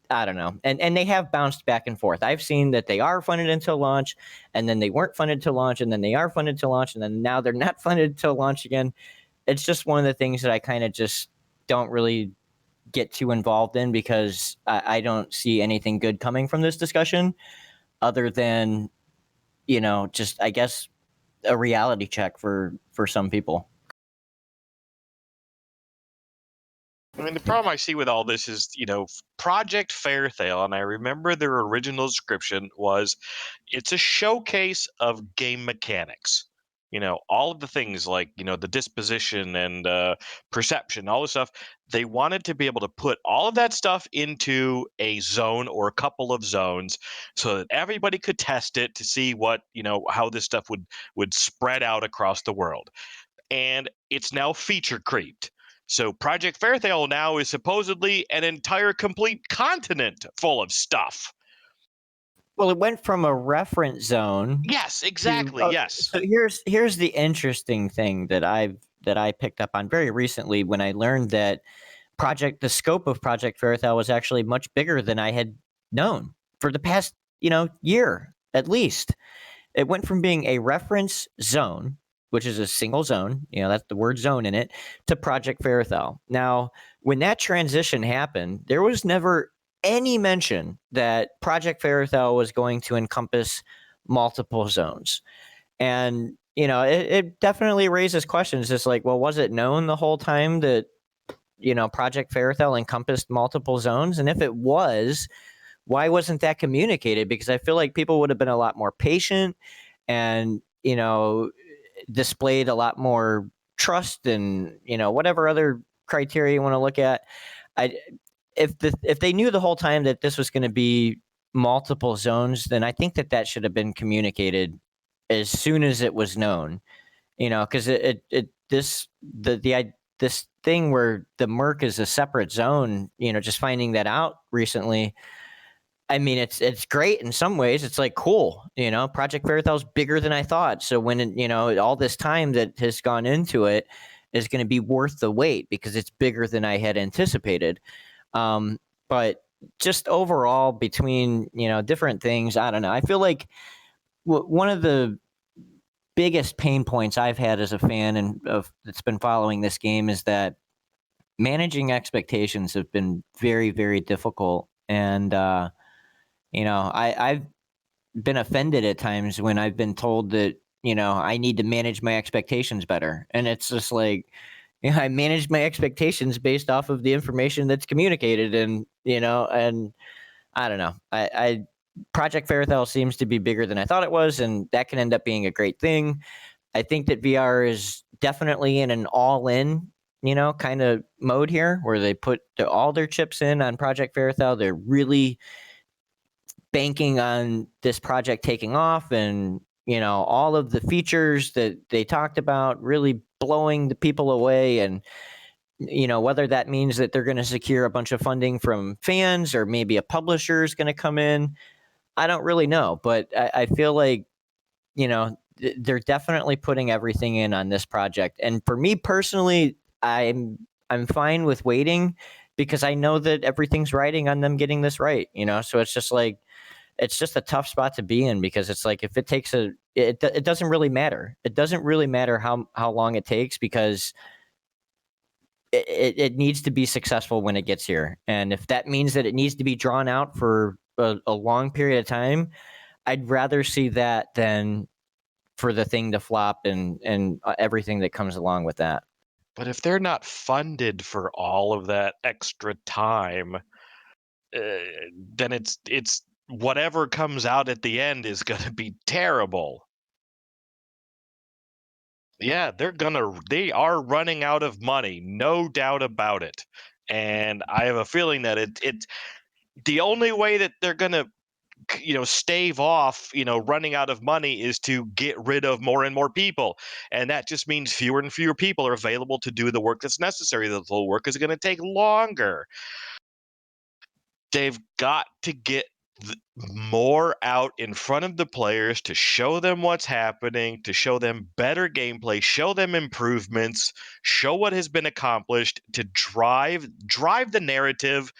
I don't know. And they have bounced back and forth. I've seen that they are funded until launch, and then they weren't funded to launch, and then they are funded to launch, and then now they're not funded to launch again. It's just one of the things that I kind of just don't really get too involved in, because I don't see anything good coming from this discussion other than, just, I guess, a reality check for some people. I mean, the problem I see with all this is, Project Fairthale, and I remember their original description was it's a showcase of game mechanics. All of the things like, the disposition and perception, all this stuff. They wanted to be able to put all of that stuff into a zone or a couple of zones so that everybody could test it to see what, how this stuff would spread out across the world. And it's now feature creeped. So Project Fairthale now is supposedly an entire complete continent full of stuff. Well, it went from a reference zone. Yes, exactly. Yes. So here's the interesting thing that I picked up on very recently when I learned that the scope of Project Fairthale was actually much bigger than I had known for the past, year at least. It went from being a reference zone, which is a single zone, that's the word zone in it, to Project Fairthale. Now, when that transition happened, there was never any mention that Project Fairthale was going to encompass multiple zones. And, it definitely raises questions. It's like, well, was it known the whole time that, Project Fairthale encompassed multiple zones? And if it was, why wasn't that communicated? Because I feel like people would have been a lot more patient and, displayed a lot more trust and, whatever other criteria you want to look at. If they knew the whole time that this was going to be multiple zones, then I think that should have been communicated as soon as it was known, because this thing where the Merc is a separate zone, just finding that out recently. I mean, it's great in some ways. It's like cool, Project Fairthale's bigger than I thought. So when all this time that has gone into it is going to be worth the wait because it's bigger than I had anticipated. But just overall between, different things, I don't know. I feel like one of the biggest pain points I've had as a fan and that's been following this game is that managing expectations have been very, very difficult. And, I've been offended at times when I've been told that, I need to manage my expectations better. And it's just like, I managed my expectations based off of the information that's communicated. And, and I don't know. Project Fairthale seems to be bigger than I thought it was, and that can end up being a great thing. I think that VR is definitely in an all-in, kind of mode here, where they put all their chips in on Project Fairthale. They're really banking on this project taking off, and all of the features that they talked about really blowing the people away. And whether that means that they're going to secure a bunch of funding from fans or maybe a publisher is going to come in, I don't really know, but I feel like, they're definitely putting everything in on this project. And for me personally, I'm fine with waiting because I know that everything's riding on them getting this right, so it's just like, it's just a tough spot to be in because it's like, if it takes it doesn't really matter. It doesn't really matter how long it takes because it needs to be successful when it gets here. And if that means that it needs to be drawn out for a long period of time, I'd rather see that than for the thing to flop and everything that comes along with that. But if they're not funded for all of that extra time, then it's whatever comes out at the end is going to be terrible. Yeah, they are running out of money, no doubt about it. And I have a feeling that it's the only way that they're going to stave off running out of money is to get rid of more and more people, and that just means fewer and fewer people are available to do the work that's necessary. The whole work is going to take longer. They've got to get more out in front of the players to show them what's happening, to show them better gameplay, show them improvements, show what has been accomplished, to drive the narrative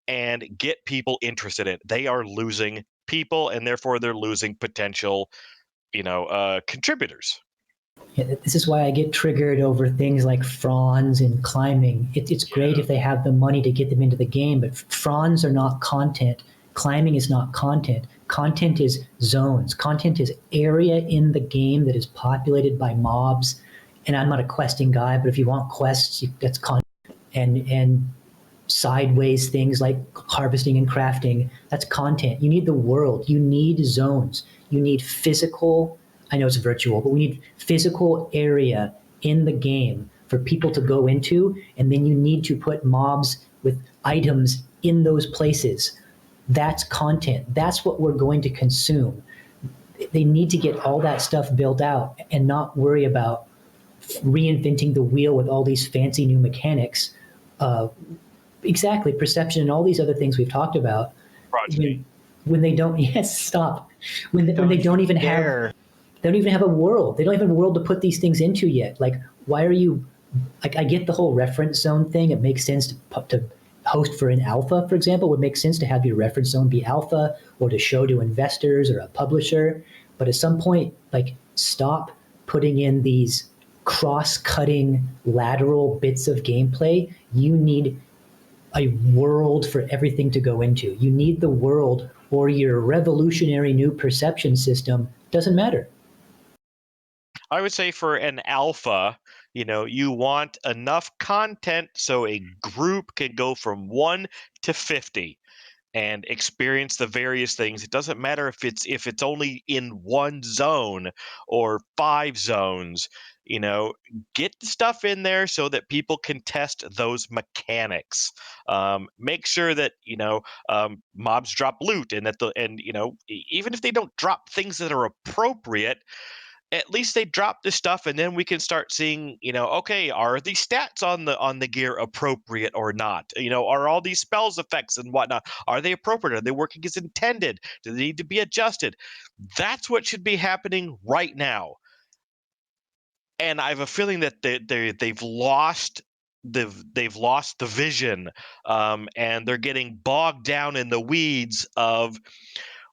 and get people interested in it. They are losing people, and therefore they're losing potential, contributors. Yeah, this is why I get triggered over things like fronds and climbing. It's great if they have the money to get them into the game, but fronds are not content. Climbing is not content. Content is zones. Content is area in the game that is populated by mobs. And I'm not a questing guy, but if you want quests, that's content. And sideways things like harvesting and crafting. That's content. You need the world. You need zones. You need physical, I know it's virtual, but we need physical area in the game for people to go into. And then you need to put mobs with items in those places. That's content. That's what we're going to consume. They need to get all that stuff built out and not worry about reinventing the wheel with all these fancy new mechanics. Exactly, perception and all these other things we've talked about. When they don't, yes, stop. When they don't even have a world. They don't even have a world to put these things into yet. Like, why are you? Like, I get the whole reference zone thing. It makes sense to host for an alpha, for example. It would make sense to have your reference zone be alpha or to show to investors or a publisher. But at some point, like, stop putting in these cross-cutting lateral bits of gameplay. You need a world for everything to go into. You need the world, or your revolutionary new perception system doesn't matter. I would say for an alpha, you want enough content so a group can go from 1 to 50 and experience the various things. It doesn't matter if it's only in one zone or 5 zones. Get the stuff in there so that people can test those mechanics. Make sure that mobs drop loot, and even if they don't drop things that are appropriate, at least they drop this stuff, and then we can start seeing, okay, are the stats on the gear appropriate or not? Are all these spells effects and whatnot, are they appropriate? Are they working as intended? Do they need to be adjusted? That's what should be happening right now. And I have a feeling that they've lost the vision, and they're getting bogged down in the weeds of,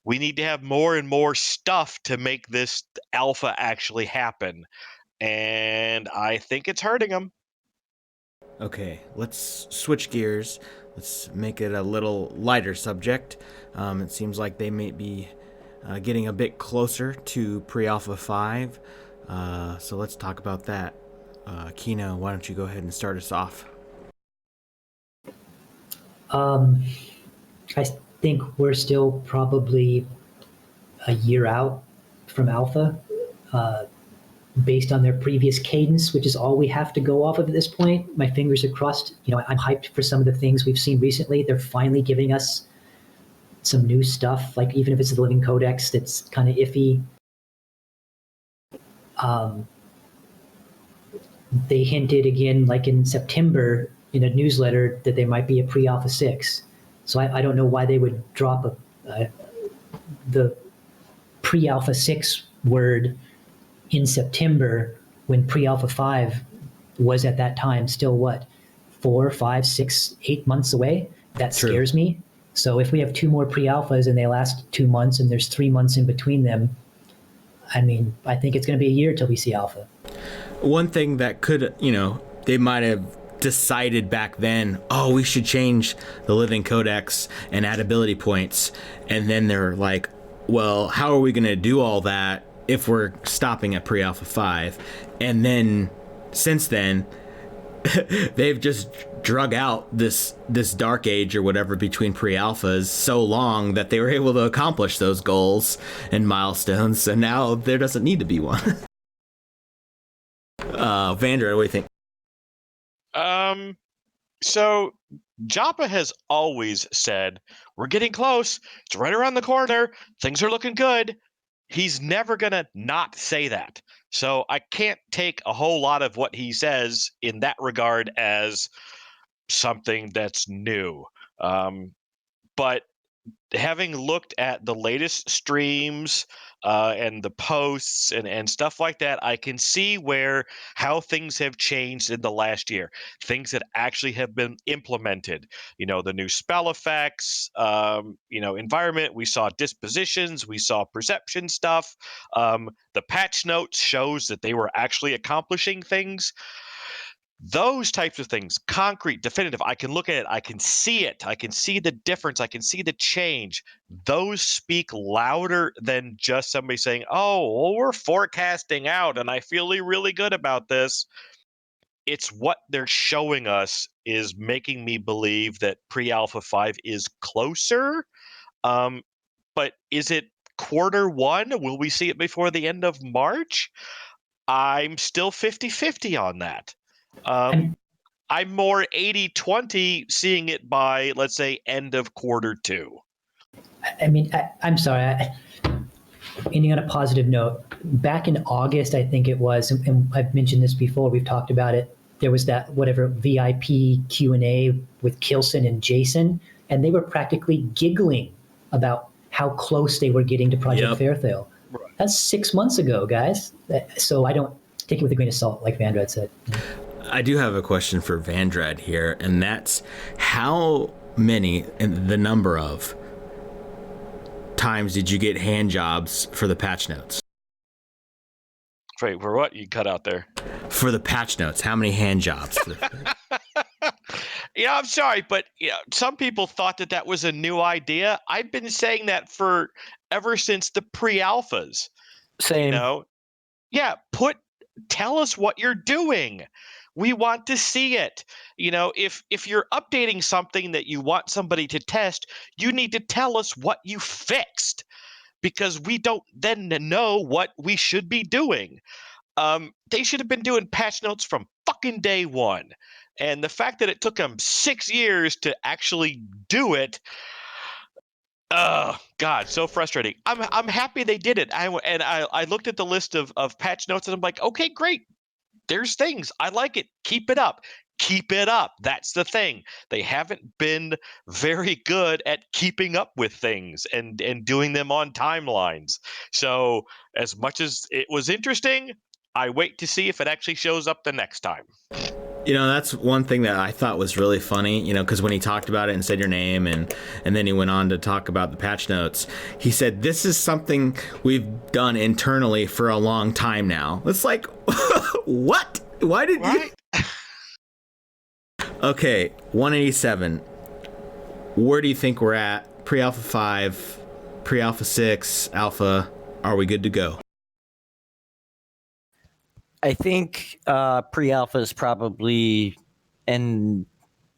we need to have more and more stuff to make this alpha actually happen. And I think it's hurting them. Okay, let's switch gears. Let's make it a little lighter subject. It seems like they may be getting a bit closer to pre-alpha 5. So let's talk about that. Kino, why don't you go ahead and start us off? I think we're still probably a year out from alpha, based on their previous cadence, which is all we have to go off of at this point. My fingers are crossed. I'm hyped for some of the things we've seen recently. They're finally giving us some new stuff, like even if it's the Living Codex that's kind of iffy. They hinted again, like in September, in a newsletter, that they might be a pre-alpha 6. So I don't know why they would drop the pre-alpha 6 word in September when pre-alpha 5 was at that time still 4, 5, 6, 8 months away. That scares me. So if we have 2 more pre-alphas and they last 2 months and there's 3 months in between them, I mean, I think it's going to be a year till we see alpha. One thing that could, they might have decided back then, oh, we should change the Living Codex and add ability points. And then they're like, well, how are we going to do all that if we're stopping at pre-alpha 5? And then since then, they've just drug out this dark age or whatever between pre-alphas so long that they were able to accomplish those goals and milestones. So now there doesn't need to be one. Vander, what do you think? So Joppa has always said, we're getting close. It's right around the corner. Things are looking good. He's never going to not say that. So I can't take a whole lot of what he says in that regard as something that's new. But having looked at the latest streams and the posts and stuff like that, I can see how things have changed in the last year. Things that actually have been implemented. The new spell effects, environment. We saw dispositions. We saw perception stuff. The patch notes shows that they were actually accomplishing things. Those types of things, concrete, definitive, I can look at it, I can see it, I can see the difference, I can see the change. Those speak louder than just somebody saying, oh, well, we're forecasting out and I feel really good about this. it's what they're showing us is making me believe that pre-alpha 5 is closer. But is it quarter one? Will we see it before the end of March? I'm still 50-50 on that. I'm more 80-20 seeing it by, let's say, end of quarter two. I mean, I'm sorry. Ending on a positive note, back in August, I think it was, and I've mentioned this before, we've talked about it, there was that whatever VIP Q&A with Kilson and Jason, and they were practically giggling about how close they were getting to Project Fairthale. Right. That's 6 months ago, guys. So I don't take it with a grain of salt, like Vandrad said. I do have a question for Vandrad here, and that's how many, and the number of times did you get hand jobs for the patch notes? Wait, for what? You cut out there. For the patch notes, how many hand jobs? Yeah, I'm sorry, but some people thought that was a new idea. I've been saying that for ever since the pre-alphas. Same. Yeah, tell us what you're doing. We want to see it. If you're updating something that you want somebody to test, you need to tell us what you fixed, because we don't then know what we should be doing. They should have been doing patch notes from fucking day one. And the fact that it took them 6 years to actually do it, oh God, so frustrating. I'm happy they did it. I looked at the list of patch notes and I'm like, okay, great. There's things. I like it. Keep it up. Keep it up. That's the thing. They haven't been very good at keeping up with things and doing them on timelines. So as much as it was interesting, I wait to see if it actually shows up the next time. That's one thing that I thought was really funny, because when he talked about it and said your name and then he went on to talk about the patch notes, he said, this is something we've done internally for a long time now. It's like, what? Why did you? Okay, 187. Where do you think we're at? Pre-alpha 5, pre-alpha 6, alpha. Are we good to go? I think pre-alpha is probably, and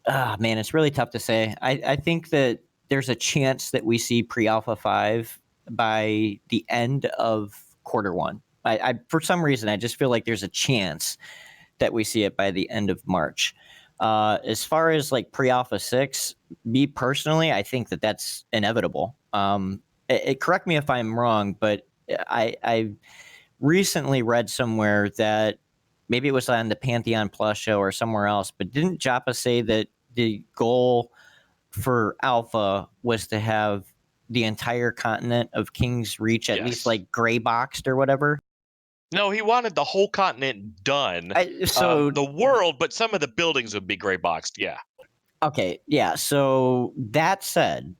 man, it's really tough to say. I think that there's a chance that we see pre-alpha 5 by the end of quarter one. I for some reason, I just feel like there's a chance that we see it by the end of March. As far as like pre-alpha 6, me personally, I think that that's inevitable. Correct me if I'm wrong, but I recently read somewhere that maybe it was on the Pantheon Plus show or somewhere else, but didn't Joppa say that the goal for Alpha was to have the entire continent of King's Reach at least like gray boxed or whatever? No, he wanted the whole continent done. The world, but some of the buildings would be gray boxed. Yeah. Okay. Yeah. So that said,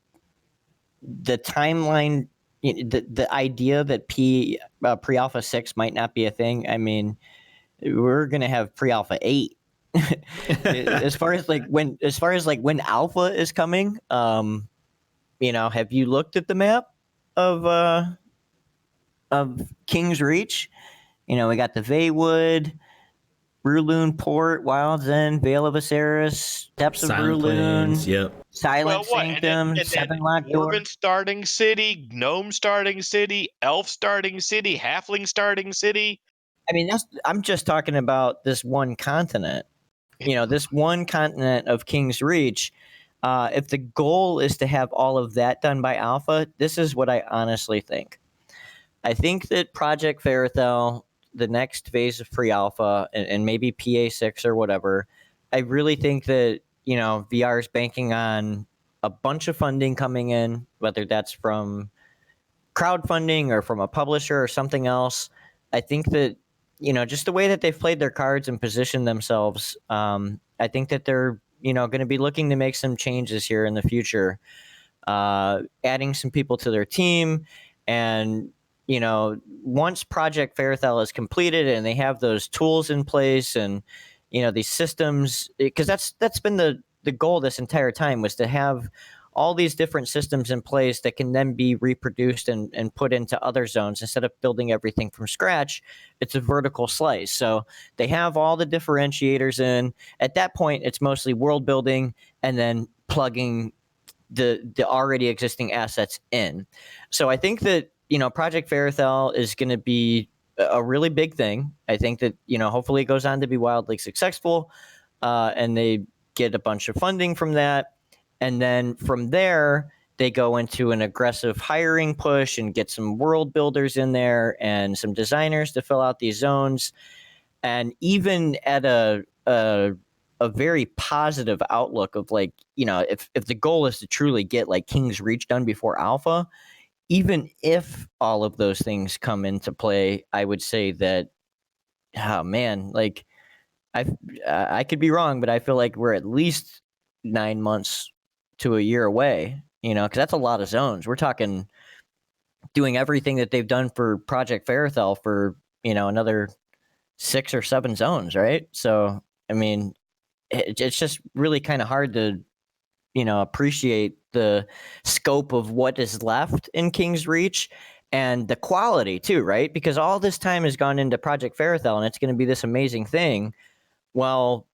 the timeline, the idea that pre-alpha 6 might not be a thing. I mean, we're going to have pre-alpha 8 as far as when alpha is coming. Have you looked at the map of King's Reach? We got the Veywood, Brulun Port, Wild's End, Vale of Osiris, Depths of Brulun, Silent Sanctum, Seven Locked Door. Dwarven starting city, Gnome starting city, Elf starting city, Halfling starting city. I mean, I'm just talking about this one continent. This one continent of King's Reach. If the goal is to have all of that done by Alpha, this is what I honestly think. I think that Project Fairthel, the next phase of pre-alpha, and maybe PA6 or whatever, I really think that, VR is banking on a bunch of funding coming in, whether that's from crowdfunding or from a publisher or something else. I think that, just the way that they've played their cards and positioned themselves, I think that they're, going to be looking to make some changes here in the future, adding some people to their team. And, once Project Fairthel is completed and they have those tools in place and, these systems, because that's been the goal this entire time, was to have all these different systems in place that can then be reproduced and put into other zones. Instead of building everything from scratch, it's a vertical slice. So they have all the differentiators in. At that point, it's mostly world building and then plugging the already existing assets in. So I think that, Project Ferrothel is going to be a really big thing. I think that, hopefully it goes on to be wildly successful, and they get a bunch of funding from that. And then from there, they go into an aggressive hiring push and get some world builders in there and some designers to fill out these zones. And even at a very positive outlook of like, if the goal is to truly get like King's Reach done before Alpha, even if all of those things come into play, I would say that, oh man, like I could be wrong, but I feel like we're at least 9 months to a year away, because that's a lot of zones. We're talking doing everything that they've done for Project Ferrothel for, another 6 or 7 zones, right? So, I mean, it's just really kind of hard to, appreciate the scope of what is left in King's Reach and the quality too, right? Because all this time has gone into Project Ferrothel and it's going to be this amazing thing. Well,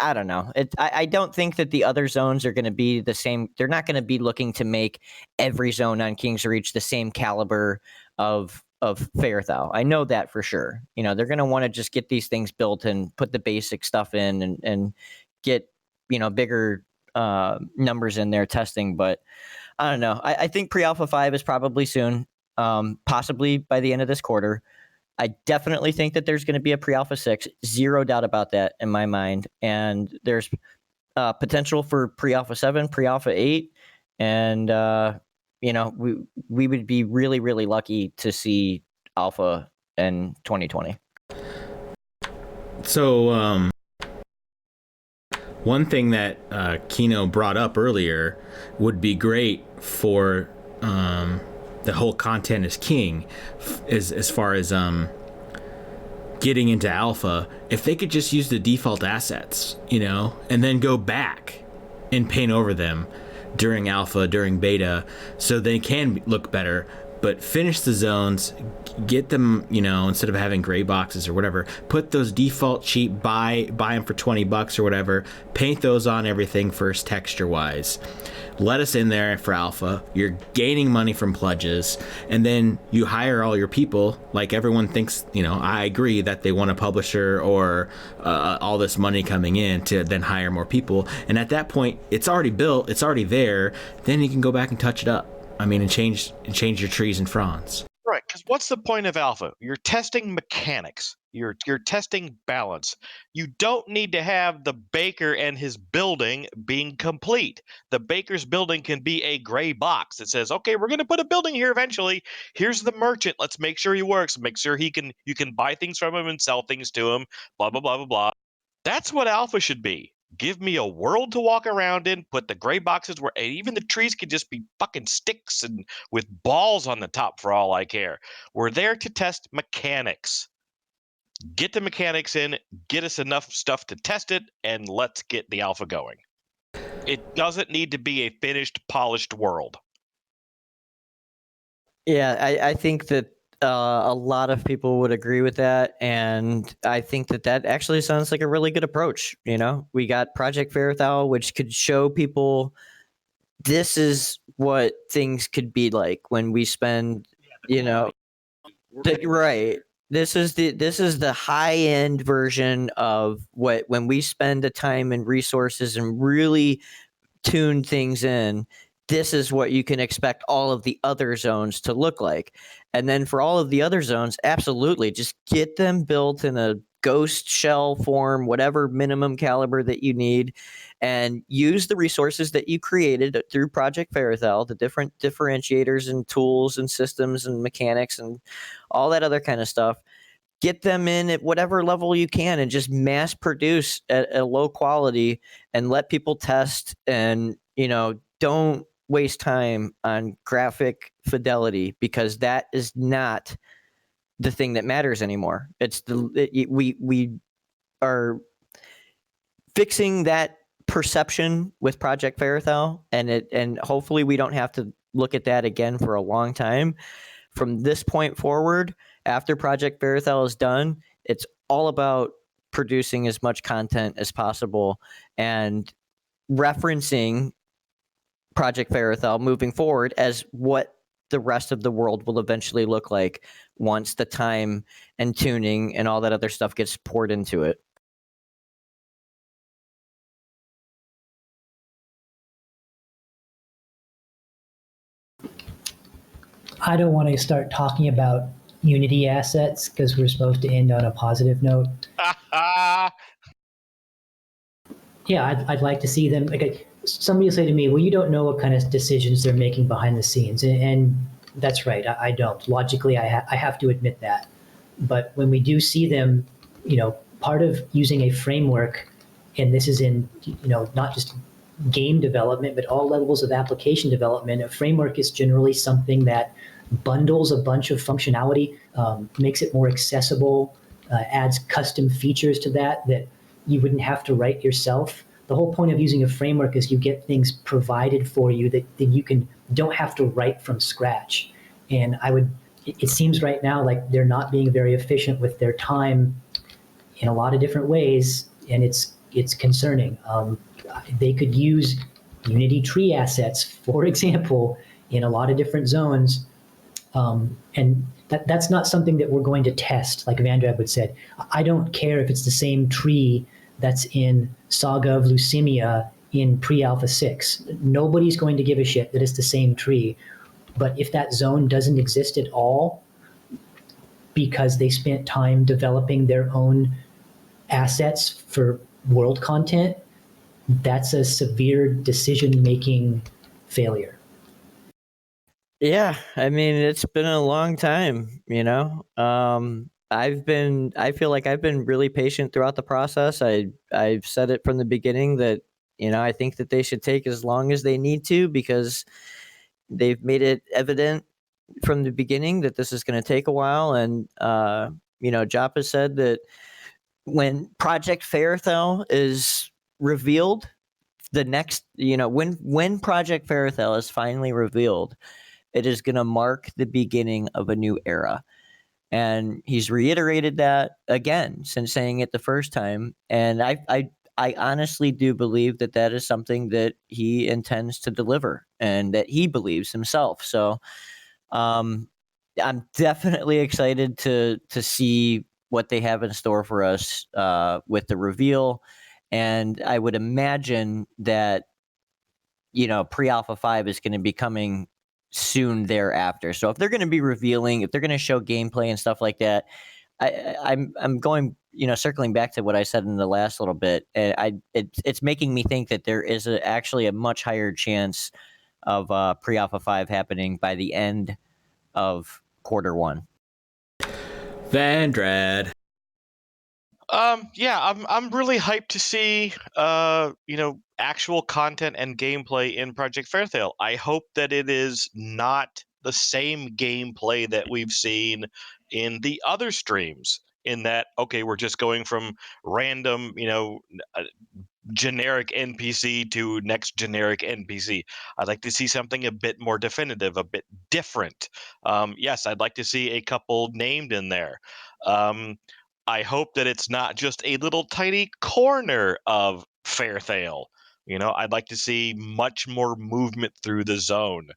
I don't know. I don't think that the other zones are going to be the same. They're not going to be looking to make every zone on King's Reach the same caliber of Ferrothel. I know that for sure. They're going to want to just get these things built and put the basic stuff in and get, bigger numbers in there testing. But I don't know. I think pre-alpha 5 is probably soon, possibly by the end of this quarter. I definitely think that there's going to be a pre-alpha 6, zero doubt about that in my mind. And there's potential for pre-alpha 7, pre-alpha 8. And, we would be really, really lucky to see alpha in 2020. So, one thing that Kino brought up earlier would be great for the whole content is king as far as getting into alpha. If they could just use the default assets, and then go back and paint over them during alpha, during beta, so they can look better, but finish the zones, get them, instead of having gray boxes or whatever, put those default cheap, buy them for $20 or whatever, paint those on everything first texture wise. Let us in there for alpha. You're gaining money from pledges, and then you hire all your people. Like everyone thinks, I agree that they want a publisher or all this money coming in to then hire more people. And at that point, it's already built, it's already there. Then you can go back and touch it up. And change your trees and fronds. Right, because what's the point of alpha? You're testing mechanics. You're testing balance. You don't need to have the baker and his building being complete. The baker's building can be a gray box that says, "Okay, we're going to put a building here eventually. Here's the merchant. Let's make sure he works. Make sure you can buy things from him and sell things to him. Blah blah blah blah blah." That's what alpha should be. Give me a world to walk around in, put the gray boxes where even the trees could just be fucking sticks and with balls on the top for all I care. We're there to test mechanics. Get the mechanics in, get us enough stuff to test it, and let's get the alpha going. It doesn't need to be a finished, polished world. Yeah, I think that a lot of people would agree with that, and I think that actually sounds like a really good approach. We got Project Ferrothel, which could show people this is what things could be like when we spend, right. This is the high end version of when we spend the time and resources and really tune things in. This is what you can expect all of the other zones to look like. And then for all of the other zones, absolutely, just get them built in a ghost shell form, whatever minimum caliber that you need, and use the resources that you created through Project Ferrothel, the different differentiators and tools and systems and mechanics and all that other kind of stuff. Get them in at whatever level you can and just mass produce at a low quality and let people test and, don't waste time on graphic fidelity, because that is not the thing that matters anymore. It's we are fixing that perception with Project Ferrothel, and hopefully we don't have to look at that again for a long time. From this point forward, after Project Ferrothel is done, it's all about producing as much content as possible and referencing Project Ferrothel moving forward as what the rest of the world will eventually look like once the time and tuning and all that other stuff gets poured into it. I don't want to start talking about Unity assets because we're supposed to end on a positive note. Yeah, I'd like to see them. Like, somebody will say to me, well, you don't know what kind of decisions they're making behind the scenes. And that's right, I don't. Logically, I have to admit that. But when we do see them, part of using a framework, and this is in, not just game development, but all levels of application development, a framework is generally something that bundles a bunch of functionality, makes it more accessible, adds custom features to that you wouldn't have to write yourself. The whole point of using a framework is you get things provided for you that you don't have to write from scratch. And it seems right now like they're not being very efficient with their time in a lot of different ways, and it's concerning. They could use Unity tree assets, for example, in a lot of different zones. And that's not something that we're going to test, like Vandrab would said. I don't care if it's the same tree that's in Saga of Lucimia in pre-alpha 6. Nobody's going to give a shit that it's the same tree. But if that zone doesn't exist at all because they spent time developing their own assets for world content, that's a severe decision-making failure. Yeah, I mean, it's been a long time, I feel like I've been really patient throughout the process. I've said it from the beginning that, I think that they should take as long as they need to because they've made it evident from the beginning that this is going to take a while. And, Joppa said that when Project Ferrothel is revealed, the next, when Project Ferrothel is finally revealed, it is going to mark the beginning of a new era. And he's reiterated that again since saying it the first time. And I honestly do believe that that is something that he intends to deliver and that he believes himself. So I'm definitely excited to see what they have in store for us with the reveal. And I would imagine that, pre-alpha 5 is going to be coming soon thereafter. So if they're going to be revealing, if they're going to show gameplay and stuff like that, I'm going, circling back to what I said in the last little bit. It's making me think that there is actually a much higher chance of pre-alpha 5 happening by the end of Q1. Vandrad. Yeah, I'm really hyped to see actual content and gameplay in Project Fairtale. I hope that it is not the same gameplay that we've seen in the other streams, in that, okay, we're just going from random, generic NPC to next generic NPC. I'd like to see something a bit more definitive, a bit different. Yes, I'd like to see a couple named in there. I hope that it's not just a little tiny corner of Fairthale. I'd like to see much more movement through the zone.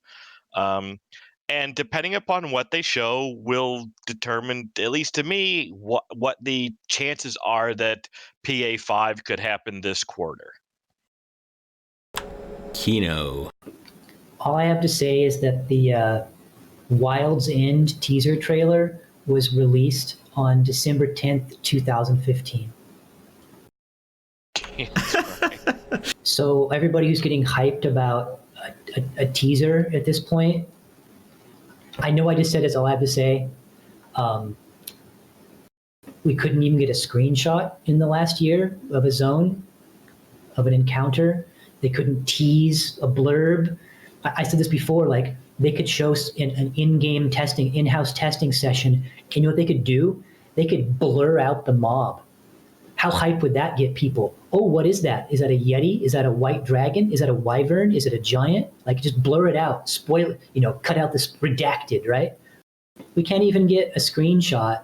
And depending upon what they show will determine, at least to me, what the chances are that PA5 could happen this quarter. Kino. All I have to say is that the Wild's End teaser trailer was released on December 10th, 2015. Right. So everybody who's getting hyped about a teaser at this point, I know I just said it's all I have to say. We couldn't even get a screenshot in the last year of a zone, of an encounter. They couldn't tease a blurb. I said this before, like they could show an in-game testing, in-house testing session. And you know what they could do? They could blur out the mob. how hype would that get people? Oh, what is that? Is that a Yeti? Is that a white dragon? Is that a wyvern? Is it a giant? Like, just blur it out, spoil it, cut out this redacted, right? We can't even get a screenshot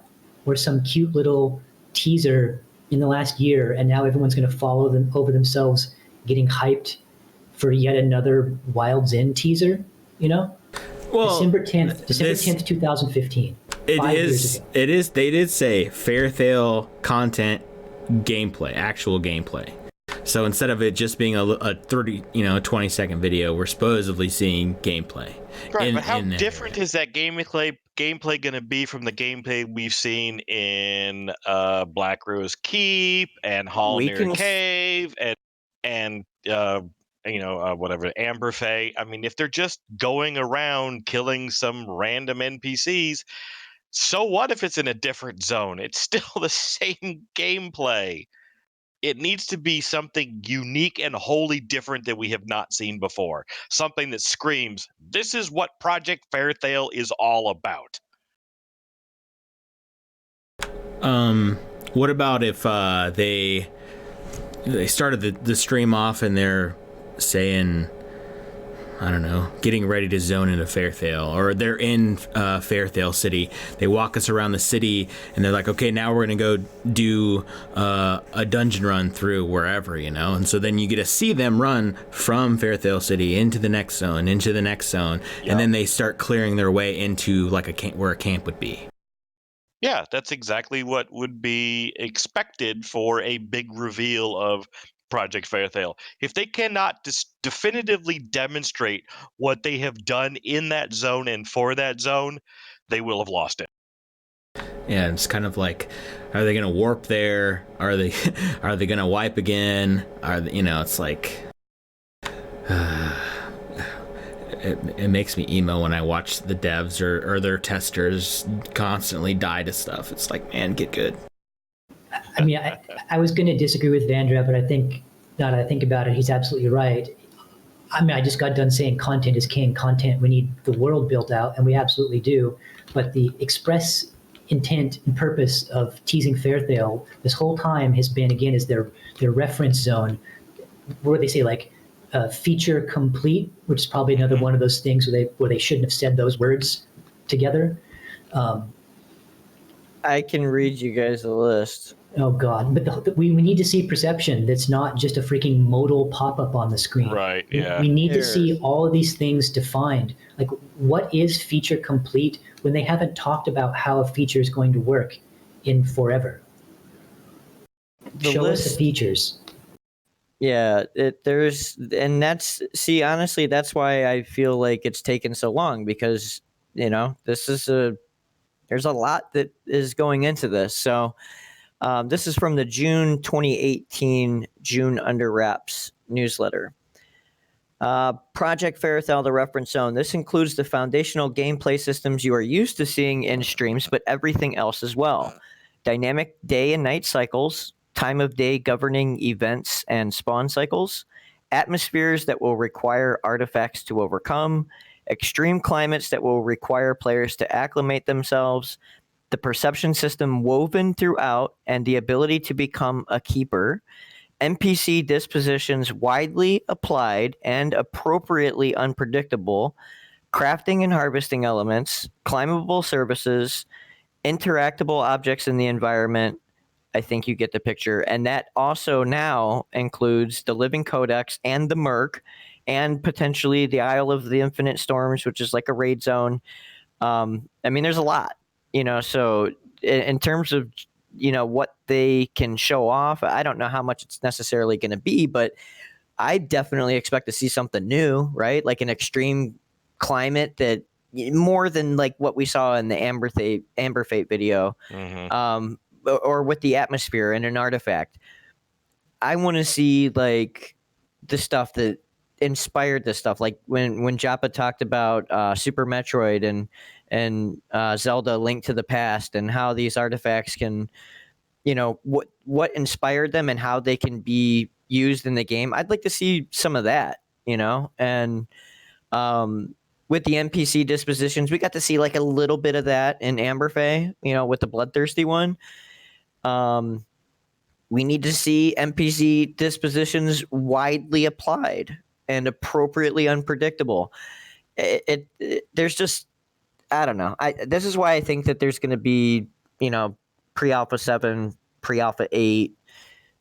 or some cute little teaser in the last year, and now everyone's going to follow them over themselves, getting hyped for yet another Wild's End teaser, Well, December 10th, 2015. It 5 is. years ago. It is. They did say Fairthale content gameplay, actual gameplay. So instead of it just being a 30, 20-second video, we're supposedly seeing gameplay. Right, but how different is that gameplay going to be from the gameplay we've seen in Black Rose Keep and Hallnir Cave and whatever, Amberfey? I mean, if they're just going around killing some random NPCs, so what if it's in a different zone? It's still the same gameplay. It needs to be something unique and wholly different that we have not seen before. Something that screams, this is what Project Fairthale is all about. What about if they started the stream off and they're saying, I don't know, getting ready to zone into Fairthale, or they're in Fairthale City. They walk us around the city, and they're like, okay, now we're going to go do a dungeon run through wherever, And so then you get to see them run from Fairthale City into the next zone, and then they start clearing their way into like a camp, where a camp would be. Yeah, that's exactly what would be expected for a big reveal of Project Fairthale. If they cannot definitively demonstrate what they have done in that zone and for that zone, they will have lost it. Yeah, it's kind of like, are they going to warp there? Are they going to wipe again? It's like it makes me emo when I watch the devs or their testers constantly die to stuff. It's like, man, get good. I mean, I was going to disagree with Vandra, but I think, now that I think about it, he's absolutely right. I mean, I just got done saying content is king. Content, we need the world built out, and we absolutely do. But the express intent and purpose of teasing Fairthale this whole time has been, again, is their reference zone, where they say like feature complete, which is probably another one of those things where they shouldn't have said those words together. I can read you guys a list. Oh God! But we need to see perception that's not just a freaking modal pop-up on the screen. Right. Yeah. We need to see all of these things defined. Like, what is feature complete when they haven't talked about how a feature is going to work in forever? Show us the features. Yeah, honestly, that's why I feel like it's taken so long, because there's a lot that is going into this. So this is from the June 2018 June Under Wraps newsletter. Project Fairthale, the reference zone. This includes the foundational gameplay systems you are used to seeing in streams, but everything else as well. Dynamic day and night cycles, time of day governing events and spawn cycles, atmospheres that will require artifacts to overcome, extreme climates that will require players to acclimate themselves, the perception system woven throughout, and the ability to become a keeper, NPC dispositions widely applied and appropriately unpredictable, crafting and harvesting elements, climbable surfaces, interactable objects in the environment. I think you get the picture. And that also now includes the Living Codex and the Merc, and potentially the Isle of the Infinite Storms, which is like a raid zone. I mean, there's a lot, so in terms of, what they can show off, I don't know how much it's necessarily going to be, but I definitely expect to see something new, right? Like an extreme climate that more than like what we saw in the Amber Fate video, or with the atmosphere and an artifact. I want to see like the stuff that inspired this stuff, like when Joppa talked about Super Metroid and Zelda Link to the Past, and how these artifacts can, what inspired them and how they can be used in the game. I'd like to see some of that, and with the NPC dispositions, we got to see like a little bit of that in Amberfey, with the Bloodthirsty one. we need to see NPC dispositions widely applied and appropriately unpredictable. There's just, I don't know. This is why I think that there's going to be, pre-alpha 7, pre-alpha 8,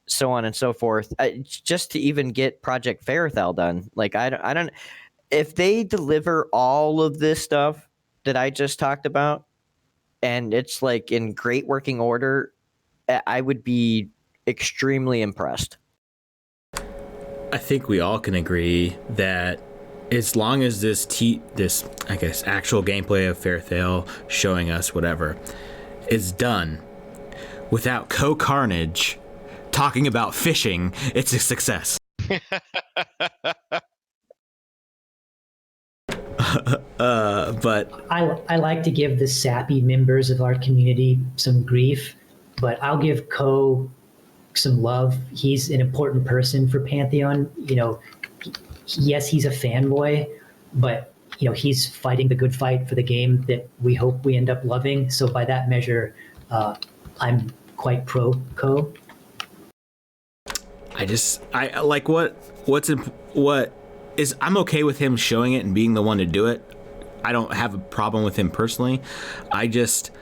so on and so forth, just to even get Project Ferrothal done. Like, I don't, if they deliver all of this stuff that I just talked about, and it's like in great working order, I would be extremely impressed. I think we all can agree that as long as this I guess actual gameplay of Ferrothal showing us whatever is done without Co-Carnage talking about fishing, it's a success. But I like to give the sappy members of our community some grief, but I'll give Ko some love. He's an important person for Pantheon. Yes, he's a fanboy, but he's fighting the good fight for the game that we hope we end up loving. So by that measure, I'm quite pro Ko. I like I'm okay with him showing it and being the one to do it. I don't have a problem with him personally. I just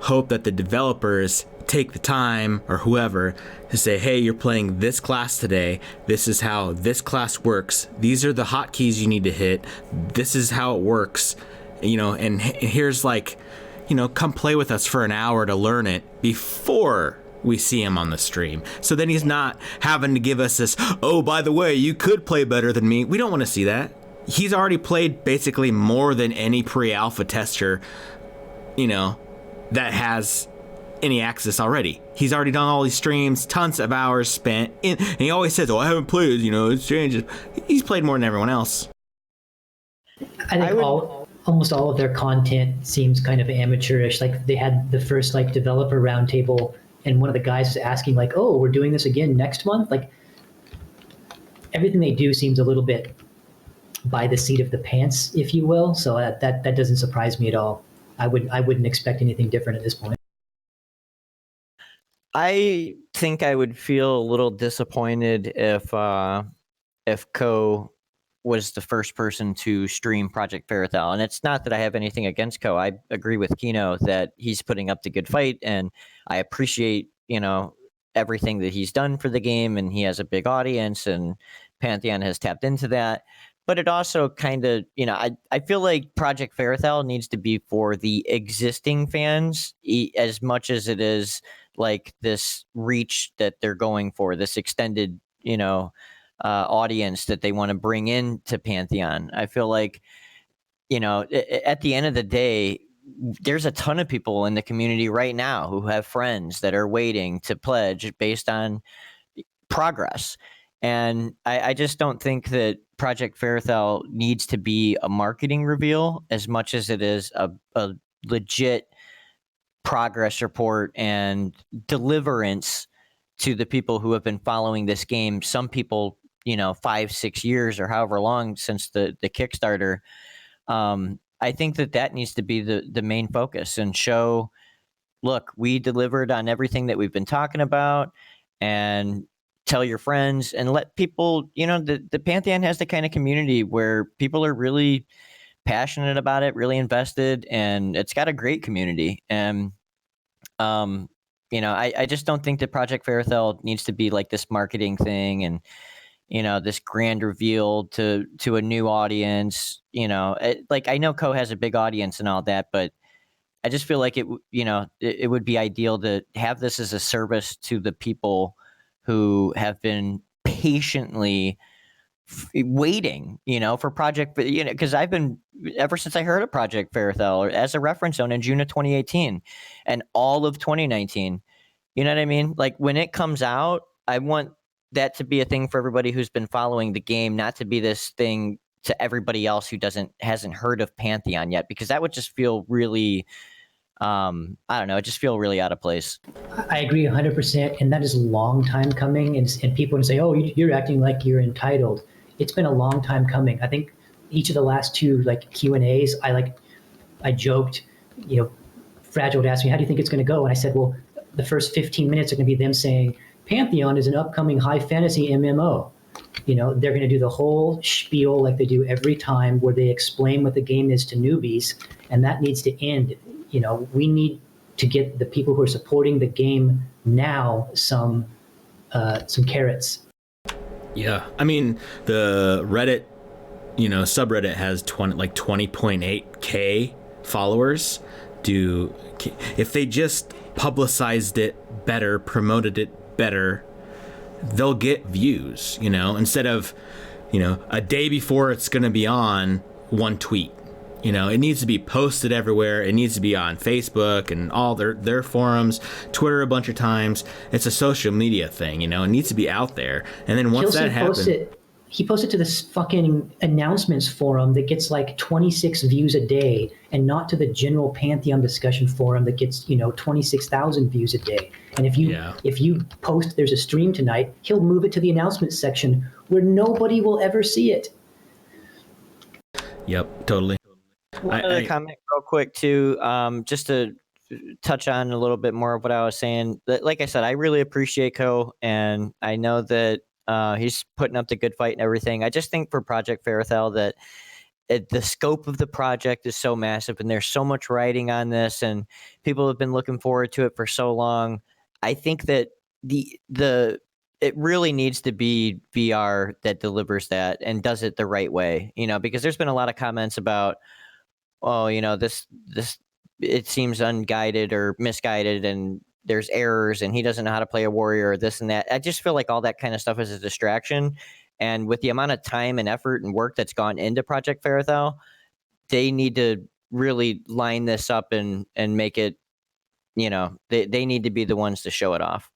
hope that the developers take the time, or whoever, to say, hey, you're playing this class today. This is how this class works. These are the hotkeys you need to hit. This is how it works. And here's come play with us for an hour to learn it before we see him on the stream. So then he's not having to give us this, oh, by the way, you could play better than me. We don't want to see that. He's already played basically more than any pre-alpha tester, that has any access already. He's already done all these streams, tons of hours spent in, and he always says, oh, I haven't played, it's changes. He's played more than everyone else. I think almost all of their content seems kind of amateurish. Like, they had the first developer roundtable, and one of the guys was asking oh, we're doing this again next month. Everything they do seems a little bit by the seat of the pants, if you will. So that doesn't surprise me at all. I wouldn't expect anything different at this point. I think I would feel a little disappointed if Ko was the first person to stream Project Ferrothal. And it's not that I have anything against Ko. I agree with Kino that he's putting up the good fight, and I appreciate, everything that he's done for the game, and he has a big audience, and Pantheon has tapped into that. But it also kind of, I feel like Project Ferrothal needs to be for the existing fans as much as it is like this reach that they're going for, this extended, audience that they want to bring into Pantheon. I feel like, at the end of the day, there's a ton of people in the community right now who have friends that are waiting to pledge based on progress. And I just don't think that Project Ferrothal needs to be a marketing reveal as much as it is a legit progress report and deliverance to the people who have been following this game. Some people, 5-6 years or however long since the Kickstarter. I think that needs to be the main focus, and show, look, we delivered on everything that we've been talking about, and tell your friends and let people, the Pantheon has the kind of community where people are really passionate about it, really invested, and it's got a great community. And, I just don't think that Project Ferrothal needs to be like this marketing thing and, this grand reveal to a new audience. I know Ko has a big audience and all that, but I just feel like it would be ideal to have this as a service to the people who have been patiently waiting, for Project, because I've been, ever since I heard of Project Ferrothal as a reference zone in June of 2018 and all of 2019, you know what I mean? Like, when it comes out, I want that to be a thing for everybody who's been following the game, not to be this thing to everybody else who hasn't heard of Pantheon yet, because that would just feel really, I don't know, it just feel really out of place. I agree 100%, and that is a long time coming. And people would say, "Oh, you're acting like you're entitled." It's been a long time coming. I think each of the last two Q&As, I joked, Fragile would ask me, "How do you think it's going to go?" And I said, "Well, the first 15 minutes are going to be them saying, Pantheon is an upcoming high fantasy MMO. You know, they're going to do the whole spiel like they do every time, where they explain what the game is to newbies, and that needs to end. You know, we need to get the people who are supporting the game now some carrots. Yeah, I mean, the Reddit, subreddit has 20.8K followers. If they just publicized it better, promoted it better, they'll get views, instead of, a day before it's going to be on, one tweet. It needs to be posted everywhere. It needs to be on Facebook and all their forums, Twitter a bunch of times. It's a social media thing, it needs to be out there. And then once that happens... He posted to this fucking announcements forum that gets like 26 views a day, and not to the general Pantheon discussion forum that gets 26,000 views a day. And if you post there's a stream tonight, he'll move it to the announcements section where nobody will ever see it. Yep, totally. One other comment real quick too, just to touch on a little bit more of what I was saying. Like I said, I really appreciate Ko, and I know that he's putting up the good fight and everything. I just think for Project Ferrothel that the scope of the project is so massive, and there's so much writing on this, and people have been looking forward to it for so long. I think that it really needs to be VR that delivers that and does it the right way, because there's been a lot of comments about, this it seems unguided or misguided, and there's errors, and he doesn't know how to play a warrior, or this and that. I just feel like all that kind of stuff is a distraction. And with the amount of time and effort and work that's gone into Project Ferrothel, they need to really line this up and make it, they need to be the ones to show it off.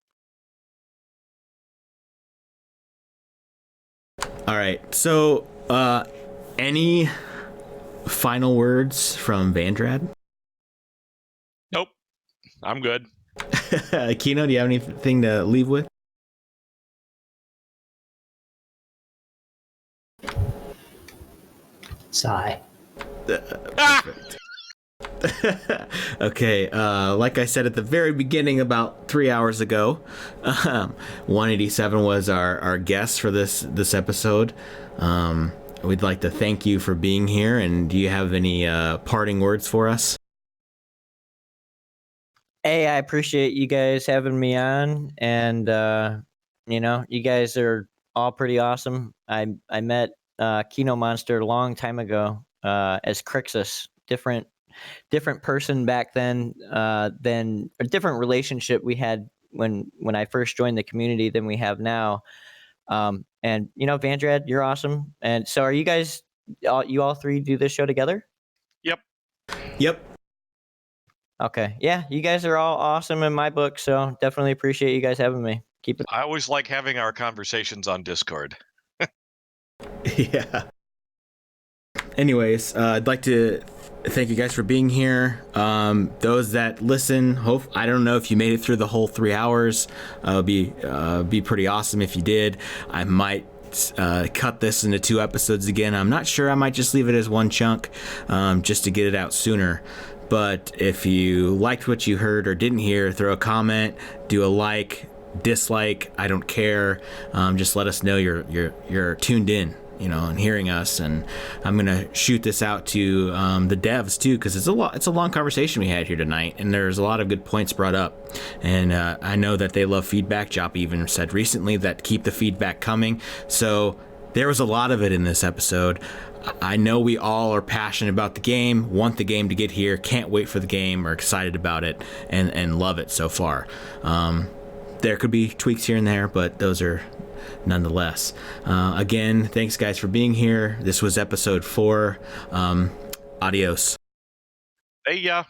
All right. So, any final words from Vandrad? Nope. I'm good. Kino, do you have anything to leave with? Sigh. Perfect. Okay, like I said at the very beginning about 3 hours ago, 187 was our guest for this episode. We'd like to thank you for being here, and do you have any parting words for us? Hey, I appreciate you guys having me on, and you guys are all pretty awesome. I met Kino Monster a long time ago as Crixus, different person back then, than a different relationship we had when I first joined the community than we have now. And Vandrad, you're awesome. And so, are you guys? You all three do this show together? Yep. Okay. Yeah, you guys are all awesome in my book, so definitely appreciate you guys having me. Keep it. I always like having our conversations on Discord. Yeah. Anyways, I'd like to thank you guys for being here. Those that listen, I don't know if you made it through the whole 3 hours. Be pretty awesome if you did. I might cut this into 2 episodes again. I'm not sure. I might just leave it as one chunk, just to get it out sooner. But if you liked what you heard or didn't hear, throw a comment, do a like, dislike. I don't care. Just let us know you're tuned in, and hearing us. And I'm gonna shoot this out to the devs too, because it's a long conversation we had here tonight, and there's a lot of good points brought up. And I know that they love feedback. Jop even said recently that keep the feedback coming. So there was a lot of it in this episode. I know we all are passionate about the game, want the game to get here, can't wait for the game, are excited about it, and love it so far. There could be tweaks here and there, but those are nonetheless. Again, thanks guys for being here. This was episode 4. Adios. Hey, yeah.